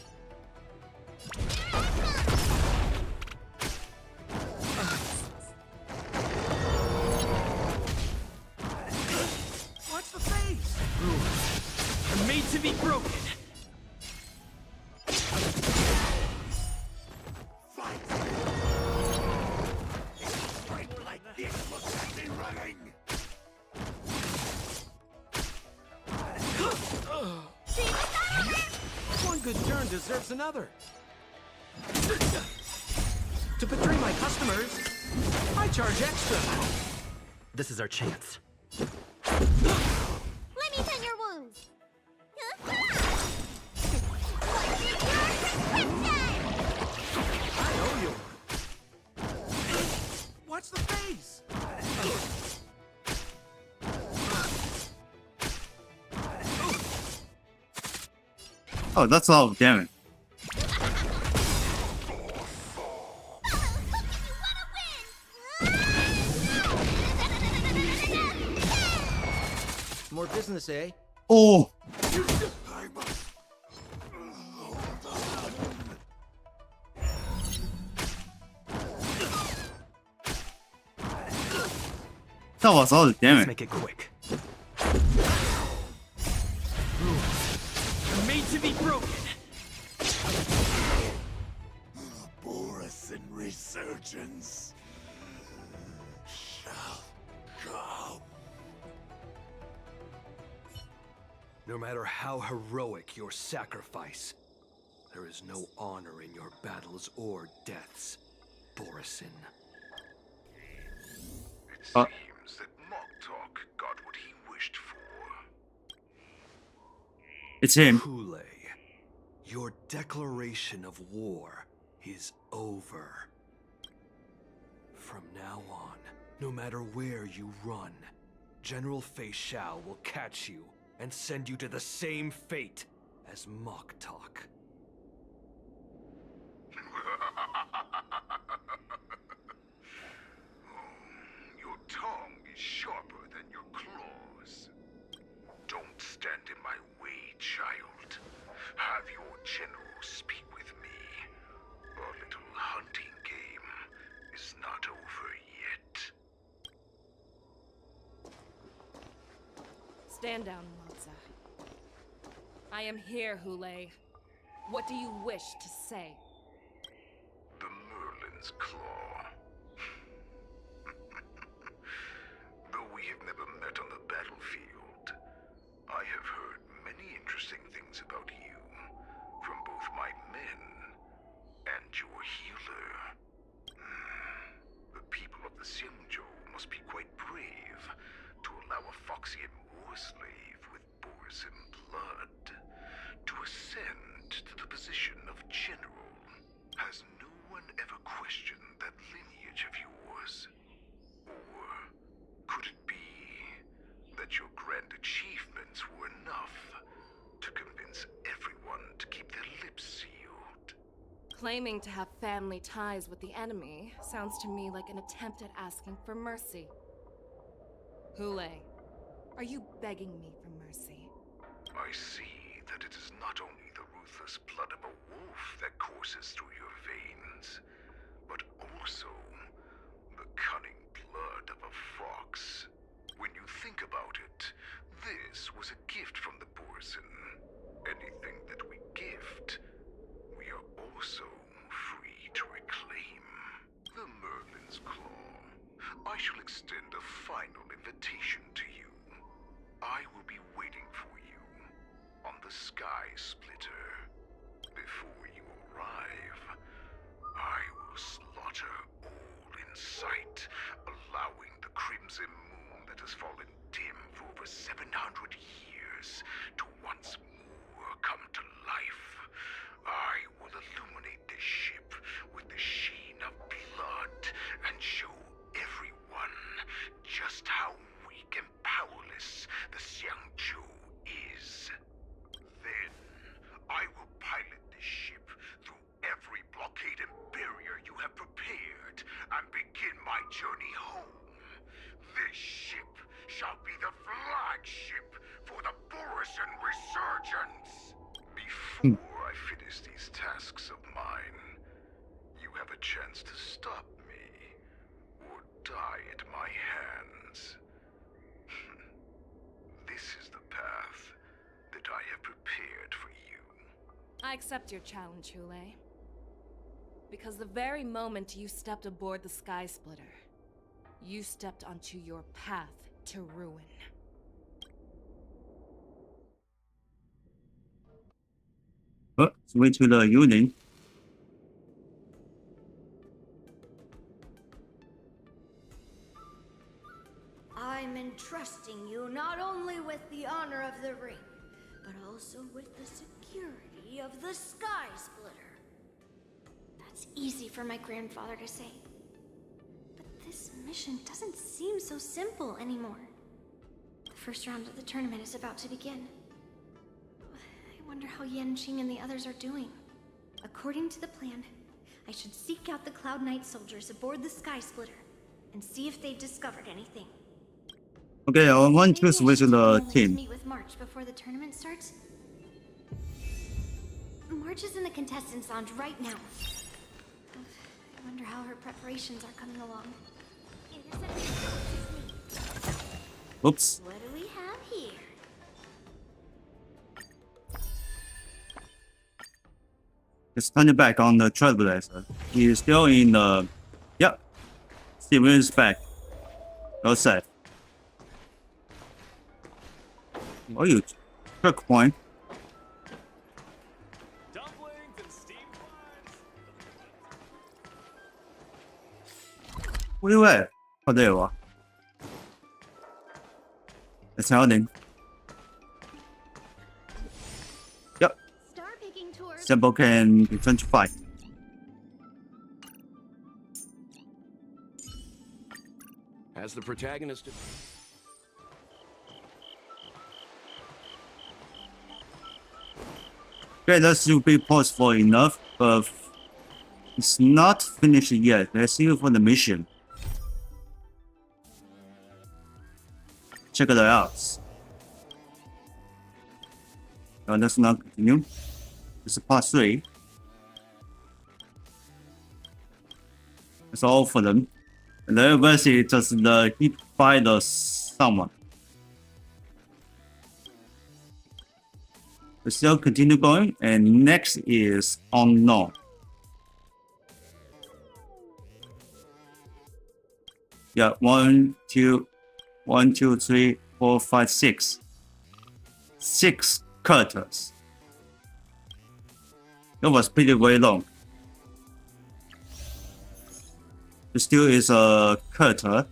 Watch the face! Rules are made to be broken. One good turn deserves another. To betray my customers, I charge extra. This is our chance. Let me tend your wounds. I owe you. Watch the face. Oh, that's all, damn it. More business, eh? Oh! That was all, damn Let's it. make it quick. Rules are made to be broken. Boris and resurgence shall come. No matter how heroic your sacrifice, there is no honor in your battles or deaths, Borisin. It seems that Moktok got what he wished for. It's him. Hule, your declaration of war is over. From now on, no matter where you run, General Feixiao will catch you and send you to the same fate as Moktok. Your tongue is sharper than your claws. Don't stand in my way, child. Have your general speak with me. Our little hunting game is not over yet. Stand down, Moza. I am here, Hule. What do you wish to say? The Merlin's Claw. Though we have never met on the battlefield, I have heard many interesting things about you from both my men and your healer. The people of the Xianzhou must be quite brave to allow a Foxian war slave with Borisin blood to ascend to the position of general. Has no one ever questioned that lineage of yours? Or could it be that your grand achievements were enough to convince everyone to keep their lips sealed? Claiming to have family ties with the enemy sounds to me like an attempt at asking for mercy. Hule, are you begging me for mercy? I see that it is not only the ruthless blood of a wolf that courses through your veins, but also the cunning blood of a fox. When you think about it, this was a gift from the Borisin. Anything that we gift, we are also free to reclaim. The Merlin's Claw. I shall extend a final invitation to you. I will be waiting for you on the Sky Splitter. Before you arrive, I will slaughter all in sight, allowing the crimson moon that has fallen dim for over 700 years to once more come to life. I will illuminate this ship with the sheen of blood and show everyone just how weak and powerless the Xianzhou is. Then, I will pilot this ship through every blockade and barrier you have prepared and begin my journey home. This ship shall be the flagship for the Borisin Resurgence. Before I finish these tasks of mine, you have a chance to stop me or die at my hands. This is the path that I have prepared for you. I accept your challenge, Hule. Because the very moment you stepped aboard the Sky Splitter, you stepped onto your path to ruin. Switch to the unit. I'm entrusting you not only with the honor of the ring, but also with the security of the Sky Splitter. That's easy for my grandfather to say. But this mission doesn't seem so simple anymore. The first round of the tournament is about to begin. I wonder how Yanqing and the others are doing. According to the plan, I should seek out the Cloud Knight soldiers aboard the Sky Splitter and see if they've discovered anything. Okay, I want to switch to the team. Meet with March before the tournament starts. March is in the contestants' lounge right now. I wonder how her preparations are coming along. Oops. What do we have here? Just turn it back on the Trailblazer. He is still in the... Yep. Steven is back. All set. Oh, you trick point. Where you at? Oh, there you are. It's holding. Yep. Simple can return to fight. As the protagonist... Okay, that should be possible enough, but it's not finished yet. Let's see for the mission. Check it out. Let's not continue. This is part 3. That's all for them. And the rest is just the hit by the someone. We still continue going, and next is unknown. Yeah, 1, 2, 3, 4, 5, 6. 6 characters. That was pretty very long. It still is a character.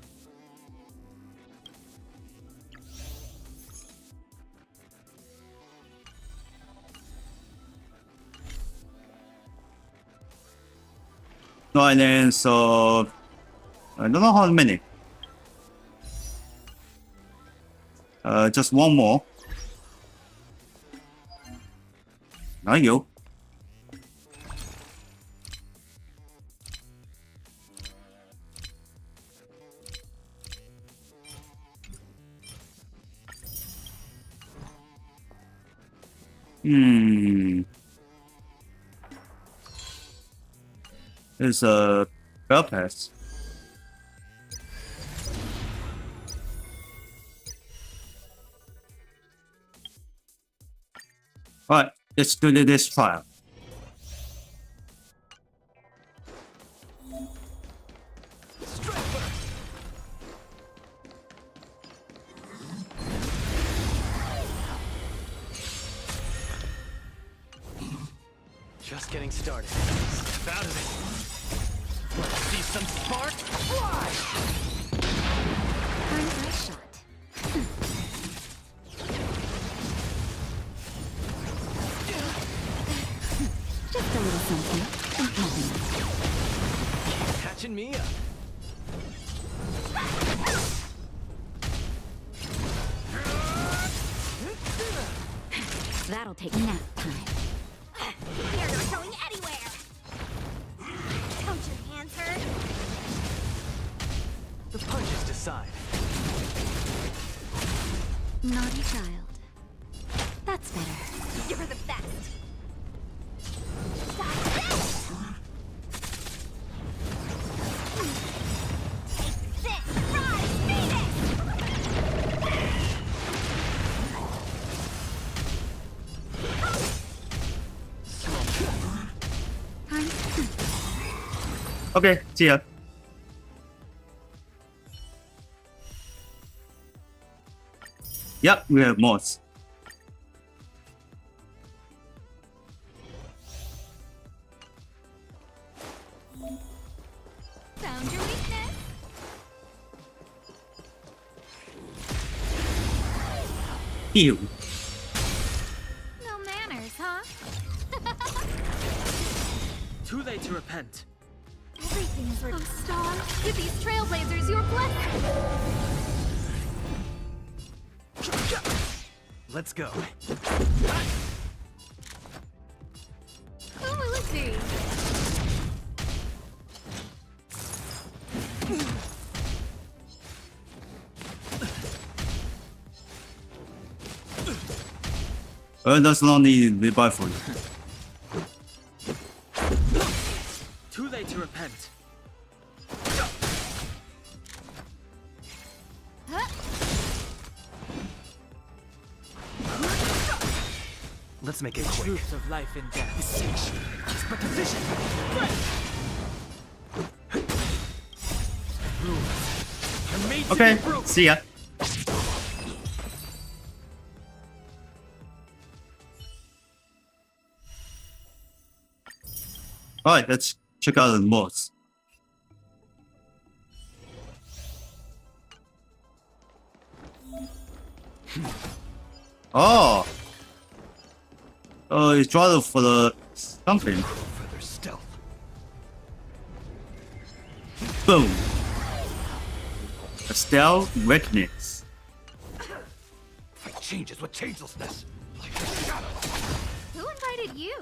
No, and then so I don't know how many. Just one more. Now you. There's a bell pass. Alright, let's do this trial. Just getting started. Step out of it. Let's see some spark fly! Nice shot. Just a little something. Ain't nothing. Catching me up. That'll take nap time. You're not going anywhere! Don't your hands hurt? The punches decide. Naughty child. That's better. You're the best! Take this! Rise, Okay, see ya. Yep, we have mods. Found your weakness? Ew. No manners, huh? Too late to repent. Everything is ready. Oh, Star, give these trailblazers your blessing. Let's go. Who will it be? That's not need the buy for you. Too late to repent. Let's make it quick. Truth of life and death. It's but a vision. Okay, see ya. Alright, let's check out the mods. Oh! Oh, it's rather for the something. Boom! A stealth weakness. Fight changes with changelessness. Who invited you?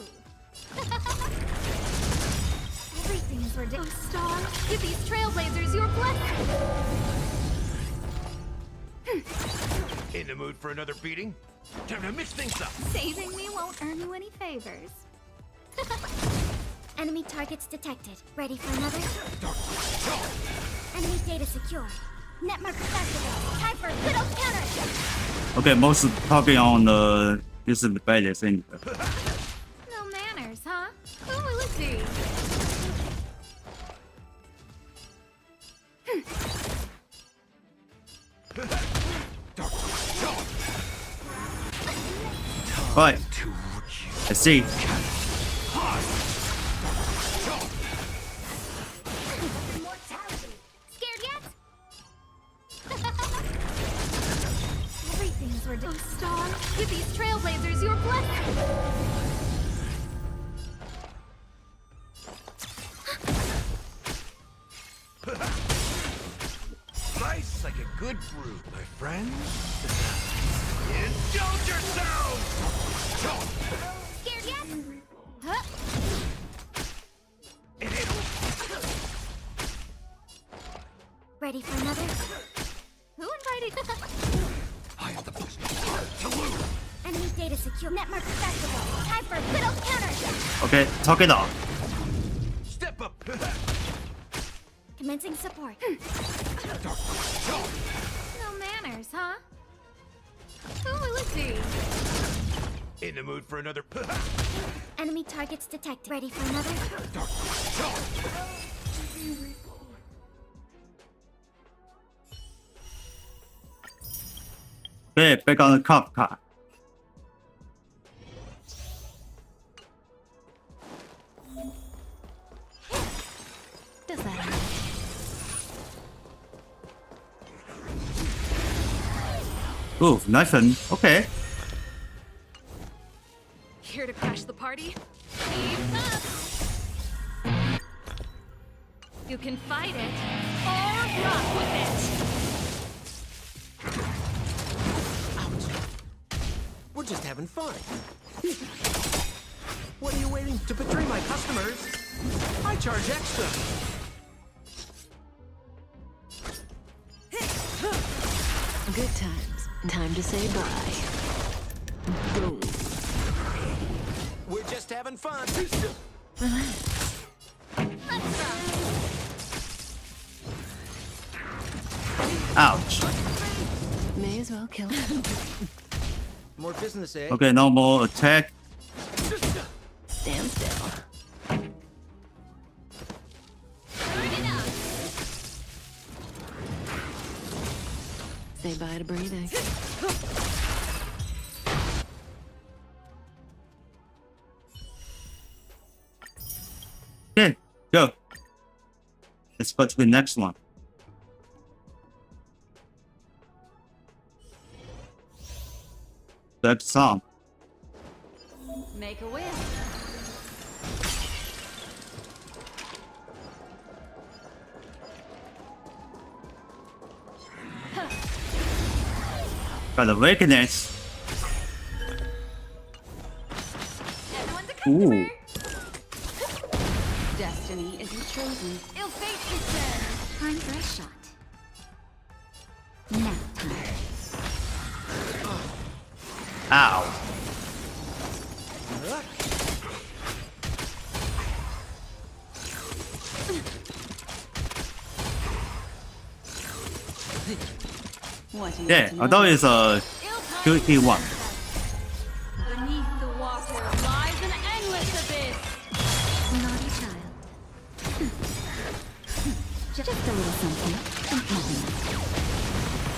Everything's ridiculous. Oh, Star, give these trailblazers your blessing. In the mood for another beating? Time to mix things up. Saving me won't earn you any favors. Enemy targets detected. Ready for another? Enemy data secure. Net marker activated. Time for a good old counter. Okay, most talking on the this is the baddest thing. No manners, huh? Who will it be? Right. Let's see. Scared yet? Everything's ridiculous. Oh, Star, give these trailblazers your blessing. Nice like a good brew, my friend. Indulge yourselves! Scared yet? Huh? Ready for another? Who invited? I am the first to lose. Enemy data secure. Net marker activated. Time for a good old counter. Okay, talk it off. Step up. Commencing support. No manners, huh? Who will it be? In the mood for another. Enemy targets detected. Ready for another? Okay, back on the cop car. Does that hurt? Ooh, nothing. Okay. Here to crash the party? Keep up! You can fight it, or rock with it! Ouch. We're just having fun. What are you waiting to betray my customers? I charge extra. Good times. Time to say bye. Boom. We're just having fun. Relax. Ouch. May as well kill him. More business, eh? Okay, no more attack. Stand still. Say bye to breathing. Okay, go. Let's go to the next one. Back song. Make a wish. Got a weakness. Ooh. Destiny isn't chosen. Ill fate is dead. Time for a shot. Nap time. Ow. Yeah, I thought it's a 2-1. Beneath the water lies an endless abyss. Naughty child. Just a little something.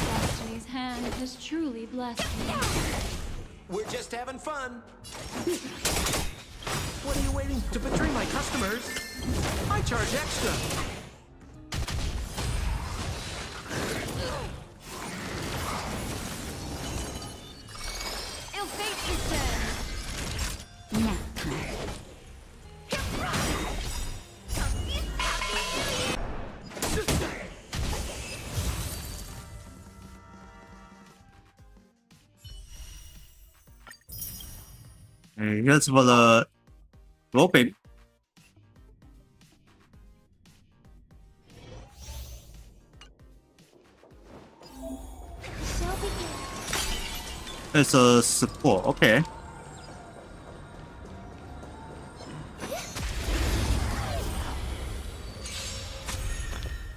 Destiny's hand has truly blessed me. We're just having fun. What are you waiting to betray my customers? I charge extra. Ill fate is dead. Nap time. Okay, here's for the roping. It's a support, okay.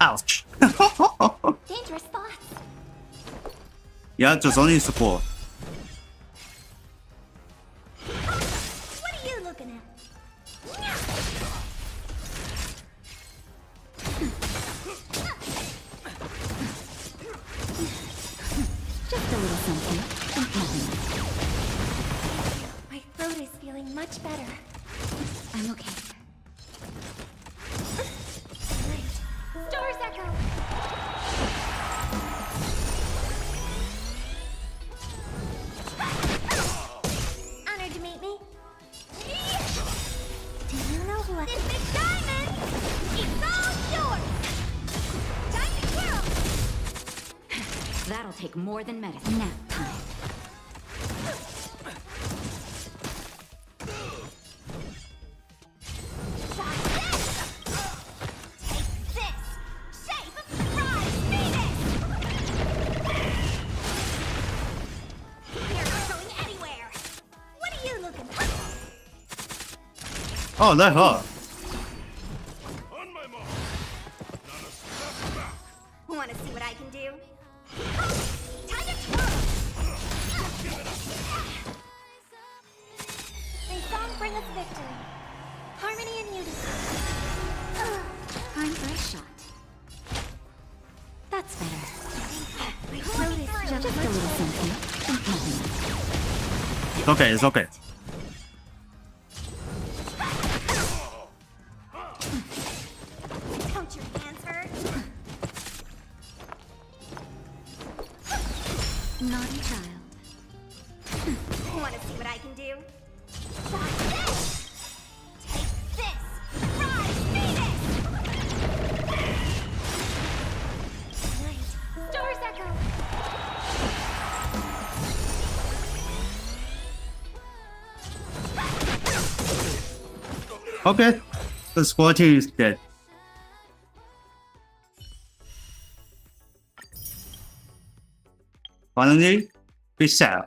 Ouch. Dangerous thoughts. Yeah, just only support. What are you looking at? Just a little something. My throat is feeling much better. I'm okay. Stars Echo! Honored to meet me. Do you know who I... This big diamond! It's all yours! Time to kill! That'll take more than medicine. Nap time. Oh, let her. Want to see what I can do? Time to twirl! May song bring us victory. Harmony and unity. Time for a shot. That's better. My throat is Just a little something. It's okay, it's okay. Don't your hands hurt? Naughty child. Want to see what I can do? Take this! Rise, Phoenix! Night. Stars Echo! Okay, the squad team is dead. Finally, Feixiao.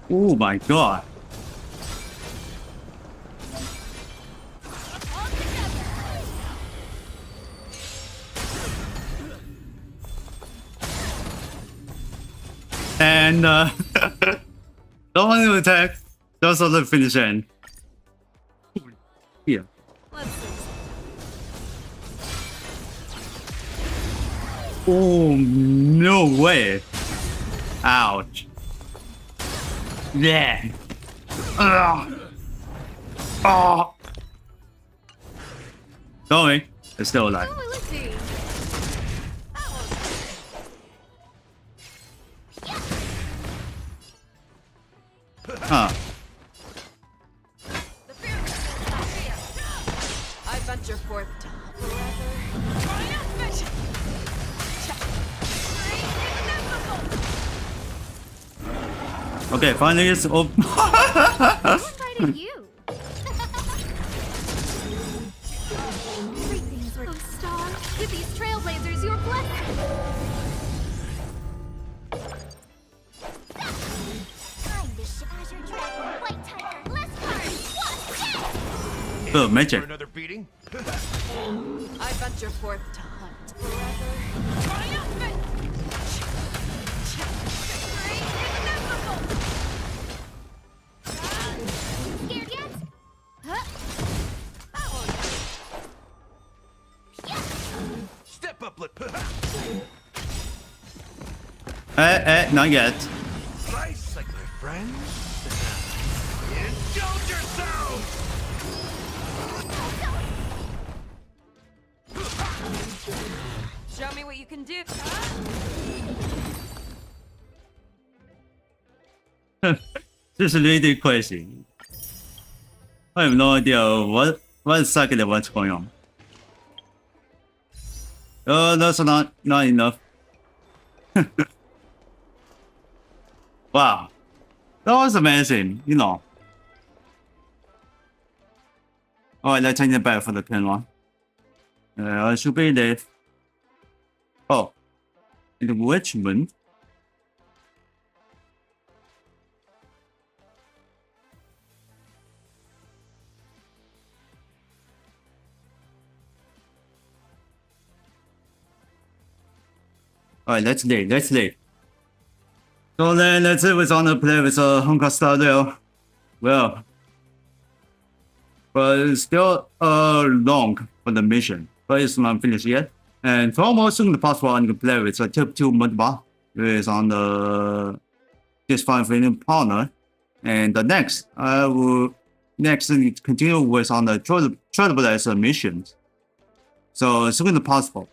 Oh my god. And don't want to attack, just on the finish end. Yeah. Oh, no way. Ouch. Yeah. Oh. Don't worry, it's still alive. Huh. I venture forth to Okay, finally it's open. Who invited you? Everything's working. Oh, Star, with these trailblazers, you're blessed. Time to Azure Dragon, White Tiger, less cards, what? Oh, magic. For another beating? I venture forth to hunt forever. Scared yet? Step up, Not yet. Slice like my friends. Indulge yourself! Show me what you can do. This is really crazy. I have no idea what exactly what's going on. That's not enough. Wow, that was amazing. You know. Alright, let's change it back for the pin one. Should be the enrichment. Alright, let's leave. So then let's see what's on the play with Honkai style there. Well, but it's still long for the mission, but it's not finished yet. And for almost soon the possible I can play with tip 2 Motherboard, which is on this fine freedom partner. And the next I will continue with on the Trailblazer missions. So as soon as possible.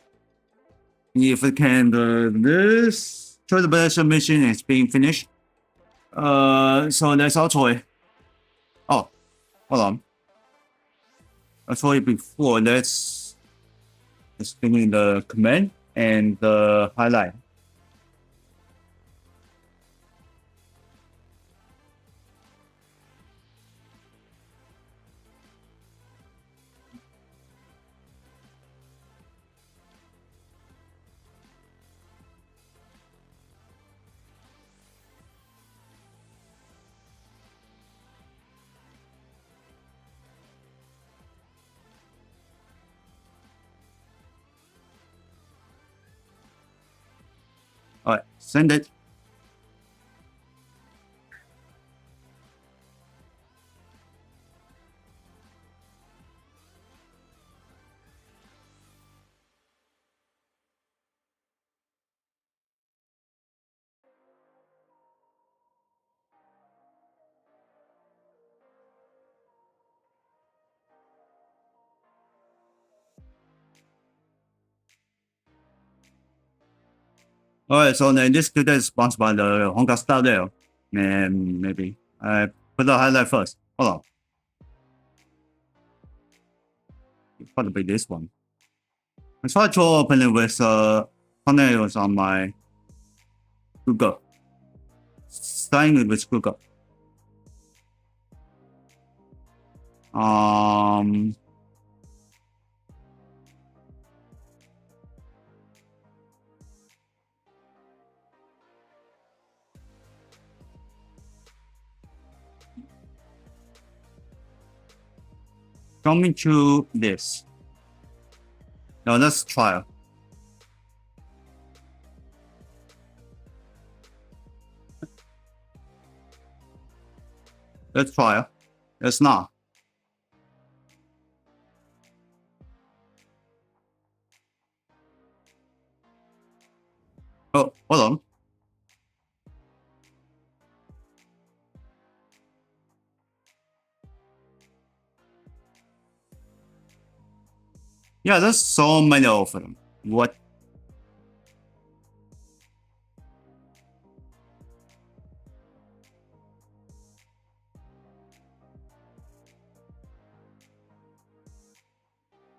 If we can this Trailblazer mission is being finished. So that's actually hold on. Actually before let's give me the command and the highlight. Alright, send it. Alright, so then this video is sponsored by the Honkai style there. And maybe I put the highlight first. Hold on. Probably this one. I tried to open it with thumbnails on my Google. Starting it with Google. Coming to this. Now let's try. Let's try. It's not. Oh, hold on. Yeah, there's so many of them. What?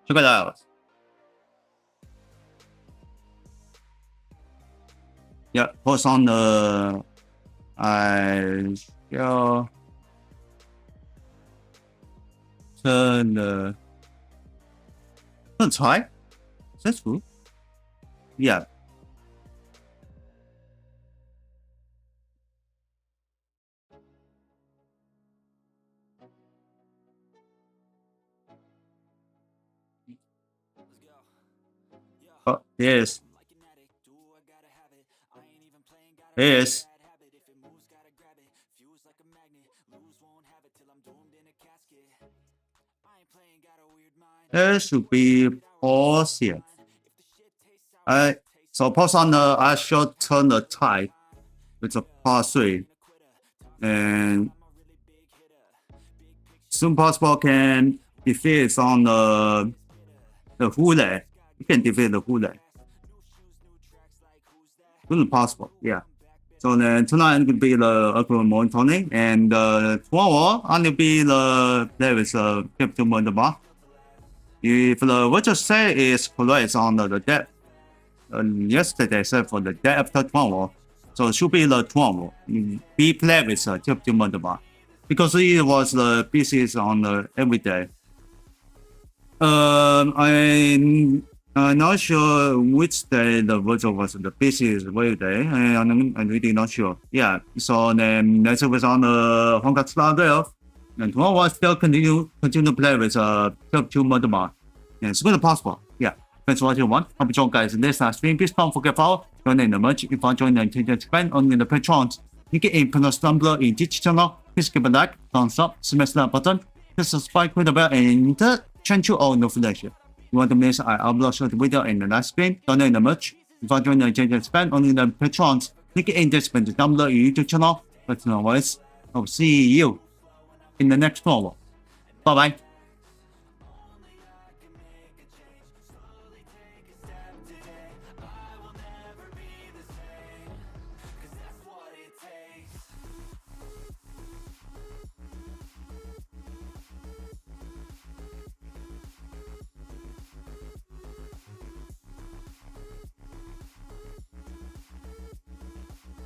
Check it out. Yeah, post on the I shall turn the try. Is that true? Yeah. Oh, yes. Yes. There should be pause here. So pause on the I shall turn the tide with a pause 3. And soon possible can defeat on the Hule. You can defeat the Hule. Soon possible, yeah. So then tonight it will be the accurate monitoring, and tomorrow only be the play with the crypto Motherboard. If the virtual state is correct on the depth, yesterday, except for the day after tomorrow. So it should be the tomorrow. Be play with Tip to Motherboard. Because it was the PCs on the every day. I'm not sure which day the virtual was the PCs every day. I'm really not sure. Yeah, so then next was on the Honkai Star there. And tomorrow I still continue to play with Tip to Motherboard. Yeah, it's good possible. Yeah. Thanks for watching. Hope you join guys in this stream. Please don't forget to join in the merch. If you want to join the Terengineer expand on the patrons, you get a bonus number in this channel. Please give a like, thumbs up, smash that button, hit subscribe, click the bell, and turn to all notifications. You want to miss I upload short video in the live stream, join in the merch. If you want to join the Terengineer expand on the patrons, click in this down below in YouTube channel. But otherwise, I'll see you in the next one. Bye bye.